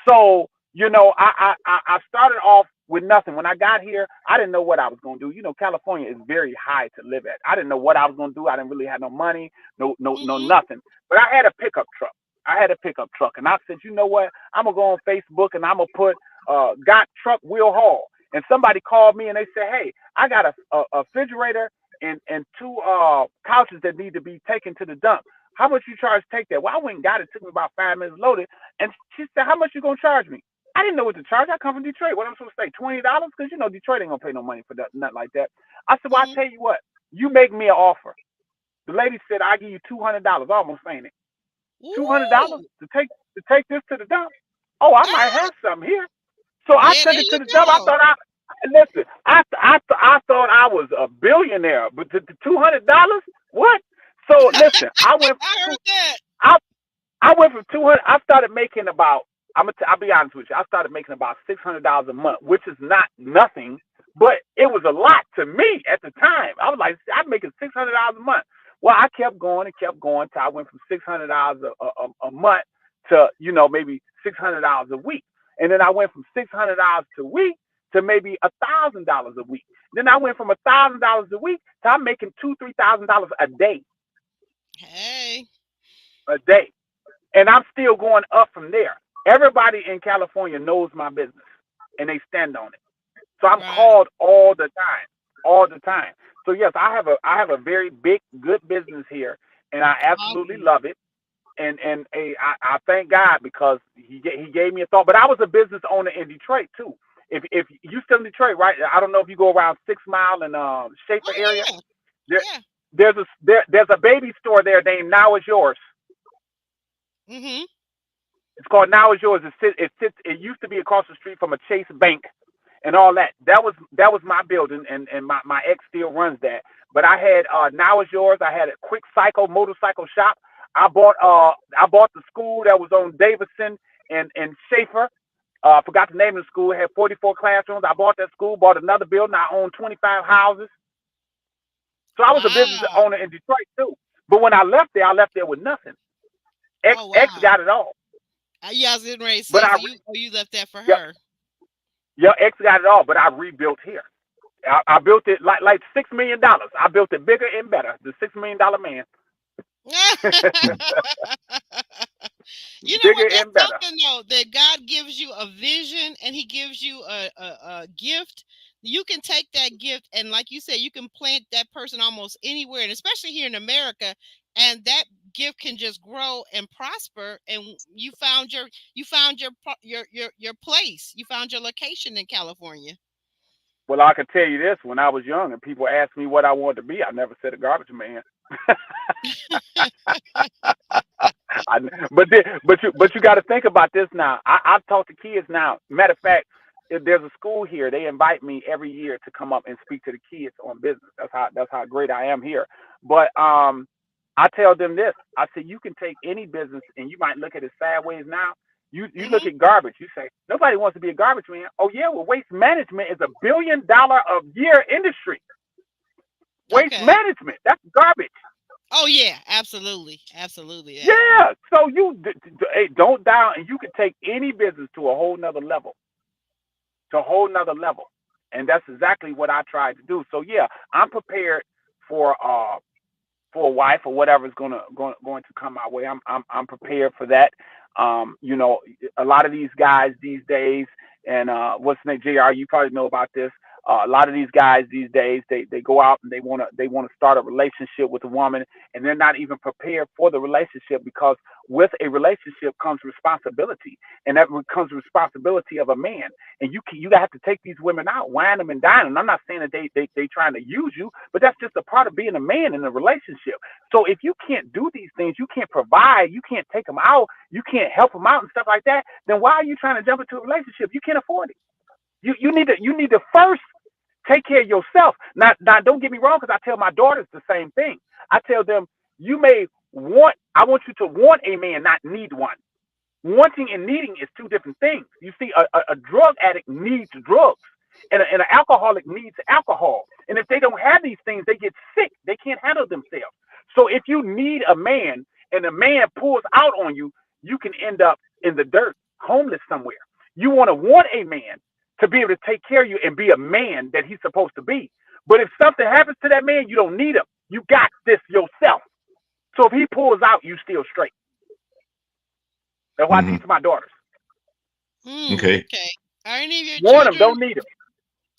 S4: So, you know, I started off with nothing. When I got here, I didn't know what I was going to do. You know, California is very high to live at. I didn't know what I was going to do. I didn't really have no money, no
S2: Hmm.
S4: nothing. But I had a pickup truck. And I said, you know what? I'm gonna go on Facebook and I'm gonna put got truck wheel haul. And somebody called me and they said, hey, I got a refrigerator and two couches that need to be taken to the dump. How much you charge to take that? Well, I went and got it. It took me about 5 minutes loaded. And she said, how much you going to charge me? I didn't know what to charge. I come from Detroit. What am I supposed to say? $20? Because, you know, Detroit ain't going to pay no money for that, nothing like that. I said, well, I
S2: Hmm.
S4: tell you what. You make me an offer. The lady said, I give you $200. Almost saying it. $200
S2: Ooh.
S4: to take this to the dump? Oh, I might
S2: Ah,
S4: have some here. So I
S2: yeah, there
S4: took it to
S2: you
S4: the dump. I
S2: go.
S4: thought listen. I thought I was a billionaire, but the $200, what? So listen,
S2: I heard that.
S4: I I went from 200. I started making about. I'll be honest with you. I started making about $600 a month, which is not nothing, but it was a lot to me at the time. I was like, I'm making $600 a month. Well, I kept going and kept going till I went from $600 a month to maybe $600 a week, and then I went from $600 a week to maybe $1,000 a week. Then I went from $1,000 a week to I'm making $2,000-3,000 a day,
S2: Hey.
S4: a day. And I'm still going up from there. Everybody in California knows my business and they stand on it. So I'm
S2: Right.
S4: called all the time, all the time. So yes, I have a very big, good business here, and I absolutely
S2: Awesome.
S4: love it. And I thank God because he gave me a thought. But I was a business owner in Detroit too. If you still in Detroit, right? I don't know if you go around 6 Mile and Schaefer
S2: Oh
S4: area.
S2: yeah.
S4: There,
S2: Yeah.
S4: there's a baby store there named Now Is Yours.
S2: Mhm.
S4: It's called Now Is Yours. It used to be across the street from a Chase Bank and all that. That was my building, and my ex still runs that. But I had Now Is Yours. I had a Quick Cycle motorcycle shop. I bought the school that was on Davidson and Schaefer. I forgot the name of the school. It had 44 classrooms. I bought that school. Bought another building. I owned 25 houses. So I was a business
S2: Wow.
S4: owner in Detroit too. But when I left there with nothing. X
S2: Oh
S4: X
S2: wow.
S4: got it all.
S2: Yeah, I was getting ready to
S4: But
S2: say,
S4: I
S2: so
S4: re-
S2: you left that for
S4: yeah,
S2: her.
S4: yeah, X got it all, but I rebuilt here. I built it like $6 million. I built it bigger and better. The $6 million man,
S2: You know
S4: bigger
S2: what? That's
S4: and better.
S2: something though that God gives you a vision and He gives you a gift. You can take that gift and, like you said, you can plant that person almost anywhere, and especially here in America. And that gift can just grow and prosper. And you found your place. You found your location in California.
S4: Well, I can tell you this: when I was young and people asked me what I wanted to be, I never said a garbage man. I, but you got to think about this now. I talk to kids now. Matter of fact, if there's a school here, they invite me every year to come up and speak to the kids on business. That's how great I am here. But I tell them this. I say you can take any business and you might look at it sideways now. You look
S2: Hmm.
S4: at garbage. You say nobody wants to be a garbage man. Oh yeah, well waste management is $1 billion a year industry. Waste
S2: Okay.
S4: management, that's garbage.
S2: Oh yeah, absolutely, absolutely that.
S4: Yeah. So hey, don't down, and you can take any business to a whole nother level, and that's exactly what I tried to do. So yeah, I'm prepared for for a wife or whatever is going to come my way. I'm prepared for that. You know, a lot of these guys these days, and what's the name, Jr. You probably know about this. A lot of these guys these days, they go out and they wanna start a relationship with a woman, and they're not even prepared for the relationship, because with a relationship comes responsibility, and that comes responsibility of a man. And you have to take these women out, wine them and dine them. I'm not saying that they trying to use you, but that's just a part of being a man in a relationship. So if you can't do these things, you can't provide, you can't take them out, you can't help them out and stuff like that, then why are you trying to jump into a relationship? You can't afford it. You need to first take care of yourself. Now don't get me wrong, because I tell my daughters the same thing. I tell them, I want you to want a man, not need one. Wanting and needing is two different things. You see, a drug addict needs drugs, and an alcoholic needs alcohol. And if they don't have these things, they get sick. They can't handle themselves. So if you need a man and a man pulls out on you, you can end up in the dirt, homeless somewhere. You want a man to be able to take care of you and be a man that he's supposed to be. But if something happens to that man, you don't need him. You got this yourself. So if he pulls out, you still straight. That's why I teach my daughters.
S3: Okay.
S2: Are any of your
S4: Want
S2: children,
S4: them, don't need them.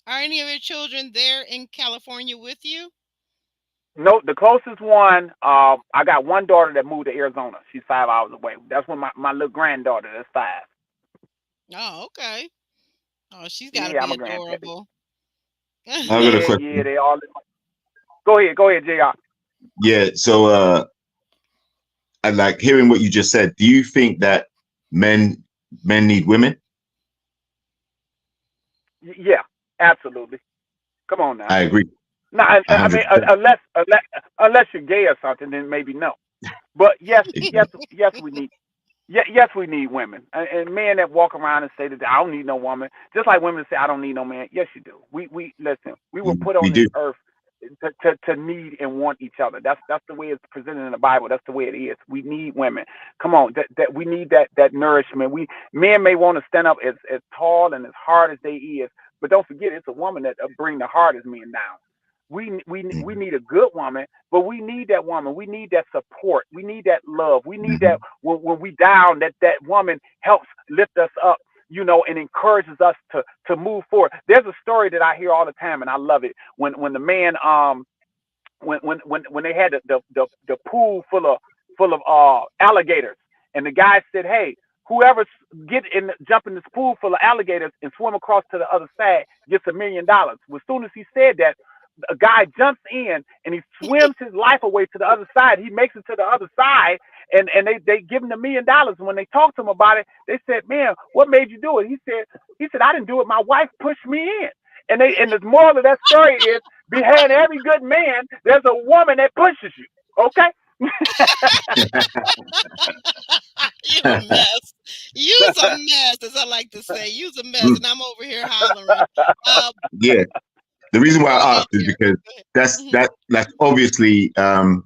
S2: Are any of your children there in California with you?
S4: No, the closest one, I got one daughter that moved to Arizona. She's 5 hours away. That's when my little granddaughter, that's 5.
S2: Oh, okay. Oh, she's got to
S4: Yeah, I'm
S2: be
S4: a grandpappy.
S2: adorable.
S3: I got a question.
S4: Yeah, they all. Go ahead, Jr.
S3: Yeah. So, I like hearing what you just said. Do you think that men need women?
S4: Yeah, absolutely. Come on now.
S3: I agree.
S4: No, I mean,
S3: 100%.
S4: unless you're gay or something, then maybe no. But yes, we need. Yes, we need women, and men that walk around and say that I don't need no woman, just like women say I don't need no man. Yes, you do. We listen. We were put
S3: We
S4: on this
S3: do.
S4: earth to need and want each other. That's the way it's presented in the Bible. That's the way it is. We need women. Come on, that we need that nourishment. Men may want to stand up as tall and as hard as they is, but don't forget it's a woman that bring the hardest men down. We need a good woman, but we need that woman. We need that support. We need that love. We need that when we down, that woman helps lift us up, and encourages us to move forward. There's a story that I hear all the time, and I love it. When the man when they had the pool full of alligators, and the guy said, "Hey, whoever jump in this pool full of alligators and swim across to the other side gets $1 million." Well, as soon as he said that, a guy jumps in and he swims his life away to the other side. He makes it to the other side, and they give him $1 million. When they talked to him about it, they said, "Man, what made you do it?" He said, "I didn't do it. My wife pushed me in." And the moral of that story is, behind every good man, there's a woman that pushes you. Okay.
S2: You're a mess. You's a mess, as I like to say. You's a mess, and I'm over here hollering.
S3: Yeah. The reason why
S2: Go
S3: I
S2: ahead,
S3: asked is
S2: Jerry.
S3: because
S2: Go ahead.
S3: that's obviously I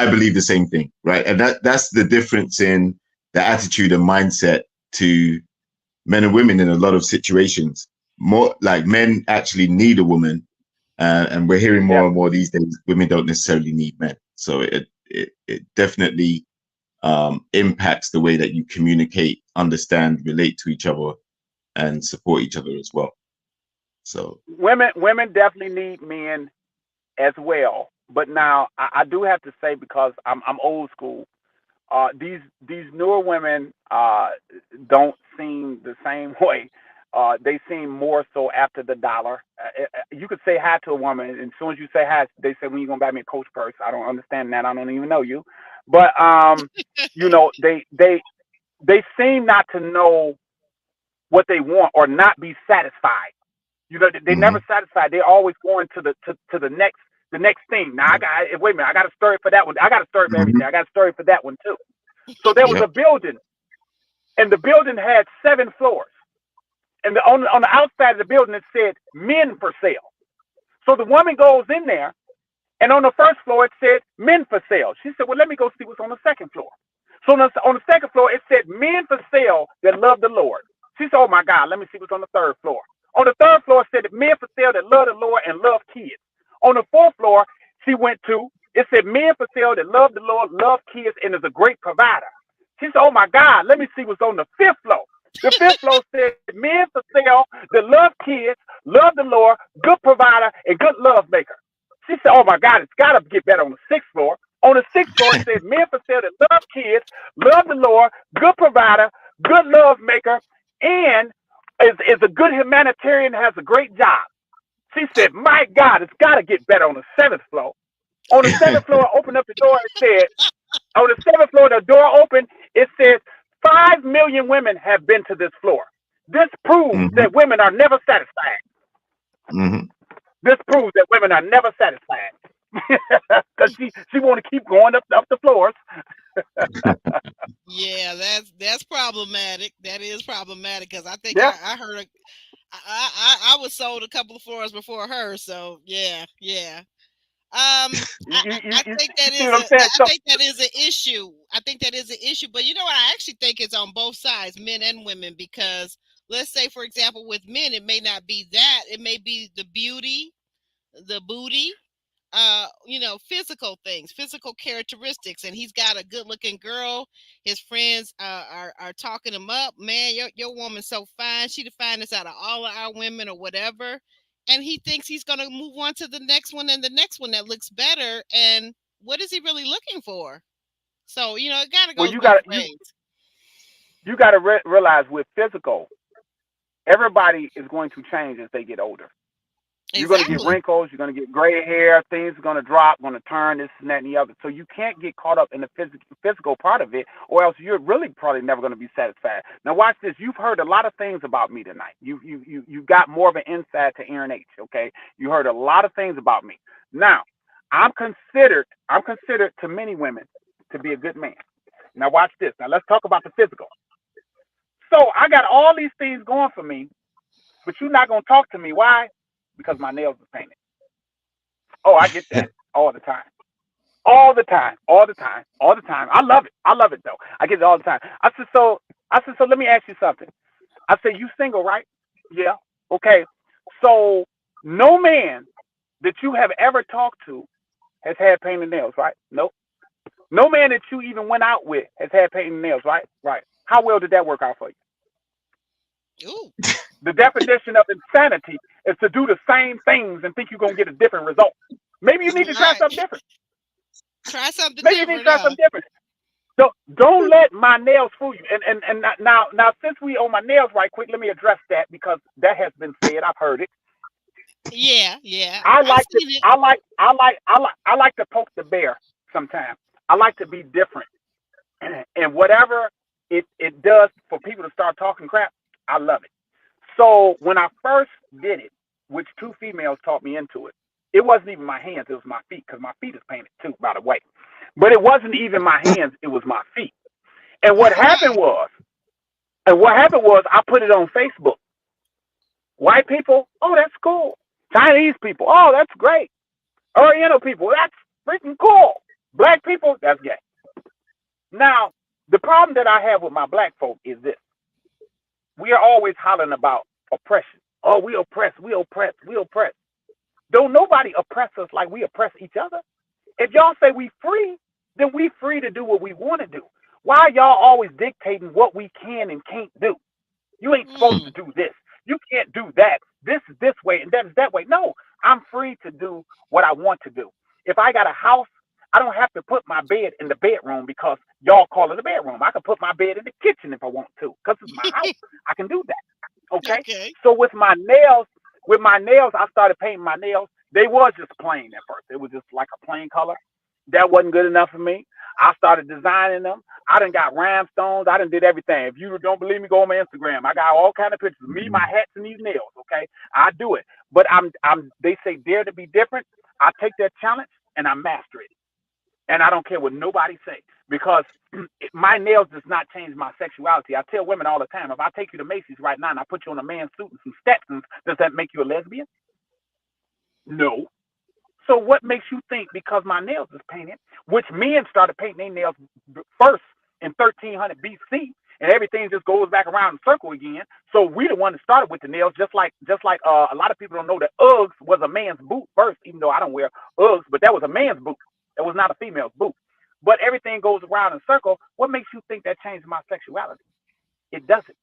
S3: believe the same thing, right? And that's the difference in the attitude and mindset to men and women in a lot of situations. More like men actually need a woman, and we're hearing more and more these days. Women don't necessarily need men, so it definitely impacts the way that you communicate, understand, relate to each other, and support each other as well. So
S4: Women definitely need men as well. But now I do have to say, because I'm old school, these newer women don't seem the same way. They seem more so after the dollar. You could say hi to a woman, and as soon as you say hi, they say, "When you gonna buy me a Coach purse?" I don't understand that. I don't even know you, but they seem not to know what they want or not be satisfied. They never satisfied. They're always going to the next thing. Now wait a minute. I got a story for that one. I got a story for everything. I got a story for that one too. So there was a building, and the building had 7 floors. And on the outside of the building, it said "Men for sale." So the woman goes in there, and on the first floor, it said "Men for sale." She said, "Well, let me go see what's on the second floor." So on the second floor, it said "Men for sale that love the Lord." She said, "Oh my God, let me see what's on the third floor." On the third floor, it said "Men for sale that love the Lord and love kids." On the fourth floor, she went to, it said men for sale that love the Lord, love kids, and is a great provider. She said, oh my God, let me see what's on the fifth floor. The fifth floor said men for sale that love kids, love the Lord, good provider, and good love maker. She said, oh my God, it's got to get better on the sixth floor. On the sixth floor, it says men for sale that love kids, love the Lord, good provider, good love maker, and is a good humanitarian, has a great job. She said, my God, it's got to get better on the seventh floor. On the seventh floor, I opened up the door and said, on the seventh floor, the door opened, it says 5 million women have been to this floor. This proves that women are never satisfied. This proves that women are never satisfied. Because she want to keep going up the floors.
S2: Yeah, that's problematic. That is problematic because I think
S4: Yeah.
S2: I heard I was sold a couple of floors before her. So yeah. I think that
S4: See
S2: is
S4: what I'm saying?
S2: I think that is an issue. I think that is an issue. But you know what? I actually think it's on both sides, men and women, because let's say, for example, with men, it may not be that. It may be the beauty, the booty, physical things, physical characteristics. And he's got a good looking girl. His friends are talking him up. Man, your woman's so fine. She the finest out of all of our women or whatever. And he thinks he's going to move on to the next one and the next one that looks better. And what is he really looking for? So, it got to go both ways.
S4: You got to realize with physical, everybody is going to change as they get older. You're going to get wrinkles. You're going to get gray hair. Things are going to drop, going to turn, this and that and the other. So you can't get caught up in the physical part of it, or else you're really probably never going to be satisfied. Now watch this. You've heard a lot of things about me tonight. You got more of an insight to Aaron H. Okay, you heard a lot of things about me. Now I'm considered to many women to be a good man. Now watch this. Now let's talk about the physical. So I got all these things going for me, but you're not going to talk to me. Why? Because my nails are painted. Oh, I get that all the time. All the time. I love it though. I get it all the time. I said, so let me ask you something. I said, you single, right? Yeah. Okay. So no man that you have ever talked to has had painted nails, right? Nope. No man that you even went out with has had painted nails, right? Right. How well did that work out for you?
S2: Ooh.
S4: The definition of insanity is to do the same things and think you're going to get a different result. Maybe you need to try something different. Maybe you need to try something different. So don't let my nails fool you. And now since we on my nails right quick, let me address that because that has been said. I've heard it.
S2: Yeah.
S4: I like to poke the bear sometimes. I like to be different. And whatever it does for people to start talking crap, I love it. So when I first did it, which 2 females taught me into it, it wasn't even my hands, it was my feet, because my feet is painted too, by the way. But it wasn't even my hands, it was my feet. And what happened was I put it on Facebook. White people, oh, that's cool. Chinese people, oh, that's great. Oriental people, that's freaking cool. Black people, that's gay. Now, the problem that I have with my black folk is this. We are always hollering about oppression. Oh, we oppress. Don't nobody oppress us like we oppress each other. If y'all say we free, then we free to do what we want to do. Why are y'all always dictating what we can and can't do? You ain't supposed to do this. You can't do that. This is this way and that is that way. No, I'm free to do what I want to do. If I got a house, I don't have to put my bed in the bedroom because y'all call it a bedroom. I can put my bed in the kitchen if I want to because it's my house. I can do that. Okay? So with my nails, I started painting my nails. They was just plain at first. It was just like a plain color. That wasn't good enough for me. I started designing them. I done got rhinestones. I done did everything. If you don't believe me, go on my Instagram. I got all kind of pictures of me, my hats, and these nails. Okay, I do it. But they say dare to be different. I take that challenge and I master it. And I don't care what nobody say because my nails does not change my sexuality. I tell women all the time, if I take you to Macy's right now and I put you on a man's suit and some Stetsons, does that make you a lesbian? No. So what makes you think because my nails is painted, which men started painting their nails first in 1300 BC, and everything just goes back around in circle again. So we the one that started with the nails, just like a lot of people don't know that Uggs was a man's boot first, even though I don't wear Uggs, but that was a man's boot. That was not a female's boot. But everything goes around in circle. What makes you think that changed my sexuality? It doesn't.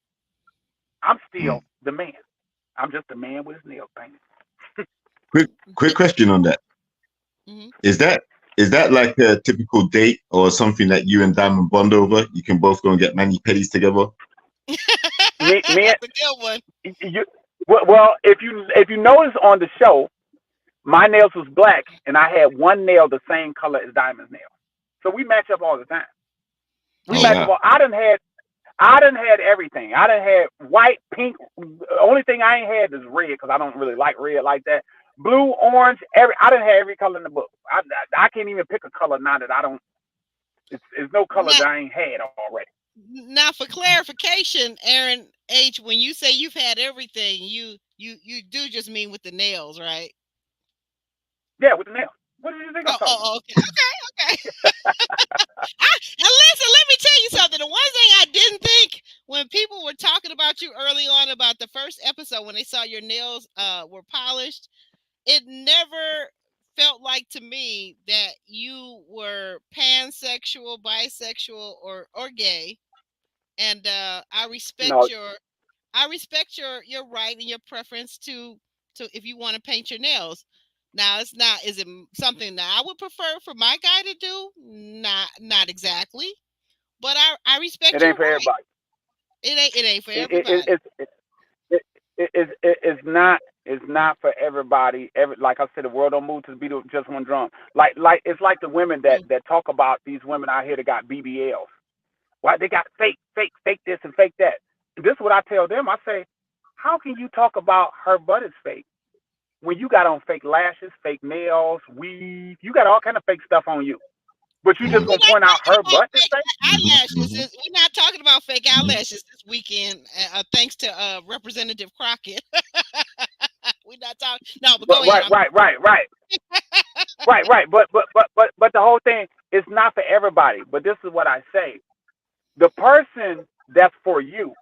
S4: I'm still the man. I'm just a man with his nails painted.
S3: Quick question on that.
S2: Mm-hmm.
S3: Is that like a typical date or something that you and Diamond bond over? You can both go and get mani-pedis together.
S2: That's a good one.
S4: Well, if you notice on the show, my nails was black, and I had one nail the same color as Diamond's nail, so we match up all the time. We match up. I done had everything. I done had white, pink. The only thing I ain't had is red because I don't really like red like that. Blue, orange, I done had every color in the book. I can't even pick a color now that I don't. It's no color that I ain't had already.
S2: Now, for clarification, Aaron H., when you say you've had everything, you do just mean with the nails, right?
S4: Yeah, with the nails. What did you think I'm talking about?
S2: Okay. And listen, let me tell you something. The one thing I didn't think when people were talking about you early on about the first episode, when they saw your nails were polished, it never felt like to me that you were pansexual, bisexual, or gay. And I respect your right and your preference to if you want to paint your nails. Now, is it something that I would prefer for my guy to do? Not exactly, but I respect.
S4: It ain't for everybody.
S2: It ain't for everybody.
S4: It's not for everybody. Like I said, the world don't move to the beat of just one drum. Like it's like the women that talk about these women out here that got BBLs. Why they got fake this and fake that. This is what I tell them. I say, how can you talk about her butt is fake when you got on fake lashes, fake nails, weave? You got all kind of fake stuff on you. But you just gonna point out her butt is fake?
S2: Eyelashes. We're not talking about fake eyelashes this weekend. Thanks to Representative Crockett. We're not talking. No, but go ahead.
S4: Right. But the whole thing is not for everybody. But this is what I say: the person that's for you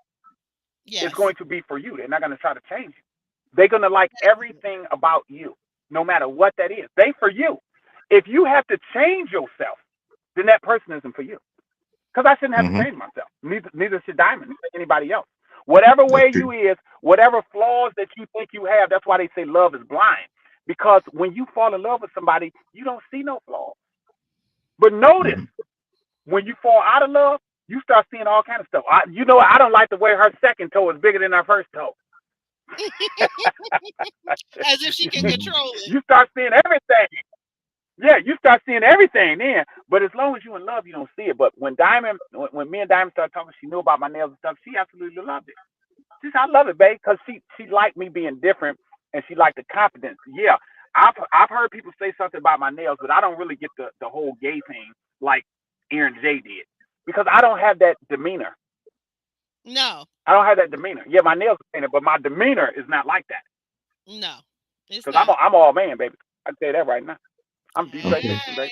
S4: is going to be for you. They're not going to try to change you. They're going to like everything about you, no matter what that is. They for you. If you have to change yourself, then that person isn't for you. Because I shouldn't have to change myself. Neither should Diamond, neither anybody else. Whatever way you is, whatever flaws that you think you have, that's why they say love is blind. Because when you fall in love with somebody, you don't see no flaws. But notice, when you fall out of love, you start seeing all kind of stuff. I don't like the way her second toe is bigger than her first toe.
S2: As if she can control it.
S4: You start seeing everything. Yeah, you start seeing everything then. But as long as you're in love, you don't see it. But when me and Diamond started talking, she knew about my nails and stuff. She absolutely loved it. She said, I love it, babe, because she liked me being different and she liked the confidence. Yeah, I've heard people say something about my nails, but I don't really get the whole gay thing like Aaron J did. Because I don't have that demeanor.
S2: No.
S4: I don't have that demeanor. Yeah, my nails are painted, but my demeanor is not like that.
S2: No.
S4: Because I'm all man, baby. I can tell you that right now. I'm deep right there, baby.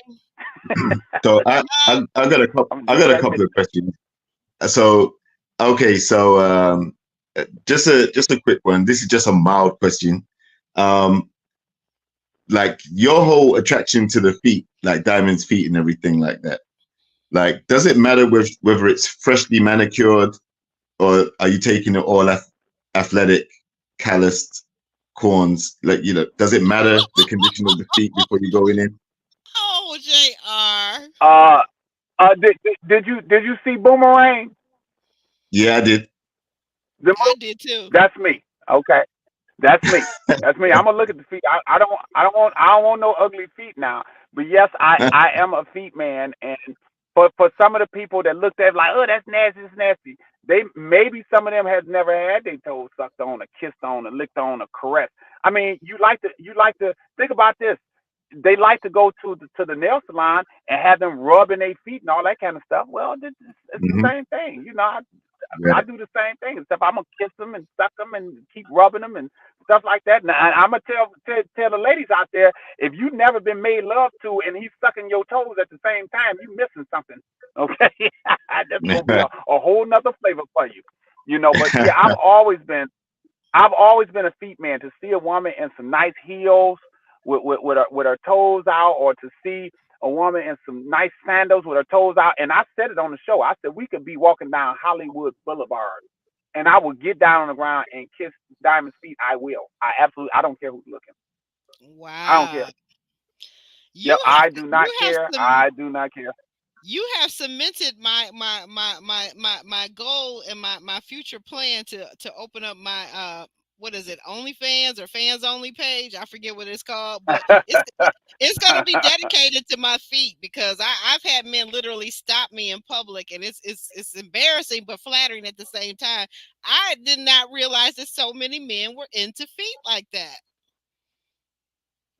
S3: So I got a couple of questions. So just a quick one. This is just a mild question. Like your whole attraction to the feet, like Diamond's feet and everything like that. Like, does it matter whether it's freshly manicured or are you taking it all athletic, calloused corns? Like, does it matter the condition of the feet before you go in?
S2: Oh, JR.
S4: Did you see Boomerang?
S3: Yeah, I did.
S2: I did too.
S4: That's me. Okay. That's me. That's me. I'm gonna look at the feet. I don't want no ugly feet now. But yes, I am a feet man, and for some of the people that looked at it like, oh, that's nasty, maybe some of them has never had their toes sucked on or kissed on or licked on or caressed. I mean, you like to think about this. They like to go to the nail salon and have them rubbing their feet and all that kind of stuff. Well, it's the same thing. I do the same thing. Except I'm gonna kiss them and suck them and keep rubbing them and stuff like that. And I'm gonna tell the ladies out there, if you've never been made love to and he's sucking your toes at the same time, you missing something. Okay, that's gonna be a whole nother flavor for you. But yeah, I've always been a feet man. To see a woman in some nice heels with her toes out, or to see a woman in some nice sandals with her toes out. And I said it on the show. I said we could be walking down Hollywood Boulevard, and I will get down on the ground and kiss Diamond's feet. I will. I don't care who's looking. I don't care.
S2: Wow.
S4: Yep,
S2: You have
S4: I do not
S2: you have
S4: care.
S2: some
S4: I do not care.
S2: you have cemented my goal and my future plan to open up my what is it, OnlyFans or fans only page? I forget what it's called, but it's gonna be dedicated to my feet, because I've had men literally stop me in public, and it's embarrassing but flattering at the same time. I did not realize that so many men were into feet like that.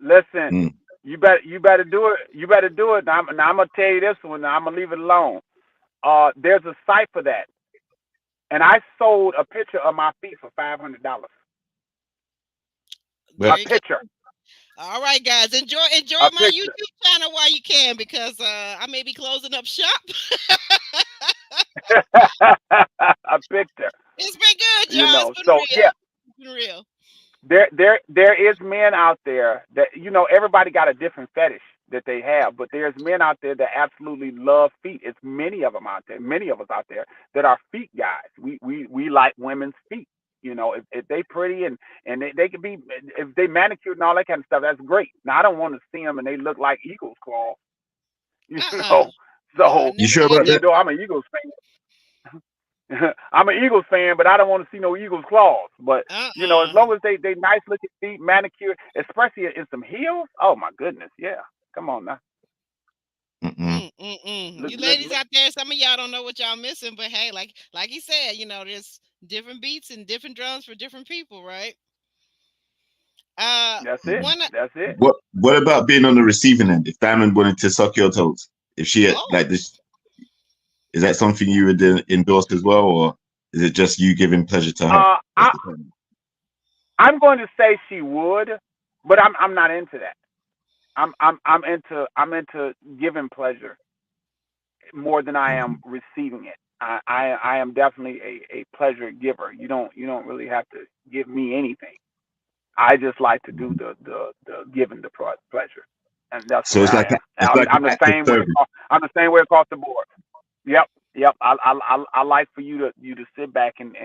S4: Listen,
S3: Mm.
S4: you better do it. You better do it. Now, I'm gonna tell you this one. I'm gonna leave it alone. There's a site for that, and I sold a picture of my feet for $500.
S2: There
S3: Well,
S4: A
S2: you go.
S4: picture,
S2: All right, guys, enjoy
S4: a
S2: my
S4: picture.
S2: YouTube channel while you can, because I may be closing up shop.
S4: A picture.
S2: It's been good, y'all. It's been
S4: So
S2: real.
S4: yeah,
S2: It's been real.
S4: there is men out there that everybody got a different fetish that they have, but there's men out there that absolutely love feet. It's many of them out there, many of us out there that are feet guys. We like women's feet. If they pretty and they can be, if they manicured and all that kind of stuff, that's great. Now I don't want to see them and they look like eagle's claws, you
S2: Uh-uh.
S4: know.
S2: No, I
S4: So
S3: you
S2: never
S3: sure
S2: did
S3: about
S2: that.
S3: that?
S4: though I'm an Eagles fan, I'm an Eagles fan, but I don't want to see no Eagles claws. But as
S2: Uh-uh.
S4: long as they nice looking feet, manicured, especially in some heels. Oh my goodness, yeah. Come on now.
S3: Mm-mm.
S2: You
S4: Look, look,
S2: ladies
S4: look.
S2: out there, some of y'all don't know what y'all missing, but hey, like he said, there's different beats and different drums for different people, right? Uh,
S4: That's it.
S3: Mm-mm.
S2: one.
S4: That's it.
S3: What about being on the receiving end? If Diamond wanted to suck your toes, if she had,
S2: Oh,
S3: like this, is that something you would endorse as well, or is it just you giving pleasure to her?
S4: Uh,
S3: That's
S4: I
S3: the problem.
S4: I'm going to say she would, but I'm not into that. I'm into giving pleasure more than I am
S3: Mm-hmm.
S4: receiving it. I am definitely a pleasure giver. You don't really have to give me anything. I just like to do the giving the pleasure, and that's the
S3: So
S4: way
S3: it's
S4: I
S3: like
S4: am.
S3: it's like an
S4: I'm the
S3: act of
S4: same way.
S3: service.
S4: I'm the same way across the board. Yep, yep. I like for you to sit back and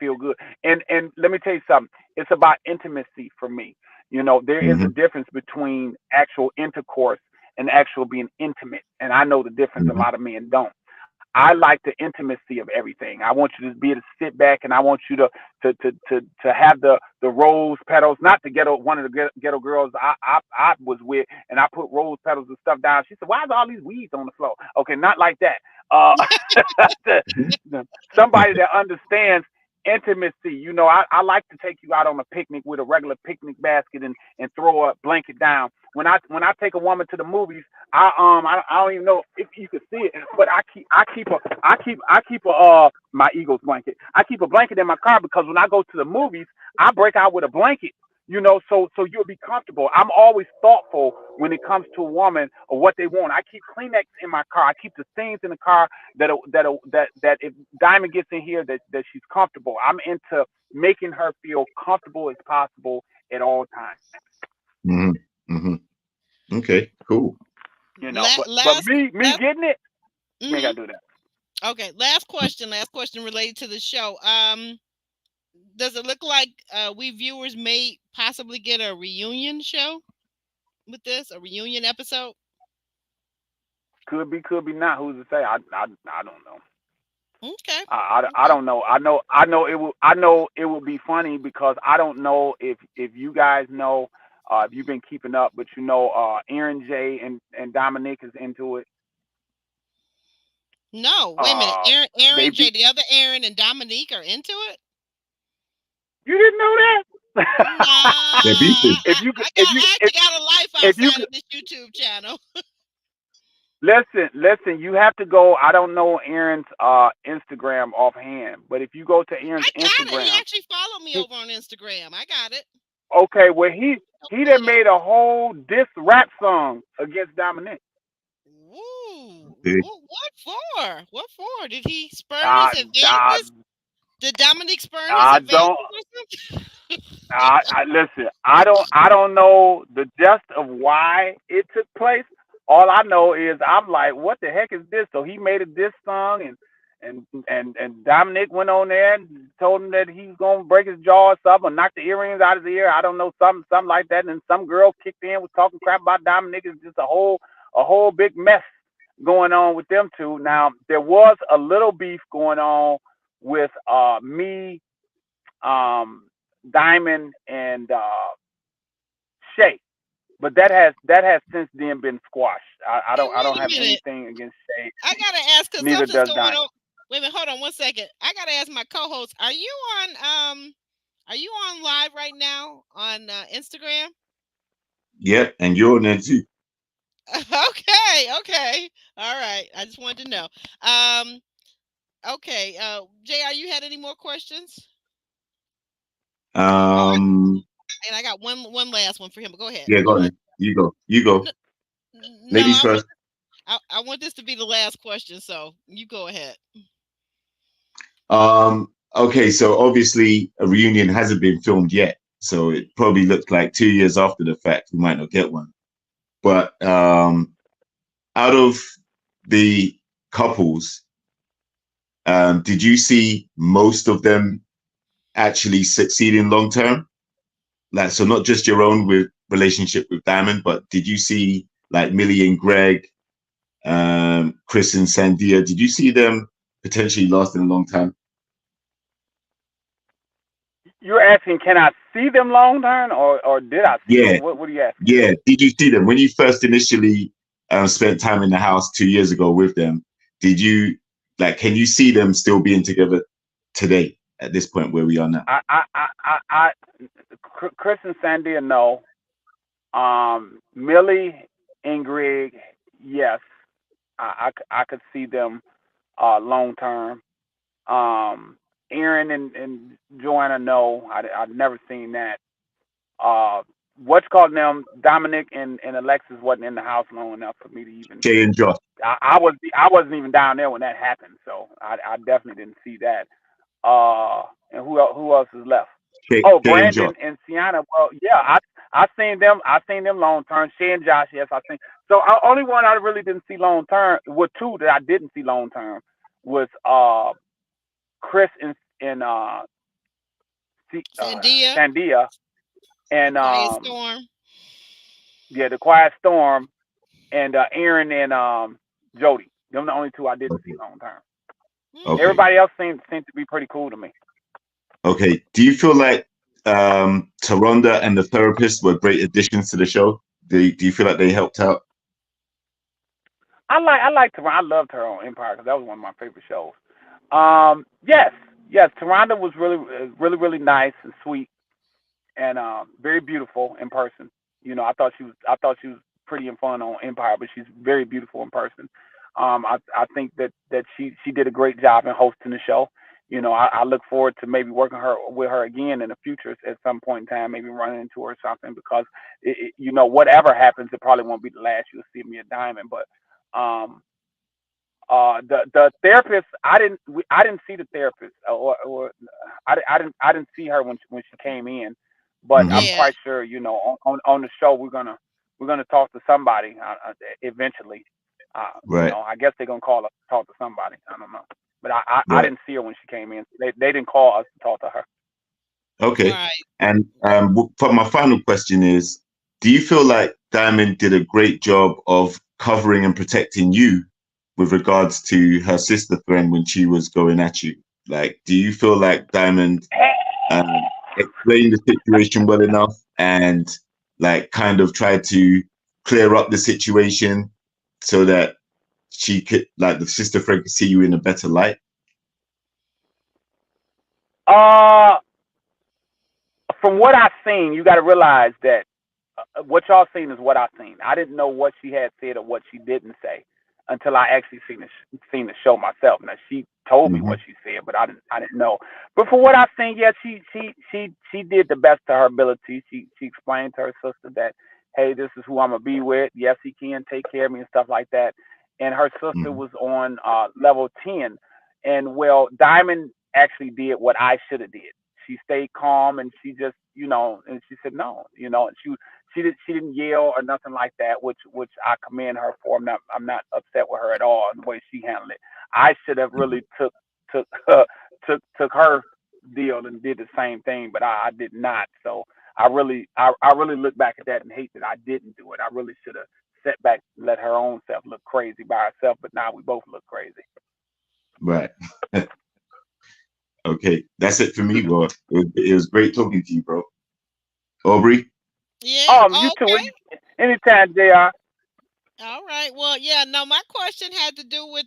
S4: feel good. And let me tell you something. It's about intimacy for me. There is a
S3: Mm-hmm.
S4: difference between actual intercourse and actual being intimate, and I know the difference. A
S3: Mm-hmm.
S4: lot of men don't. I like the intimacy of everything. I want you to be able to sit back, and I want you to have the rose petals. Not the ghetto, one of the ghetto girls I was with, and I put rose petals and stuff down. She said, "Why is all these weeds on the floor?" Okay, not like that. Uh, somebody that understands intimacy. I like to take you out on a picnic with a regular picnic basket and throw a blanket down. When I take a woman to the movies, I don't even know if you could see it, but I keep my Eagles blanket. I keep a blanket in my car because when I go to the movies, I break out with a blanket. So you'll be comfortable. I'm always thoughtful when it comes to a woman or what they want. I keep Kleenex in my car. I keep the things in the car that if Diamond gets in here that she's comfortable. I'm into making her feel comfortable as possible at all times.
S3: Mm-hmm. Mm-hmm. Okay, cool.
S4: But me
S2: last.
S4: getting it, you ain't
S2: Hmm.
S4: gotta do that.
S2: Okay, last question. Last question related to the show. Does it look like we viewers may possibly get a reunion show with this, a reunion episode?
S4: Could be not. Who's to say? I don't know.
S2: Okay.
S4: I
S2: Okay.
S4: don't know. I know it will be funny because I don't know if you guys know if you've been keeping up, but Aaron J and Dominic is into it.
S2: No, wait a minute.
S4: They
S2: Aaron J,
S4: be
S2: the other Aaron and Dominique are into it.
S4: You didn't know
S2: Nah,
S4: that?
S3: They're beefing.
S4: if you could
S2: I actually got a life
S4: if you
S2: outside
S4: could
S2: of this YouTube channel.
S4: Listen. You have to go. I don't know Aaron's Instagram offhand, but if you go to Aaron's
S2: I got it. He
S4: Instagram,
S2: actually followed me
S4: he,
S2: over on Instagram. I got it.
S4: okay, where he
S2: Pull
S4: done
S2: it up.
S4: made a whole diss rap song against Dominic.
S2: Woo.
S3: Okay.
S2: What for? What for? Did he spurn his
S4: Uh, uh,
S2: advances? Did Dominic spurn his
S4: I
S2: advances
S4: don't.
S2: or something?
S4: I listen. I don't know the gist of why it took place. All I know is I'm like, what the heck is this? So he made a diss song, and Dominic went on there and told him that he's gonna break his jaw or something, or knock the earrings out of his ear. I don't know, something like that. And then some girl kicked in, was talking crap about Dominic. It's just a whole big mess going on with them two. Now there was a little beef going on with me, um, Diamond, and Shay, but that has since then been squashed. I
S2: Hey,
S4: don't I
S2: wait
S4: don't
S2: a
S4: have
S2: minute.
S4: anything against Shay.
S2: I gotta ask because
S4: Neither
S2: something's
S4: does
S2: going
S4: Diamond.
S2: on. Wait a minute, hold on one second. I gotta ask my co-host. Are you on live right now on Instagram?
S3: Yep, and you're on there too.
S2: Okay. All right. I just wanted to know. Um, okay. JR, you had any more questions? Oh,
S3: Um,
S2: and I got one last one for him. But go ahead.
S3: yeah, go
S2: Go
S3: on
S2: ahead.
S3: then. You go. You go.
S2: No, no,
S3: Ladies first.
S2: I want this to be the last question, so you go ahead.
S3: Okay, so obviously a reunion hasn't been filmed yet, so it probably looks like 2 years after the fact we might not get one. But out of the couples, did you see most of them actually succeeding long term? Like, so not just your own with relationship with Diamond, but did you see like Millie and Greg, Chris and Sandia? Did you see them potentially lasting a long time?
S4: You're asking, can I see them long term, or did I see?
S3: Yeah,
S4: What are you asking?
S3: yeah. Did you see them when you first initially spent time in the house 2 years ago with them? Did you like? Can you see them still being together today at this point where we are now?
S4: Chris and Sandy, no. Millie and Greg, yes. I could see them long term. Um, Aaron and Joanna, no. I've never seen that. Uh, what's called them, Dominic and Alexis wasn't in the house long enough for me to even.
S3: Jay and Josh.
S4: I wasn't even down there when that happened, so I definitely didn't see that. And who else is left? Oh,
S3: Jay and Josh.
S4: Brandon and Sienna. Well, yeah, I seen them. I seen them long term. Shay and Josh, yes, I seen. So only one I really didn't see long term. Well, two that I didn't see long term was Chris and
S2: Sandia,
S4: Sandia,
S2: the
S4: and
S2: Quiet Storm.
S4: yeah, the Quiet Storm, and Aaron and Jody. Them the only two I didn't see
S3: Okay.
S4: long term.
S3: Okay.
S4: Everybody else seemed to be pretty cool to me.
S3: Okay. Do you feel like Taronda and the therapist were great additions to the show? Do you feel like they helped out?
S4: I liked her. I loved her on Empire because that was one of my favorite shows. Yes. Taronda was really nice and sweet, and very beautiful in person. I thought she was pretty and fun on Empire, but she's very beautiful in person. I think that she did a great job in hosting the show. I look forward to maybe working with her again in the future at some point in time, maybe running into her or something, because whatever happens, it probably won't be the last you'll see me at Diamond. But um, the therapist, I didn't see the therapist, or I didn't see her when she came in, but I'm
S3: Hmm.
S2: Yeah.
S4: quite sure, on the show we're gonna talk to somebody eventually.
S3: Right.
S4: I guess they're gonna call us to talk to somebody. I don't know, but I
S3: Right.
S4: didn't see her when she came in. They didn't call us to talk to her.
S3: Okay.
S2: Right.
S3: And for my final question is, do you feel like Diamond did a great job of covering and protecting you with regards to her sister friend when she was going at you? Like, do you feel like Diamond explained the situation well enough and like kind of tried to clear up the situation so that she could, like, the sister friend could see you in a better light?
S4: Uh, from what I've seen, you got to realize that what y'all seen is what I seen. I didn't know what she had said or what she didn't say. until I actually seen the show myself. Now she told me
S3: Hmm.
S4: what she said, but I didn't know. But for what I've seen, yeah, she did the best to her ability. She explained to her sister that, hey, this is who I'm gonna be with. Yes, he can take care of me and stuff like that. And her sister
S3: Hmm.
S4: was on level 10, and well, Diamond actually did what I should have did. She stayed calm and she just, and she said no, and she didn't yell or nothing like that, which I commend her for. I'm not upset with her at all in the way she handled it. I should have really took took her deal and did the same thing, but I did not. So I really look back at that and hate that I didn't do it. I really should have sat back and let her own self look crazy by herself, but now we both look crazy.
S3: Right. Okay. That's it for me, bro. It was great talking to you, bro. Aubrey.
S2: Yeah.
S4: You too.
S2: Okay.
S4: Anytime, Jr.
S2: All right. Well, yeah. No, my question had to do with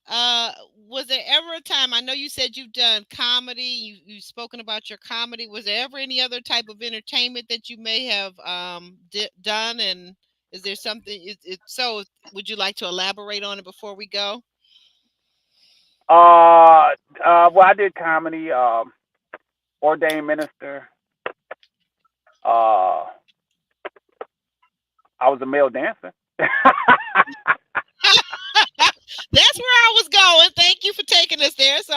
S2: Uh, was there ever a time? I know you said you've done comedy. You've spoken about your comedy. Was there ever any other type of entertainment that you may have done? And is there something? So, would you like to elaborate on it before we go?
S4: Well, I did comedy. Ordained minister. Uh, I was a male dancer.
S2: That's where I was going. Thank you for taking us there. So,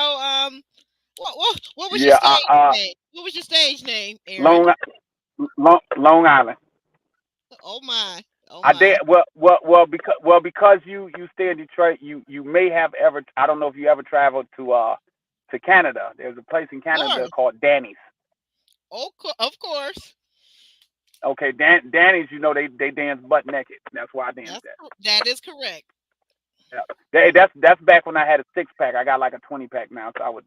S2: what was your
S4: Yeah.
S2: stage name? What was your stage name, Aaron?
S4: Long, Long Island.
S2: Oh my, oh
S4: I did
S2: my.
S4: because you stay in Detroit. You may have ever. I don't know if you ever traveled to Canada. There's a place in
S2: Of
S4: Canada
S2: course,
S4: called Danny's.
S2: oh, of course.
S4: Okay, Danny's. They dance butt naked. That's why I danced that.
S2: That is correct.
S4: Yeah. That's back when I had a 6 pack. I got like a 20 pack now, so I would.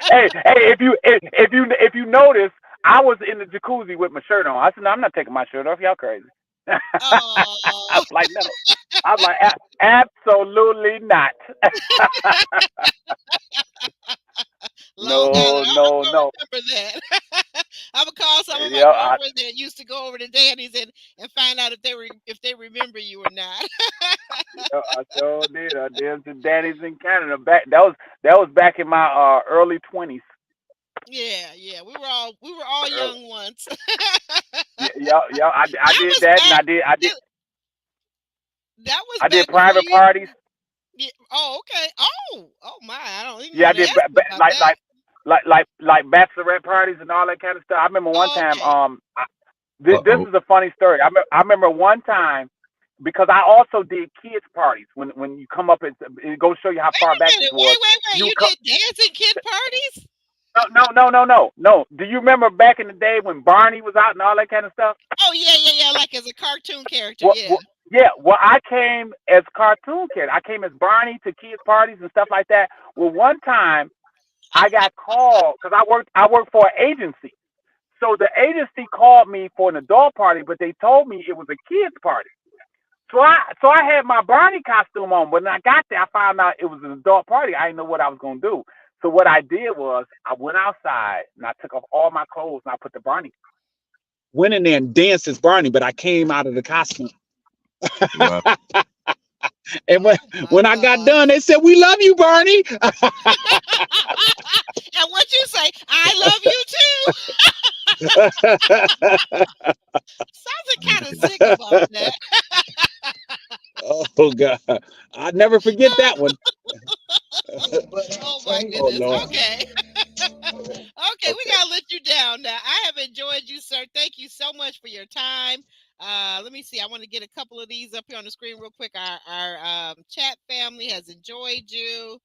S4: Hey, if you notice, I was in the jacuzzi with my shirt on. I said, no, I'm not taking my shirt off. Y'all crazy. I
S2: Oh,
S4: was like, no. I was like, absolutely not.
S2: Long
S4: No,
S2: Island. I'm
S4: no,
S2: gonna
S4: no.
S2: remember that. I'm gonna call some of my
S4: Yeah,
S2: girlfriends that used to go over to Danny's and find out if they remember you or not.
S4: I sure did. I did some Danny's in Canada. That was back in my early 20s.
S2: Yeah, yeah. We were all young once.
S4: Yeah, yeah, yeah. I
S2: That
S4: did
S2: was
S4: that, and
S2: back.
S4: I
S2: That was
S4: I did
S2: back before
S4: private
S2: you.
S4: parties.
S2: Yeah, oh, okay. Oh my. I don't even
S4: Yeah, I
S2: want to
S4: did
S2: ask you about
S4: like
S2: that.
S4: like bachelorette parties and all that kind of stuff. I remember one
S2: Oh,
S4: time.
S2: okay.
S4: This
S3: Uh-oh.
S4: is a funny story. I remember one time because I also did kids parties. When you come up, it goes show you how
S2: Wait
S4: far
S2: a
S4: back this
S2: minute.
S4: was.
S2: Wait.
S4: You
S2: You
S4: come.
S2: did dancing kid parties?
S4: No. Do you remember back in the day when Barney was out and all that kind of stuff?
S2: Oh yeah. Like as a cartoon character.
S4: What,
S2: Yeah.
S4: what, yeah, well, I came as cartoon kid. I came as Barney to kids parties and stuff like that. Well, one time I got called because I worked for an agency. So the agency called me for an adult party, but they told me it was a kids party. So I had my Barney costume on. When I got there, I found out it was an adult party. I didn't know what I was gonna do. So what I did was I went outside and I took off all my clothes and I put the Barney. Went in there and danced as Barney, but I came out of the costume.
S3: Wow.
S4: And when
S2: Oh my
S4: when I got
S2: gosh.
S4: done, they said, "We love you, Barney."
S2: And what you say, I love you too. Something kind of sick about that.
S4: Oh God, I'll never forget that one.
S2: Oh my
S4: Oh
S2: goodness.
S4: Lord.
S2: Okay. Okay, we
S4: Okay.
S2: gotta let you down now. I have enjoyed you, sir. Thank you so much for your time. Let me see. I want to get a couple of these up here on the screen real quick. Our chat family has enjoyed you.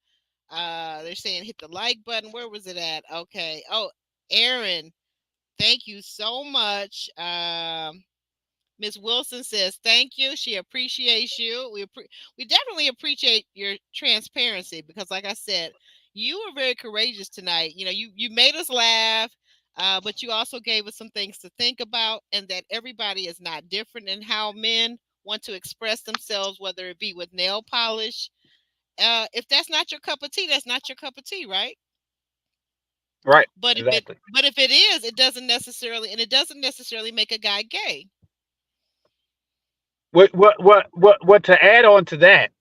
S2: They're saying hit the like button. Where was it at? Okay. Oh, Aaron, thank you so much. Miss Wilson says thank you. She appreciates you. We definitely appreciate your transparency because, like I said, you were very courageous tonight. You made us laugh, but you also gave us some things to think about, and that everybody is not different in how men want to express themselves, whether it be with nail polish. If that's not your cup of tea, that's not your cup of tea, right?
S4: Right.
S2: But if it
S4: Exactly.
S2: but if it is, it doesn't necessarily make a guy gay.
S4: What to add on to that?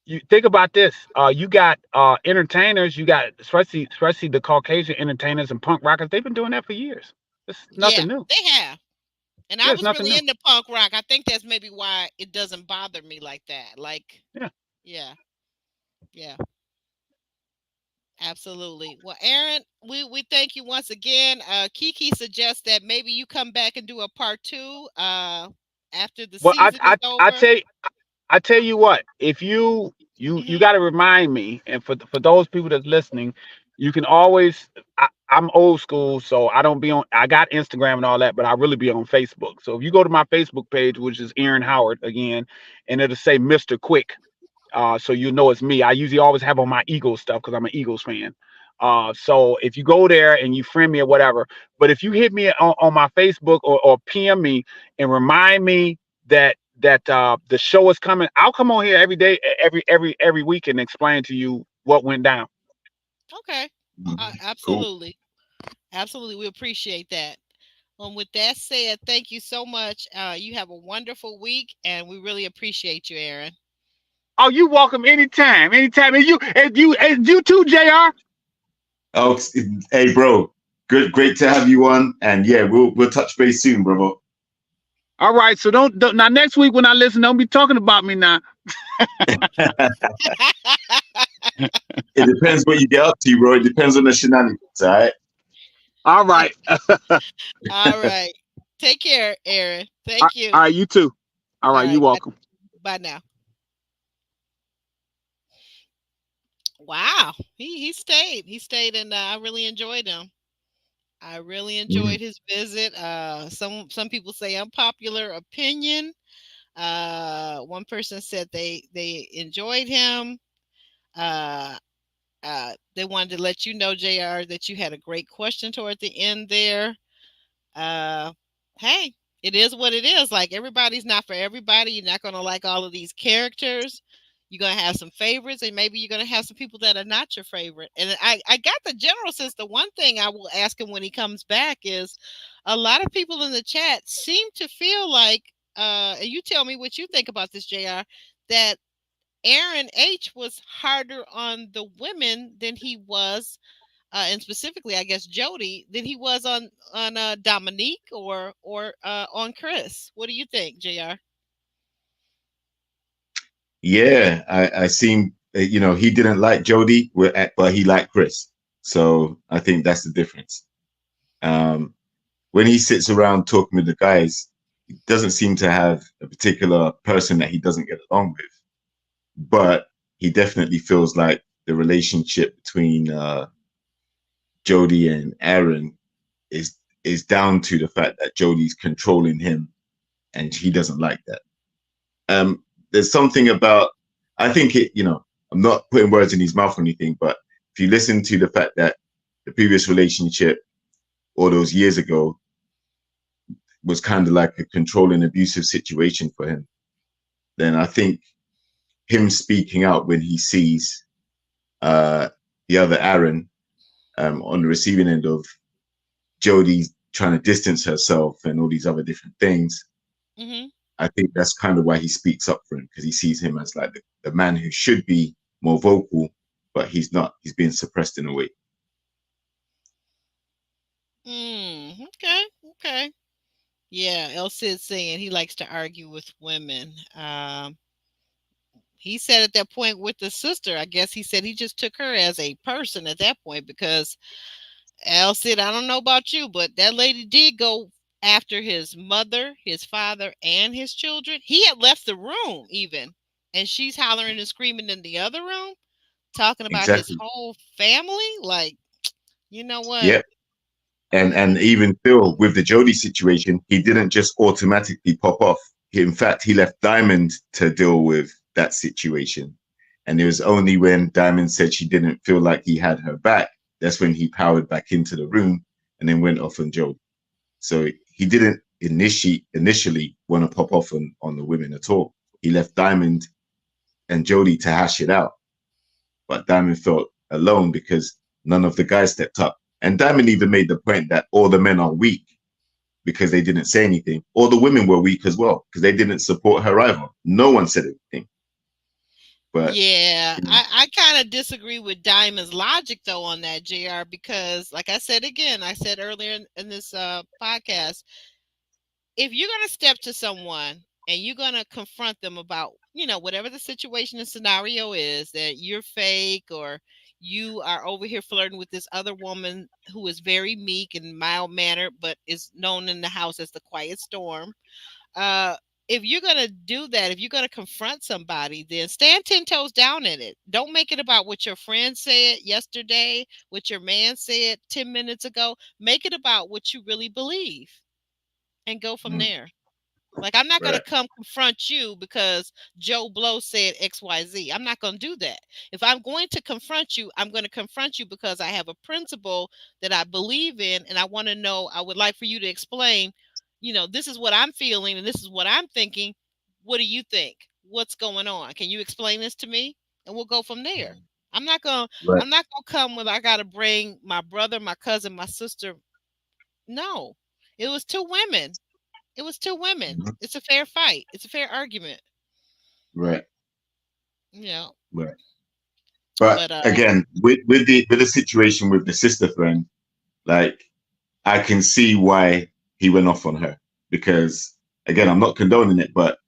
S4: You think about this. You got entertainers. You got especially the Caucasian entertainers and punk rockers. They've been doing that for years. It's
S2: Yeah,
S4: nothing new.
S2: they have. And I
S4: Yeah, it's
S2: was
S4: nothing
S2: really
S4: new.
S2: into punk rock. I think that's maybe why it doesn't bother me like that. Like,
S4: Yeah.
S2: yeah, yeah, absolutely. Well, Aaron, we thank you once again. Kiki suggests that maybe you come back and do a part two after the
S4: Well,
S2: season is over.
S4: I tell you what. If you
S2: Hmm.
S4: got to remind me, and for those people that's listening, you can always. I'm old school, so I don't be on. I got Instagram and all that, but I really be on Facebook. So if you go to my Facebook page, which is Aaron Howard again, and it'll say Mr. Quick, so you know it's me. I usually always have on my Eagles stuff because I'm an Eagles fan. So if you go there and you friend me or whatever, but if you hit me on my Facebook or PM me and remind me that the show is coming, I'll come on here every day, every week and explain to you what went down.
S2: Okay,
S3: Cool.
S2: absolutely, absolutely. We appreciate that. With that said, thank you so much. You have a wonderful week, and we really appreciate you, Aaron.
S4: Oh, you welcome anytime, anytime. And you too, Jr.
S3: Oh, hey, bro. Good, great to have you on. And yeah, we'll touch base soon, bro.
S4: All right, so don't now next week when I listen, don't be talking about me now.
S3: It depends what you get up to, bro. It depends on the shenanigans, all right?
S4: All right.
S2: All right. Take care, Aaron.
S4: All
S2: Thank you.
S4: right, you too. All
S2: All
S4: right, you
S2: right.
S4: welcome.
S2: Bye now. Wow. He stayed. He stayed, and I really enjoyed him. I really enjoyed his visit. Some people say unpopular opinion. One person said they enjoyed him. Uh, they wanted to let you know, Jr., that you had a great question toward the end there. Uh, hey, it is what it is. Like, everybody's not for everybody. You're not going to like all of these characters. You're going to have some favorites, and maybe you're going to have some people that are not your favorite. And I got the general sense. The one thing I will ask him when he comes back is, a lot of people in the chat seem to feel like, and you tell me what you think about this, JR, that Aaron H was harder on the women than he was, and specifically, I guess, Jody, than he was on Dominique or on Chris. What do you think, Jr.?
S3: Yeah, I seen, he didn't like Jody, but he liked Chris. So I think that's the difference. When he sits around talking with the guys, he doesn't seem to have a particular person that he doesn't get along with. But he definitely feels like the relationship between Jody and Aaron is down to the fact that Jody's controlling him, and he doesn't like that. There's something about, I think I'm not putting words in his mouth or anything, but if you listen to the fact that the previous relationship all those years ago was kind of like a controlling, abusive situation for him, then I think him speaking out when he sees the other Aaron on the receiving end of Jody trying to distance herself and all these other different things, I think that's kind of why he speaks up for him, because he sees him as like the man who should be more vocal, but he's not. He's being suppressed in a way.
S2: Okay. Yeah, El Cid saying he likes to argue with women. He said at that point with the sister, I guess he said he just took her as a person at that point, because El Cid, I don't know about you, but that lady did go after his mother, his father, and his children. He had left the room even, and she's hollering and screaming in the other room, talking about his
S3: Exactly.
S2: whole family. Like, you know what?
S3: Yep. And even Phil, with the Jody situation, he didn't just automatically pop off. In fact, he left Diamond to deal with that situation. And it was only when Diamond said she didn't feel like he had her back, that's when he powered back into the room and then went off on Jody. So he didn't initially want to pop off on the women at all. He left Diamond and Jody to hash it out. But Diamond felt alone because none of the guys stepped up. And Diamond even made the point that all the men are weak because they didn't say anything, or the women were weak as well because they didn't support her either. No one said anything. But
S2: Yeah,
S3: you know,
S2: I kind of disagree with Diamond's logic though on that, JR, because like I said again, I said earlier in this podcast, if you're going to step to someone and you're going to confront them about, whatever the situation and scenario is, that you're fake or you are over here flirting with this other woman who is very meek and mild mannered, but is known in the house as the quiet storm. Uh, if you're going to do that, if you're going to confront somebody, then stand 10 toes down in it. Don't make it about what your friend said yesterday, what your man said 10 minutes ago. Make it about what you really believe and go from
S3: mm,
S2: there. Like, I'm not going to
S3: right,
S2: come confront you because Joe Blow said XYZ. I'm not going to do that. If I'm going to confront you, I'm going to confront you because I have a principle that I believe in. And I want to know, I would like for you to explain, this is what I'm feeling and this is what I'm thinking. What do you think? What's going on? Can you explain this to me? And we'll go from there. I'm not going to,
S3: right,
S2: I'm not going to come with, I got to bring my brother, my cousin, my sister. No, it was two women. It was two women.
S3: mhm,
S2: It's a fair fight. It's a fair argument.
S3: right,
S2: You know.
S3: right. But
S2: But
S3: again, with the situation with the sister friend, like I can see why he went off on her because again, I'm not condoning it, but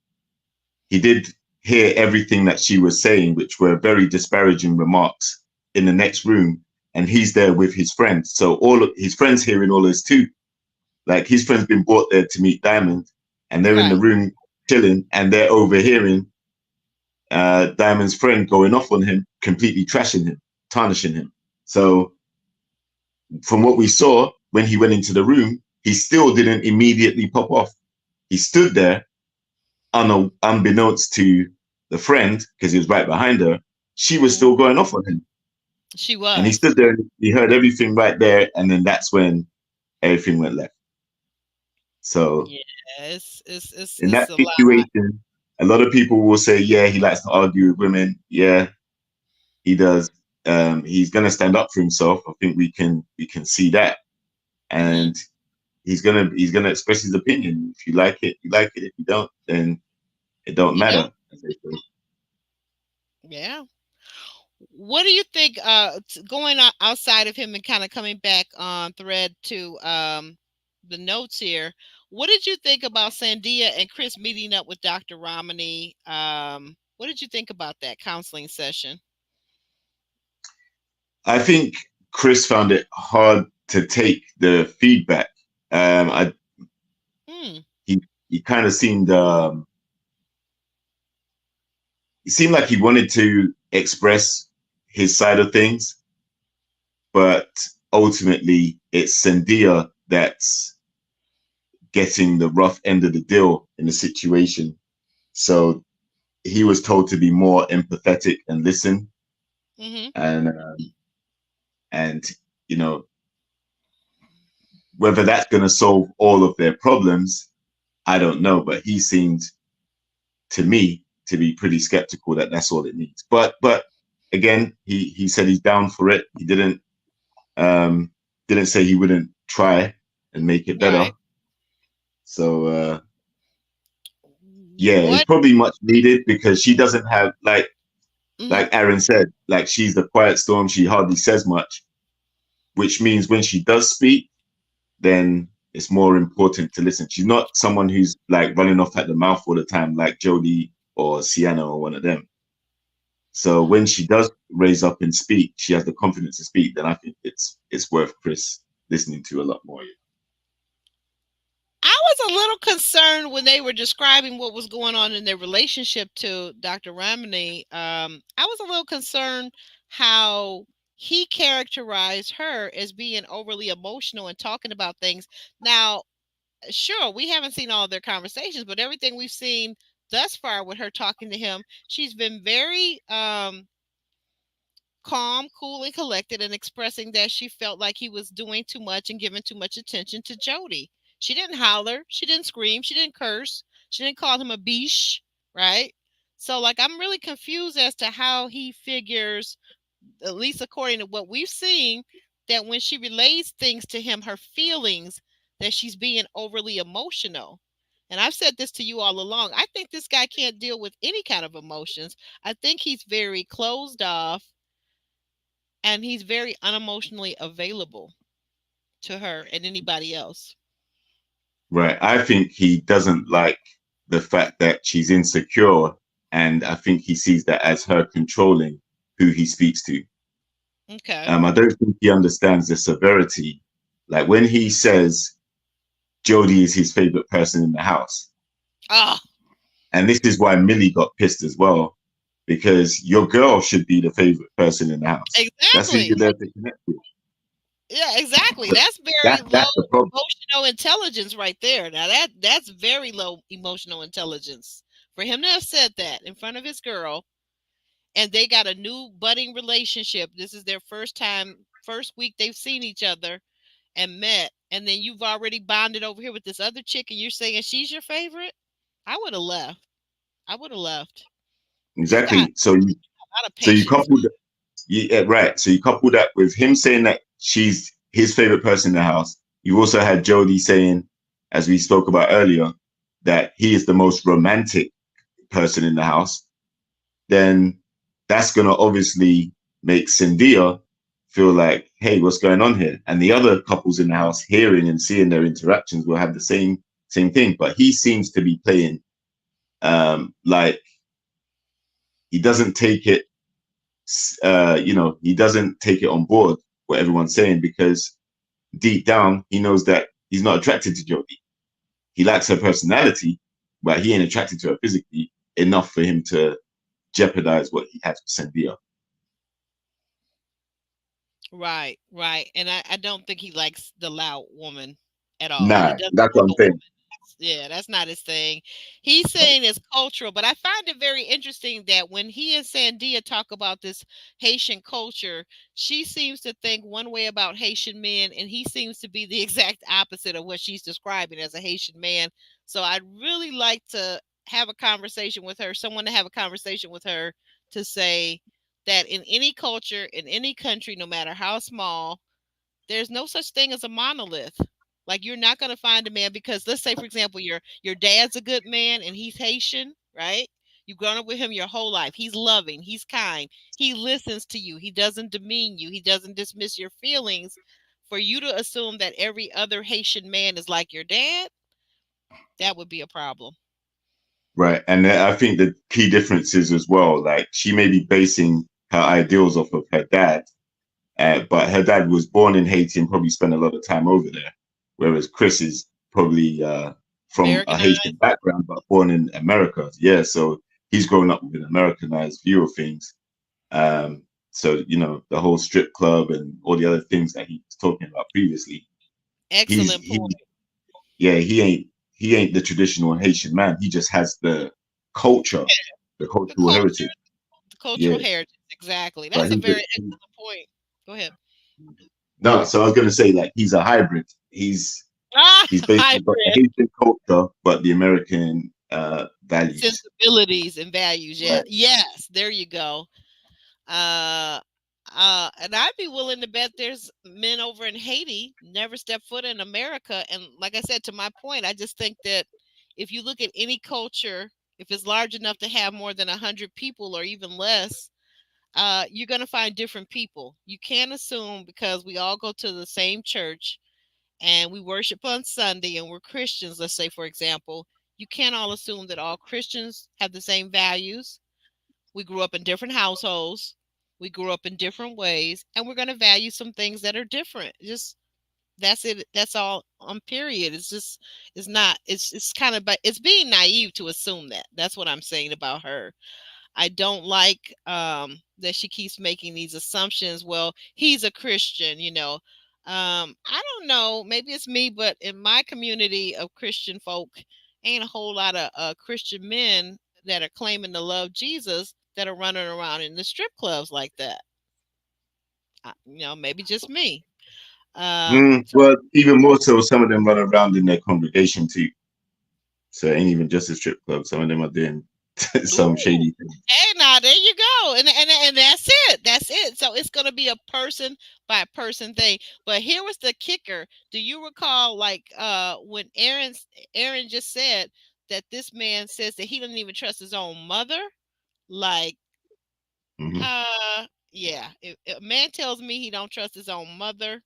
S3: he did hear everything that she was saying, which were very disparaging remarks in the next room, and he's there with his friends. So all of his friends hearing all this too. Like his friends been brought there to meet Diamond, and they're in the
S2: right.
S3: room chilling, and they're overhearing Diamond's friend going off on him, completely trashing him, tarnishing him. So from what we saw when he went into the room, he still didn't immediately pop off. He stood there, unbeknownst to the friend, because he was right behind her. She was
S2: Mhm.
S3: still going off on him,
S2: She
S3: and he
S2: was.
S3: stood there. And he heard everything right there, and then that's when everything went left. So
S2: Yeah,
S3: in
S2: it's
S3: that
S2: a lot.
S3: situation, a lot of people will say, "Yeah, he likes to argue with women." Yeah, he does. He's going to stand up for himself. I think we can see that,
S2: Hmm.
S3: and he's gonna express his opinion. If you like it, you like it. If you don't, then it don't
S2: You
S3: matter.
S2: don't. Yeah. What do you think? Going outside of him and kind of coming back on thread to the notes here. What did you think about Sandia and Chris meeting up with Dr. Romney? What did you think about that counseling session?
S3: I think Chris found it hard to take the feedback. I
S2: Hmm.
S3: he kind of seemed like he wanted to express his side of things, but ultimately it's Sandia that's getting the rough end of the deal in the situation. So he was told to be more empathetic and listen,
S2: Mm-hmm.
S3: and you know whether that's going to solve all of their problems, I don't know. But he seemed to me to be pretty skeptical that that's all it needs. But again, he said he's down for it. He um didn't say he wouldn't try and make it better.
S2: Right.
S3: So yeah, it's
S2: What?
S3: probably much needed because she doesn't have
S2: Mm-hmm.
S3: like Aaron said, like she's the quiet storm. She hardly says much, which means when she does speak, then it's more important to listen. She's not someone who's like running off at the mouth all the time, like Jodie or Sienna or one of them. So when she does raise up and speak, she has the confidence to speak. Then I think it's worth Chris listening to a lot more.
S2: I was a little concerned when they were describing what was going on in their relationship to Dr. Ramani. I was a little concerned how he characterized her as being overly emotional and talking about things. Now, sure, we haven't seen all their conversations, but everything we've seen thus far with her talking to him, she's been very calm, cool, and collected, and expressing that she felt like he was doing too much and giving too much attention to Jody. She didn't holler, she didn't scream, she didn't curse, she didn't call him a biche, right? So, like, I'm really confused as to how he figures, at least according to what we've seen, that when she relays things to him, her feelings, that she's being overly emotional. And I've said this to you all along. I think this guy can't deal with any kind of emotions. I think he's very closed off and he's very unemotionally available to her and anybody else.
S3: Right. I think he doesn't like the fact that she's insecure, and I think he sees that as her controlling who he speaks to.
S2: Okay.
S3: I don't think he understands the severity. Like when he says Jodie is his favorite person in the house.
S2: Oh.
S3: And this is why Millie got pissed as well, because your girl should be the favorite person in the house.
S2: Exactly.
S3: That's who you're there to connect with.
S2: Yeah, exactly.
S3: But
S2: That's very
S3: that's the
S2: low
S3: problem.
S2: emotional intelligence right there. Now that's very low emotional intelligence. For him to have said that in front of his girl, and they got a new budding relationship. This is their first week they've seen each other and met, and then you've already bonded over here with this other chick and you're saying she's your favorite? I would have left.
S3: Exactly. So
S2: So
S3: you couple that, yeah, right. So you couple that with him saying that she's his favorite person in the house. You also had Jodie saying, as we spoke about earlier, that he is the most romantic person in the house. Then that's going to obviously make Sandia feel like, hey, what's going on here? And the other couples in the house hearing and seeing their interactions will have the same thing. But he seems to be playing like he doesn't take it, he doesn't take it on board what everyone's saying, because deep down he knows that he's not attracted to Jodie. He likes her personality, but he ain't attracted to her physically enough for him to jeopardize what he has with Sandia.
S2: Right. And I don't think he likes the loud woman at all.
S3: Nah,
S2: He doesn't
S3: that's what I'm
S2: like a
S3: saying.
S2: woman. Yeah, that's not his thing. He's saying it's cultural, but I find it very interesting that when he and Sandia talk about this Haitian culture, she seems to think one way about Haitian men, and he seems to be the exact opposite of what she's describing as a Haitian man. So I'd really like to have a conversation with her, someone to have a conversation with her to say that in any culture, in any country, no matter how small, there's no such thing as a monolith. Like you're not going to find a man because let's say, for example, your dad's a good man and he's Haitian, right? You've grown up with him your whole life. He's loving, he's kind, he listens to you, he doesn't demean you, he doesn't dismiss your feelings. For you to assume that every other Haitian man is like your dad, that would be a problem.
S3: Right. And I think the key difference is as well, like she may be basing her ideals off of her dad, but her dad was born in Haiti and probably spent a lot of time over there. Whereas Chris is probably from a Haitian background, but born in America. Yeah. So he's grown up with an Americanized view of things. So, the whole strip club and all the other things that he was talking about previously.
S2: Excellent point.
S3: He ain't the traditional Haitian man. He just has the culture, the cultural heritage.
S2: The cultural heritage, exactly. That's a very excellent point. Go ahead.
S3: No, so I was going to say, like, he's a hybrid. He's basically got the Haitian culture, but the American values,
S2: sensibilities, and values. Yeah,
S3: right.
S2: Yes, there you go. And I'd be willing to bet there's men over in Haiti never step foot in America. And like I said, to my point, I just think that if you look at any culture, if it's large enough to have more than 100 people or even less, you're going to find different people. You can't assume because we all go to the same church and we worship on Sunday and we're Christians, let's say, for example, you can't all assume that all Christians have the same values. We grew up in different households. We grew up in different ways, and we're going to value some things that are different. Just that's it. That's all period. It's kind of, but it's being naive to assume that. That's what I'm saying about her. I don't like that she keeps making these assumptions. Well, he's a Christian, I don't know. Maybe it's me, but in my community of Christian folk, ain't a whole lot of Christian men that are claiming to love Jesus that are running around in the strip clubs like that. Maybe just me.
S3: Well, even more so, some of them run around in their congregation too. So it ain't even just a strip club. Some of them are doing some shady things.
S2: Hey, now there you No, and that's it. That's it. So it's going to be a person by person thing. But here was the kicker. Do you recall, like, when Aaron just said that this man says that he doesn't even trust his own mother? Like,
S3: Hmm.
S2: yeah. If a man tells me he don't trust his own mother,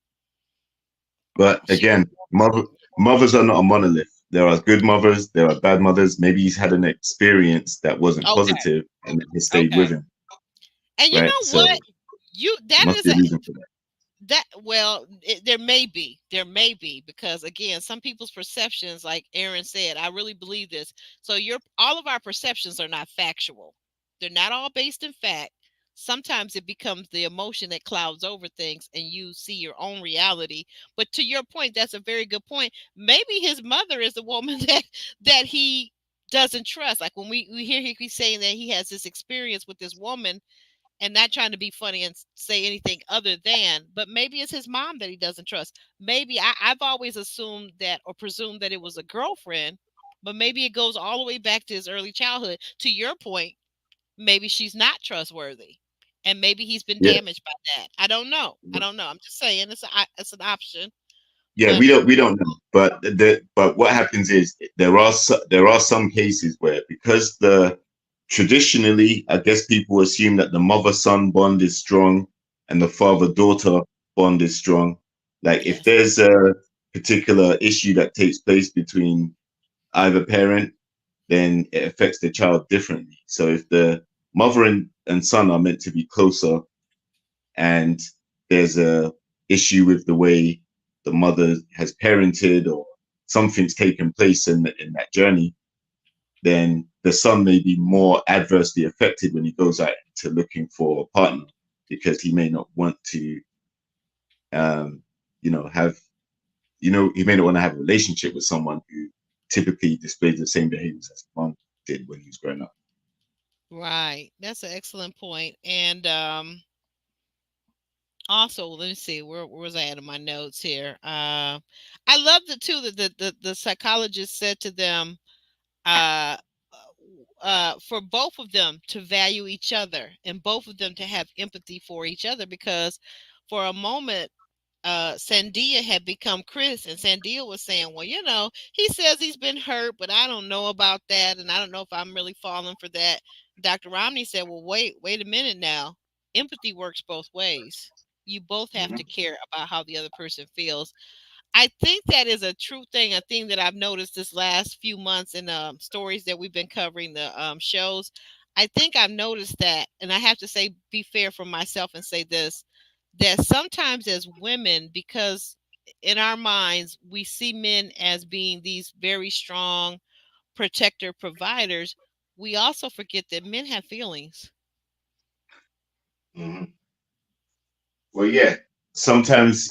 S3: But
S2: she's
S3: again, mothers are not a monolith. There are good mothers, there are bad mothers. Maybe he's had an experience that wasn't
S2: okay.
S3: positive and it has stayed with
S2: Okay.
S3: him,
S2: And you
S3: right?
S2: know
S3: So
S2: what? You
S3: there
S2: that
S3: must
S2: is
S3: be
S2: a
S3: a reason for that.
S2: that well, there may be, because again, some people's perceptions, like Aaron said, I really believe this. So your all of our perceptions are not factual. They're not all based in fact. Sometimes it becomes the emotion that clouds over things and you see your own reality. But to your point, that's a very good point. Maybe his mother is the woman that he doesn't trust. Like when we hear he saying that he has this experience with this woman, and not trying to be funny and say anything other than, but maybe it's his mom that he doesn't trust. Maybe I've always assumed that, or presumed that it was a girlfriend, but maybe it goes all the way back to his early childhood. To your point, maybe she's not trustworthy, and maybe he's been
S3: Yeah.
S2: damaged by that. I don't know. I don't know. I'm just saying it's an option,
S3: Yeah,
S2: but
S3: we don't know, but but what happens is there are some cases where, because the traditionally, I guess people assume that the mother son bond is strong and the father daughter bond is strong. Like if
S2: yes,
S3: there's a particular issue that takes place between either parent, then it affects the child differently. So if the mother and son are meant to be closer, and there's a issue with the way the mother has parented, or something's taken place in that journey, then the son may be more adversely affected when he goes out to looking for a partner, because he may not want to, um, have, he may not want to have a relationship with someone who typically displays the same behaviors as the mom did when he was growing up.
S2: right. That's an excellent point. And also, let me see, where was I at in my notes here? I love the too that the psychologist said to them, uh, for both of them to value each other and both of them to have empathy for each other, because for a moment, Sandia had become Chris, and Sandia was saying, well, he says he's been hurt, but I don't know about that, and I don't know if I'm really falling for that. Dr. Romney said, well, wait a minute now. Empathy works both ways. You both have to
S3: Mhm.
S2: care about how the other person feels. I think that is a true thing, a thing that I've noticed this last few months in stories that we've been covering, the shows. I think I've noticed that, and I have to say, be fair for myself and say this, that sometimes as women, because in our minds, we see men as being these very strong protector providers, we also forget that men have feelings.
S3: Mhm. Well, yeah. Sometimes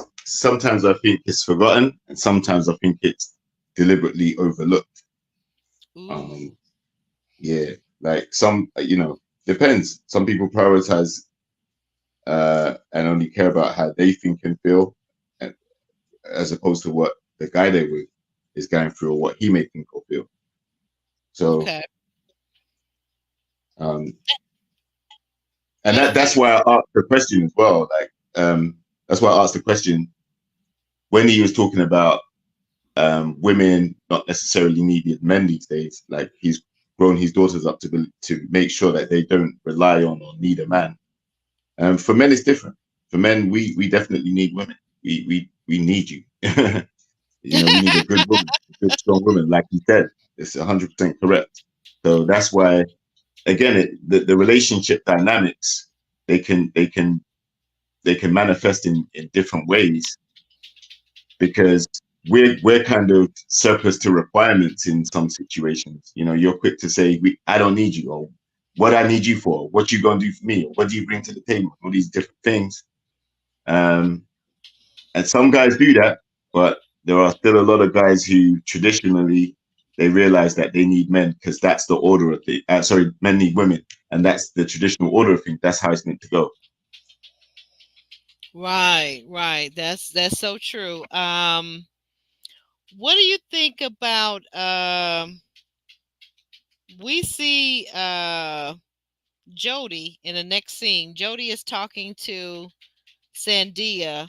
S3: I think it's forgotten, and sometimes I think it's deliberately overlooked.
S2: Ooh,
S3: Um, yeah, like depends. Some people prioritize and only care about how they think and feel, and, as opposed to what the guy they with is going through, or what he may think or feel. So,
S2: okay.
S3: um, and
S2: That's
S3: that's
S2: very
S3: why I asked the question as well. Like, that's why I asked the question when he was talking about women not necessarily needing men these days. Like, he's grown his daughters up to make sure that they don't rely on or need a man. For men, it's different. For men, we definitely need women. We need you. We need a good woman, a good strong woman. Like you said, it's 100% correct. So that's why, again, the relationship dynamics, they can they can they can manifest in different ways, because we're kind of surplus to requirements in some situations. You're quick to say, I don't need you, or what I need you for, what you gonna do for me, or what do you bring to the table, all these different things. Um, and some guys do that, but there are still a lot of guys who traditionally, they realize that they need men because that's the order of the. Sorry, men need women, and that's the traditional order of things. That's how it's meant to go.
S2: right, right. That's so true. What do you think about we see Jody in the next scene. Jody is talking to Sandia.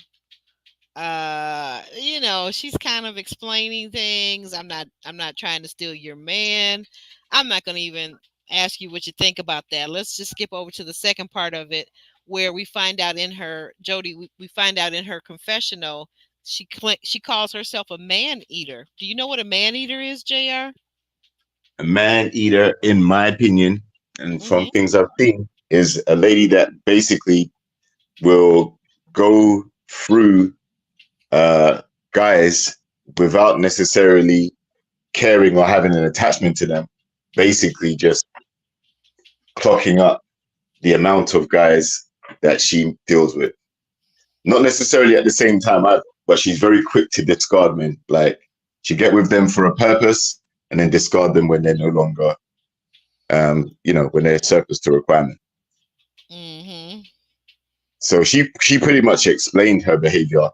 S2: She's kind of explaining things. I'm not trying to steal your man. I'm not going to even ask you what you think about that. Let's just skip over to the second part of it, where we find out in her Jody we find out in her confessional she calls herself a man eater. Do you know what a man eater is, JR?
S3: A man eater, in my opinion, and from
S2: Mhm.
S3: things I've seen, is a lady that basically will go through guys without necessarily caring or having an attachment to them. Basically, just clocking up the amount of guys that she deals with. Not necessarily at the same time either, but she's very quick to discard men. Like, she get with them for a purpose and then discard them when they're no longer, when they're surplus to requirement.
S2: Mhm.
S3: So she pretty much explained her behavior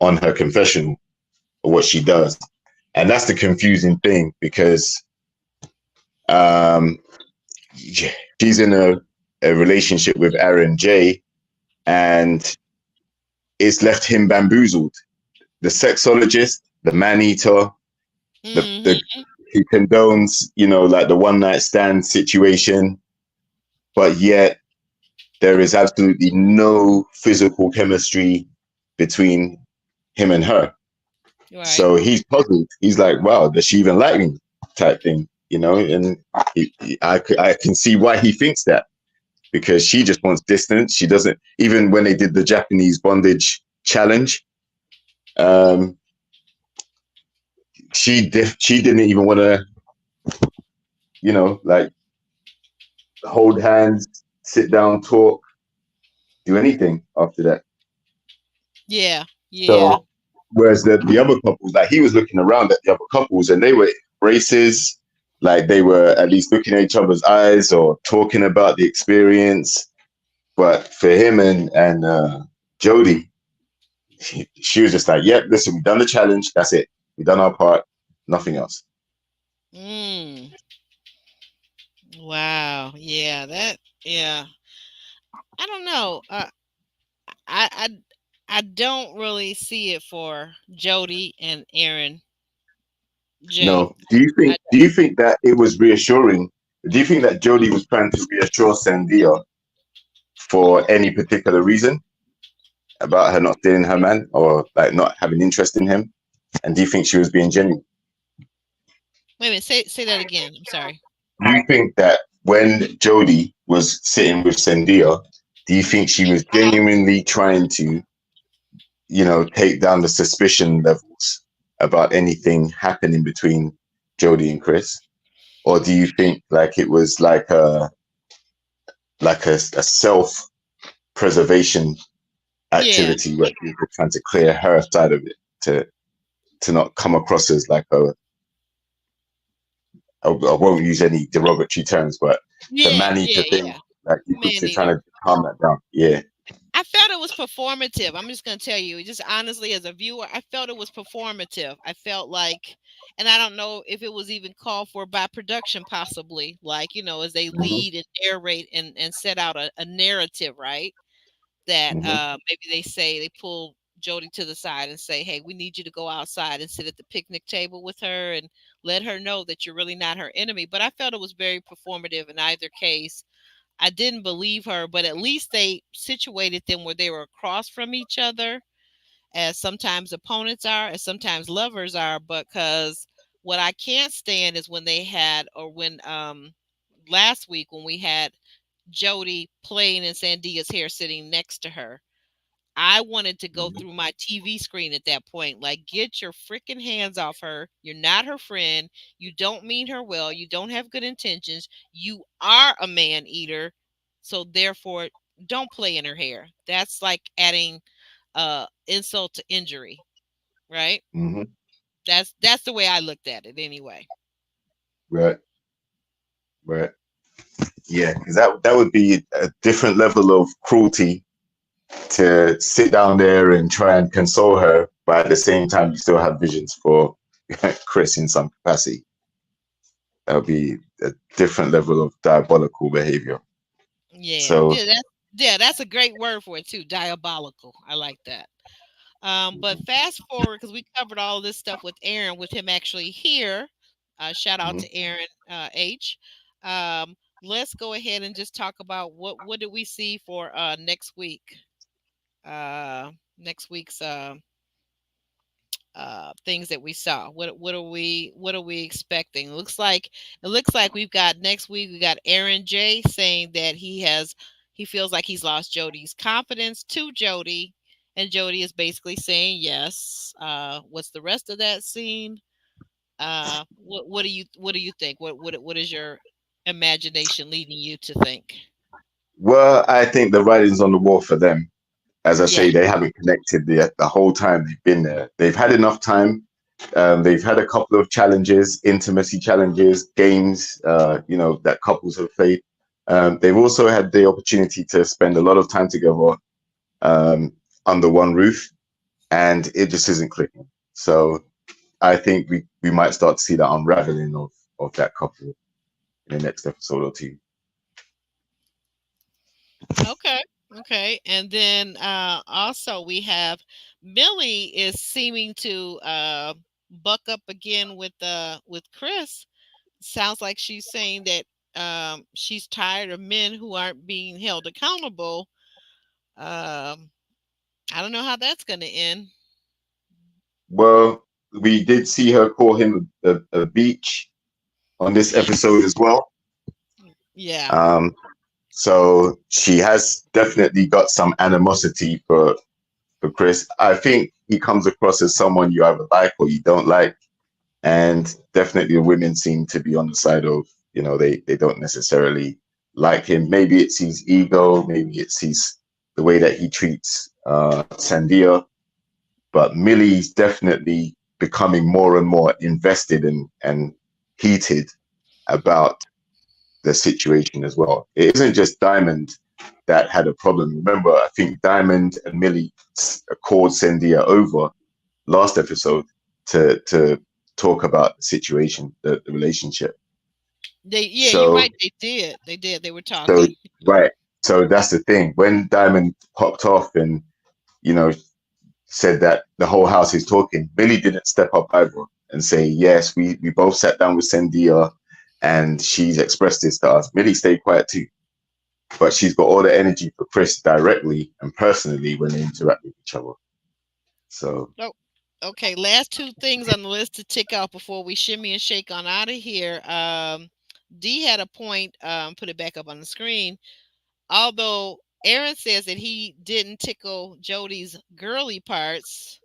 S3: on her confessional, or what she does. And that's the confusing thing, because she's in a relationship with Aaron J, and it's left him bamboozled. The sexologist, the man eater,
S2: Mhm.
S3: he condones, like the one night stand situation, but yet there is absolutely no physical chemistry between him and her.
S2: Right.
S3: So he's puzzled. He's like, wow, does she even like me? Type thing, and I can see why he thinks that, because she just wants distance. She doesn't, even when they did the Japanese bondage challenge, she didn't even want to, like, hold hands, sit down, talk, do anything after that.
S2: Yeah. Yeah.
S3: So whereas the other couples, like, he was looking around at the other couples and they were races, like they were at least looking at each other's eyes or talking about the experience. But for him and Jody, she was just like, yep, listen, we've done the challenge. That's it. We've done our part. Nothing else.
S2: Mm. Wow. Yeah. That. Yeah. I don't know. I I I don't really see it for Jody and Aaron J.
S3: No. Do you
S2: I
S3: think that it was reassuring? Do you think that Jody was trying to reassure Sandia for any particular reason about her not stealing her man, or like not having interest in him? And do you think she was being genuine?
S2: Wait a minute. Say that again. I'm sorry.
S3: Do you think that when Jody was sitting with Sandia, do you think she was genuinely trying to, take down the suspicion levels about anything happening between Jody and Chris? Or do you think like it was like a self preservation
S2: Yeah.
S3: activity where she was trying to clear her side of it to not come across as like I won't use any derogatory terms, but the
S2: Yeah.
S3: man eater
S2: Yeah.
S3: thing,
S2: Yeah.
S3: like you
S2: Man
S3: to trying
S2: eater.
S3: to calm that down. Yeah.
S2: I felt it was performative. I'm just going to tell you, just honestly, as a viewer, I felt it was performative. I felt like, and I don't know if it was even called for by production, possibly, like, as they
S3: Hmm.
S2: lead and narrate and set out a narrative, right? That
S3: Hmm.
S2: maybe they pull Jody to the side and say, hey, we need you to go outside and sit at the picnic table with her and let her know that you're really not her enemy. But I felt it was very performative in either case. I didn't believe her, but at least they situated them where they were across from each other, as sometimes opponents are, as sometimes lovers are. Because what I can't stand is when they had, or when last week when we had Jody playing in Sandia's hair sitting next to her. I wanted to go through my TV screen at that point. Like, get your freaking hands off her. You're not her friend. You don't mean her well. You don't have good intentions. You are a man eater. So therefore, don't play in her hair. That's like adding insult to injury, right?
S3: Hmm.
S2: That's the way I looked at it anyway.
S3: Right. Right. Yeah, because that would be a different level of cruelty, to sit down there and try and console her, but at the same time you still have visions for Chris in some capacity. That would be a different level of diabolical behavior.
S2: Yeah,
S3: So
S2: that's a great word for it too. Diabolical. I like that. But fast forward because we covered all of this stuff with Aaron, with him actually here. Shout out
S3: mhm.
S2: to Aaron H. Um, let's go ahead and just talk about what did we see for next week. Next week's things that we saw. What are we expecting? It looks like we've got next week. We got Aaron J saying that he feels like he's lost Jody's confidence to Jody, and Jody is basically saying yes. What's the rest of that scene? What do you think? What is your imagination leading you to think?
S3: Well, I think the writing's on the wall for them. As I
S2: Yeah.
S3: say, they haven't connected the whole time they've been there. They've had enough time. They've had a couple of challenges, intimacy challenges, games, that couples have played. They've also had the opportunity to spend a lot of time together um, under one roof, and it just isn't clicking. So I think we might start to see that unraveling of that couple in the next episode or two.
S2: Okay. Okay. And then also we have Millie is seeming to buck up again with Chris. Sounds like she's saying that she's tired of men who aren't being held accountable. Um, I don't know how that's going to end.
S3: Well, we did see her call him a beach on this episode as well.
S2: Yeah.
S3: Um, so she has definitely got some animosity for Chris. I think he comes across as someone you either like or you don't like, and definitely the women seem to be on the side of they don't necessarily like him. Maybe it's his ego, maybe it's the way that he treats Sandia, but Millie's definitely becoming more and more invested and heated about the situation as well. It isn't just Diamond that had a problem. Remember, I think Diamond and Millie called Sandia over last episode to talk about the situation, the relationship.
S2: Yeah, you're
S3: So,
S2: right. They were
S3: so
S2: talking.
S3: right. So that's the thing. When Diamond popped off and you know said that the whole house is talking, Billy didn't step up either and say, yes, we both sat down with Sandia and she's expressed this to us. Millie stayed quiet too, but she's got all the energy for Chris directly and personally when they interact with each other. So
S2: Oh, okay. Last two things on the list to tick off before we shimmy and shake on out of here. D had a point. Put it back up on the screen. Although Aaron says that he didn't tickle Jody's girly parts,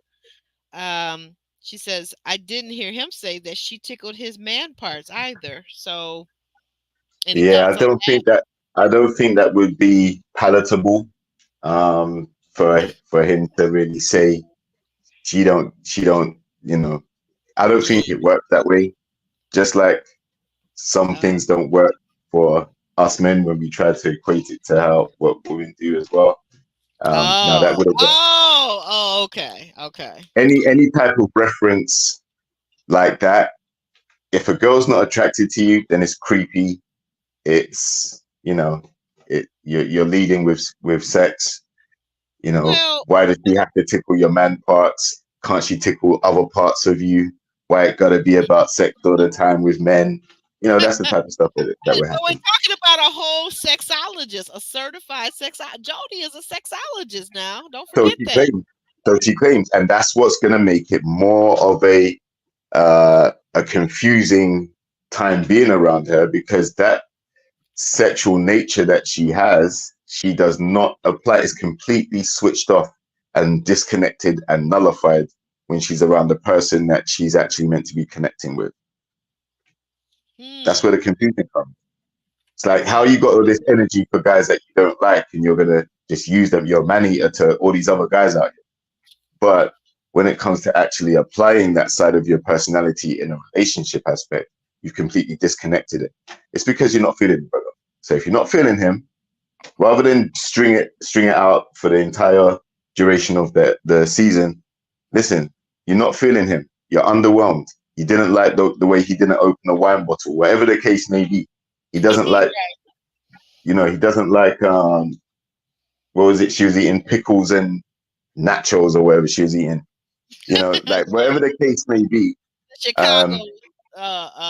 S2: she says I didn't hear him say that she tickled his man parts either. So, any
S3: yeah,
S2: thoughts on that?
S3: I don't think that would be palatable for him to really say she don't I don't think it works that way. Just like some
S2: Uh,
S3: things don't work for us men when we try to equate it to how what women do as well. Now that
S2: oh,
S3: would have worked.
S2: okay, okay.
S3: Any type of reference like that, if a girl's not attracted to you, then it's creepy. It's you're leading with sex.
S2: Well,
S3: Why does she have to tickle your man parts? Can't she tickle other parts of you? Why it gotta be about sex all the time with men? That's the type of stuff that would
S2: but we're
S3: happen.
S2: talking about a whole sexologist, a certified Jody is a sexologist now. Don't
S3: So
S2: forget
S3: she
S2: that.
S3: claims. So she claims, and that's what's gonna make it more of a confusing time being around her because that sexual nature that she does not apply. Is completely switched off and disconnected and nullified when she's around the person that she's actually meant to be connecting with. That's where the
S2: Hmm.
S3: confusion comes. It's like how
S2: Okay.
S3: you got all this energy for guys that you don't like and you're gonna just use them, your man eater to all these other guys out here. But when it comes to actually applying that side of your personality in a relationship aspect, you've completely disconnected it. It's because you're not feeling it, brother. So if you're not feeling him, rather than string it out for the entire duration of the season, listen, you're not feeling him. You're underwhelmed. You didn't like the way he didn't open a wine bottle, whatever the case may be. He doesn't like You know, he doesn't like what was it? She was eating pickles and nachos or whatever she was eating. You know, like whatever the case may be.
S2: Chicago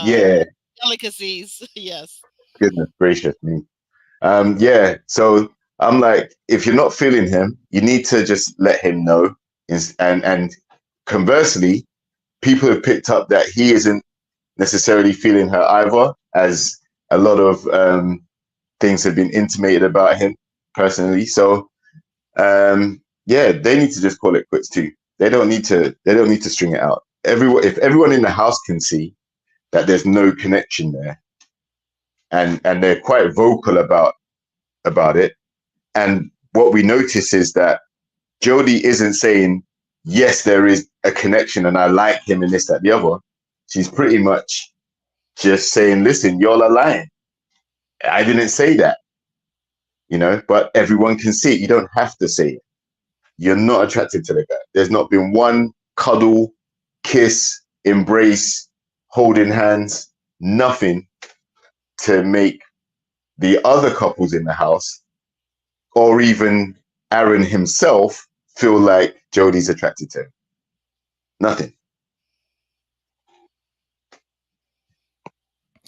S3: Yeah,
S2: delicacies. Yes.
S3: goodness gracious me. Yeah, so I'm like, if you're not feeling him, you need to just let him know. And conversely, people have picked up that he isn't necessarily feeling her either, as a lot of things have been intimated about him personally. So yeah, they need to just call it quits too. They don't need to string it out. If everyone in the house can see that there's no connection there, and they're quite vocal about it. And what we notice is that Jodie isn't saying, yes, there is a connection and I like him and this, that, the other. She's pretty much just saying, listen, y'all are lying. I didn't say that, you know, but everyone can see it. You don't have to say it. You're not attracted to the guy. There's not been one cuddle, kiss, embrace, holding hands, nothing to make the other couples in the house, or even Aaron himself, feel like Jodie's attracted to him. Nothing.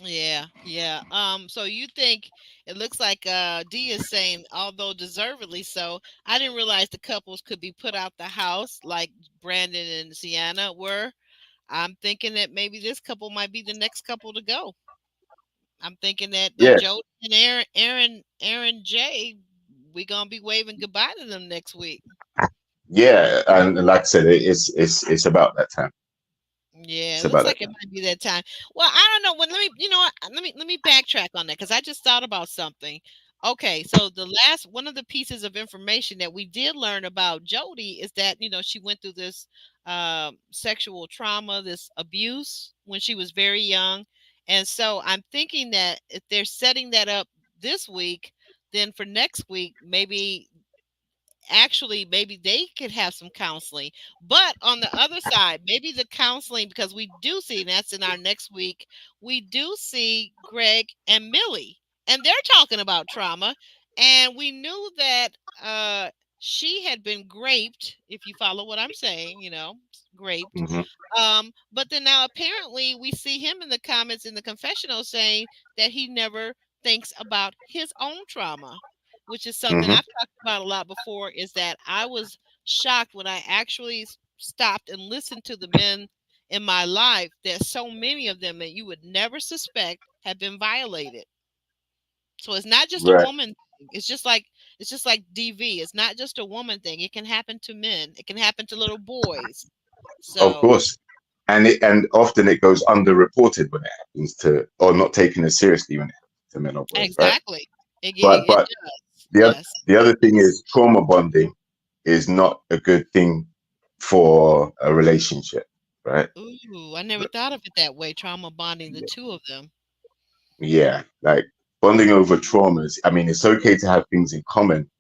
S2: Yeah, yeah. So you think it looks like D is saying, although deservedly so, I didn't realize the couples could be put out the house like Brandon and Sienna were. I'm thinking that maybe this couple might be the next couple to go. I'm thinking that
S3: Yeah,
S2: Joe and Aaron J, we gonna be waving goodbye to them next week.
S3: yeah, and like I said, it's about that time.
S2: Yeah,
S3: It's
S2: it looks
S3: about that
S2: like it
S3: time.
S2: might be that time. Well, I don't know. When let me, you know what? Let me backtrack on that because I just thought about something. Okay, so the last one of the pieces of information that we did learn about Jodie is that she went through this sexual trauma, this abuse when she was very young, and so I'm thinking that if they're setting that up this week, then for next week maybe actually maybe they could have some counseling. But on the other side, maybe the counseling, because we do see, and that's in our next week, we do see Greg and Millie, and they're talking about trauma. And we knew that she had been raped, if you follow what I'm saying, raped.
S3: Hmm.
S2: But then now apparently we see him in the comments in the confessional saying that he never thinks about his own trauma, which is something
S3: Hmm.
S2: I've talked about a lot before, is that I was shocked when I actually stopped and listened to the men in my life, that so many of them that you would never suspect have been violated. So it's not just a
S3: Right.
S2: woman thing. It's just like DV. It's not just a woman thing. It can happen to men. It can happen to little boys.
S3: Of
S2: So
S3: course. And often it goes underreported when it happens to, or not taken as seriously when it happens to men or boys, right?
S2: exactly. It
S3: But
S2: does.
S3: the
S2: Yes.
S3: the other thing is trauma bonding is not a good thing for a relationship, right?
S2: Ooh, I never thought of it that way. Trauma bonding the two of them.
S3: Yeah, like bonding over traumas. I mean, it's okay to have things in common,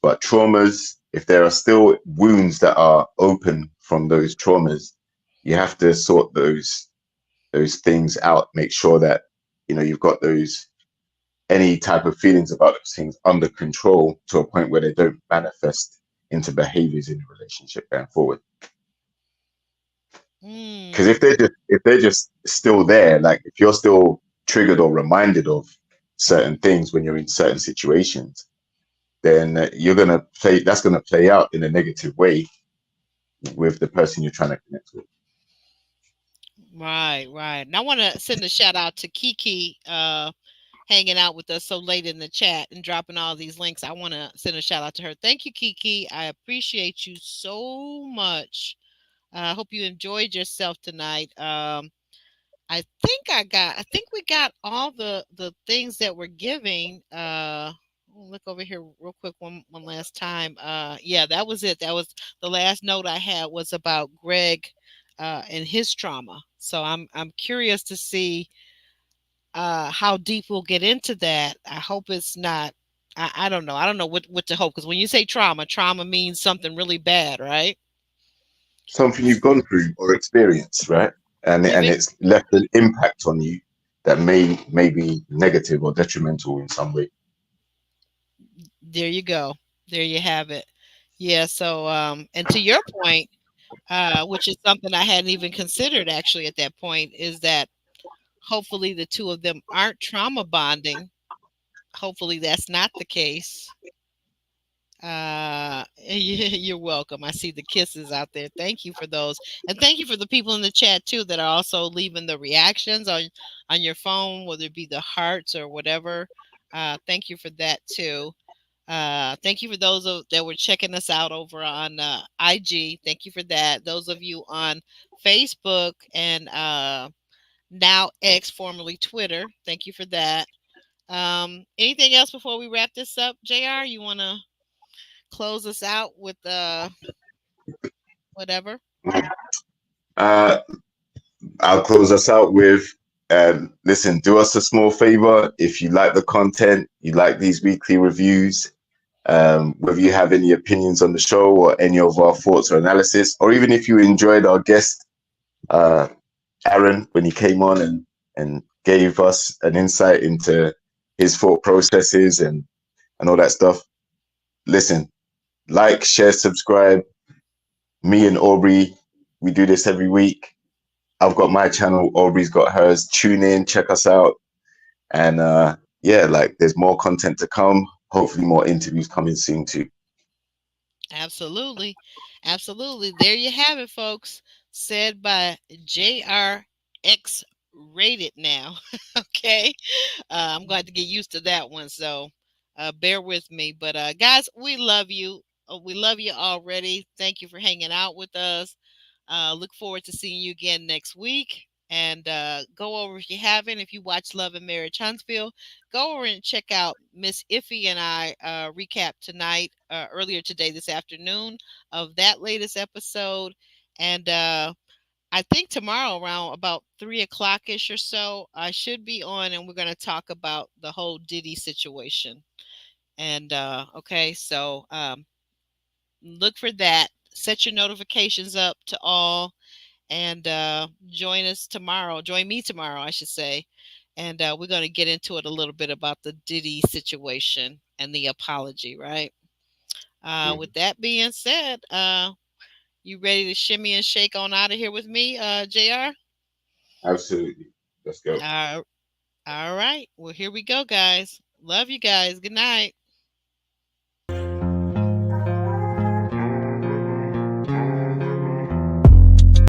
S3: but traumas, if there are still wounds that are open from those traumas, you have to sort those things out. Make sure that you've got those any type of feelings about those things under control to a point where they don't manifest into behaviors in the relationship going forward. Because
S2: Mm.
S3: if they're just still there, like if you're still triggered or reminded of certain things when you're in certain situations, then that's gonna play out in a negative way with the person you're trying to connect with.
S2: Right, right. And I want to send a shout out to Kiki hanging out with us so late in the chat and dropping all these links. I want to send a shout out to her. Thank you, Kiki. I appreciate you so much. I hope you enjoyed yourself tonight. I think we got all the things that we're giving. Look over here real quick one last time. Yeah, that was it. That was the last note I had, was about Greg and his trauma. So I'm curious to see how deep we'll get into that. I hope it's not. I don't know. I don't know what to hope, because when you say trauma means something really bad, right?
S3: Something you've gone through or experienced, right?
S2: You've
S3: And it's left an impact on you that may be negative or detrimental in some way.
S2: There you go. There you have it. Yeah. So, and to your point, which is something I hadn't even considered actually at that point, is that hopefully the two of them aren't trauma bonding. Hopefully that's not the case. You're welcome. I see the kisses out there. Thank you for those, and thank you for the people in the chat too that are also leaving the reactions on your phone, whether it be the hearts or whatever. Thank you for that too. Thank you for those that were checking us out over on IG. Thank you for that. Those of you on Facebook and now X, formerly Twitter. Thank you for that. Anything else before we wrap this up, Jr.? You want to close us out with whatever?
S3: Uh, I'll close us out with listen, do us a small favor. If you like the content, you like these weekly reviews, whether you have any opinions on the show or any of our thoughts or analysis, or even if you enjoyed our guest, Aaron, when he came on and gave us an insight into his thought processes and all that stuff. Listen, like, share, subscribe. Me and Aubrey, we do this every week. I've got my channel, Aubrey's got hers. Tune in, check us out. And yeah, like there's more content to come. Hopefully more interviews coming soon too.
S2: Absolutely. Absolutely. There you have it, folks. Said by JRX rated now. Okay. I'm glad to get used to that one. So bear with me. But guys, we love you. We love you already. Thank you for hanging out with us. Look forward to seeing you again next week. And go over if you haven't. If you watch Love and Marriage Huntsville, go over and check out Miss Iffy and I recap tonight, earlier today, this afternoon, of that latest episode. And I think tomorrow around about 3 o'clock ish or so, I should be on, and we're going to talk about the whole Diddy situation. And okay, so look for that. Set your notifications up to all, and join us tomorrow. Join me tomorrow, I should say. And we're going to get into it a little bit about the Diddy situation and the apology, right? With that being said, you ready to shimmy and shake on out of here with me, JR?
S3: Absolutely. Let's go.
S2: All right. Well, here we go, guys. Love you guys. Good night.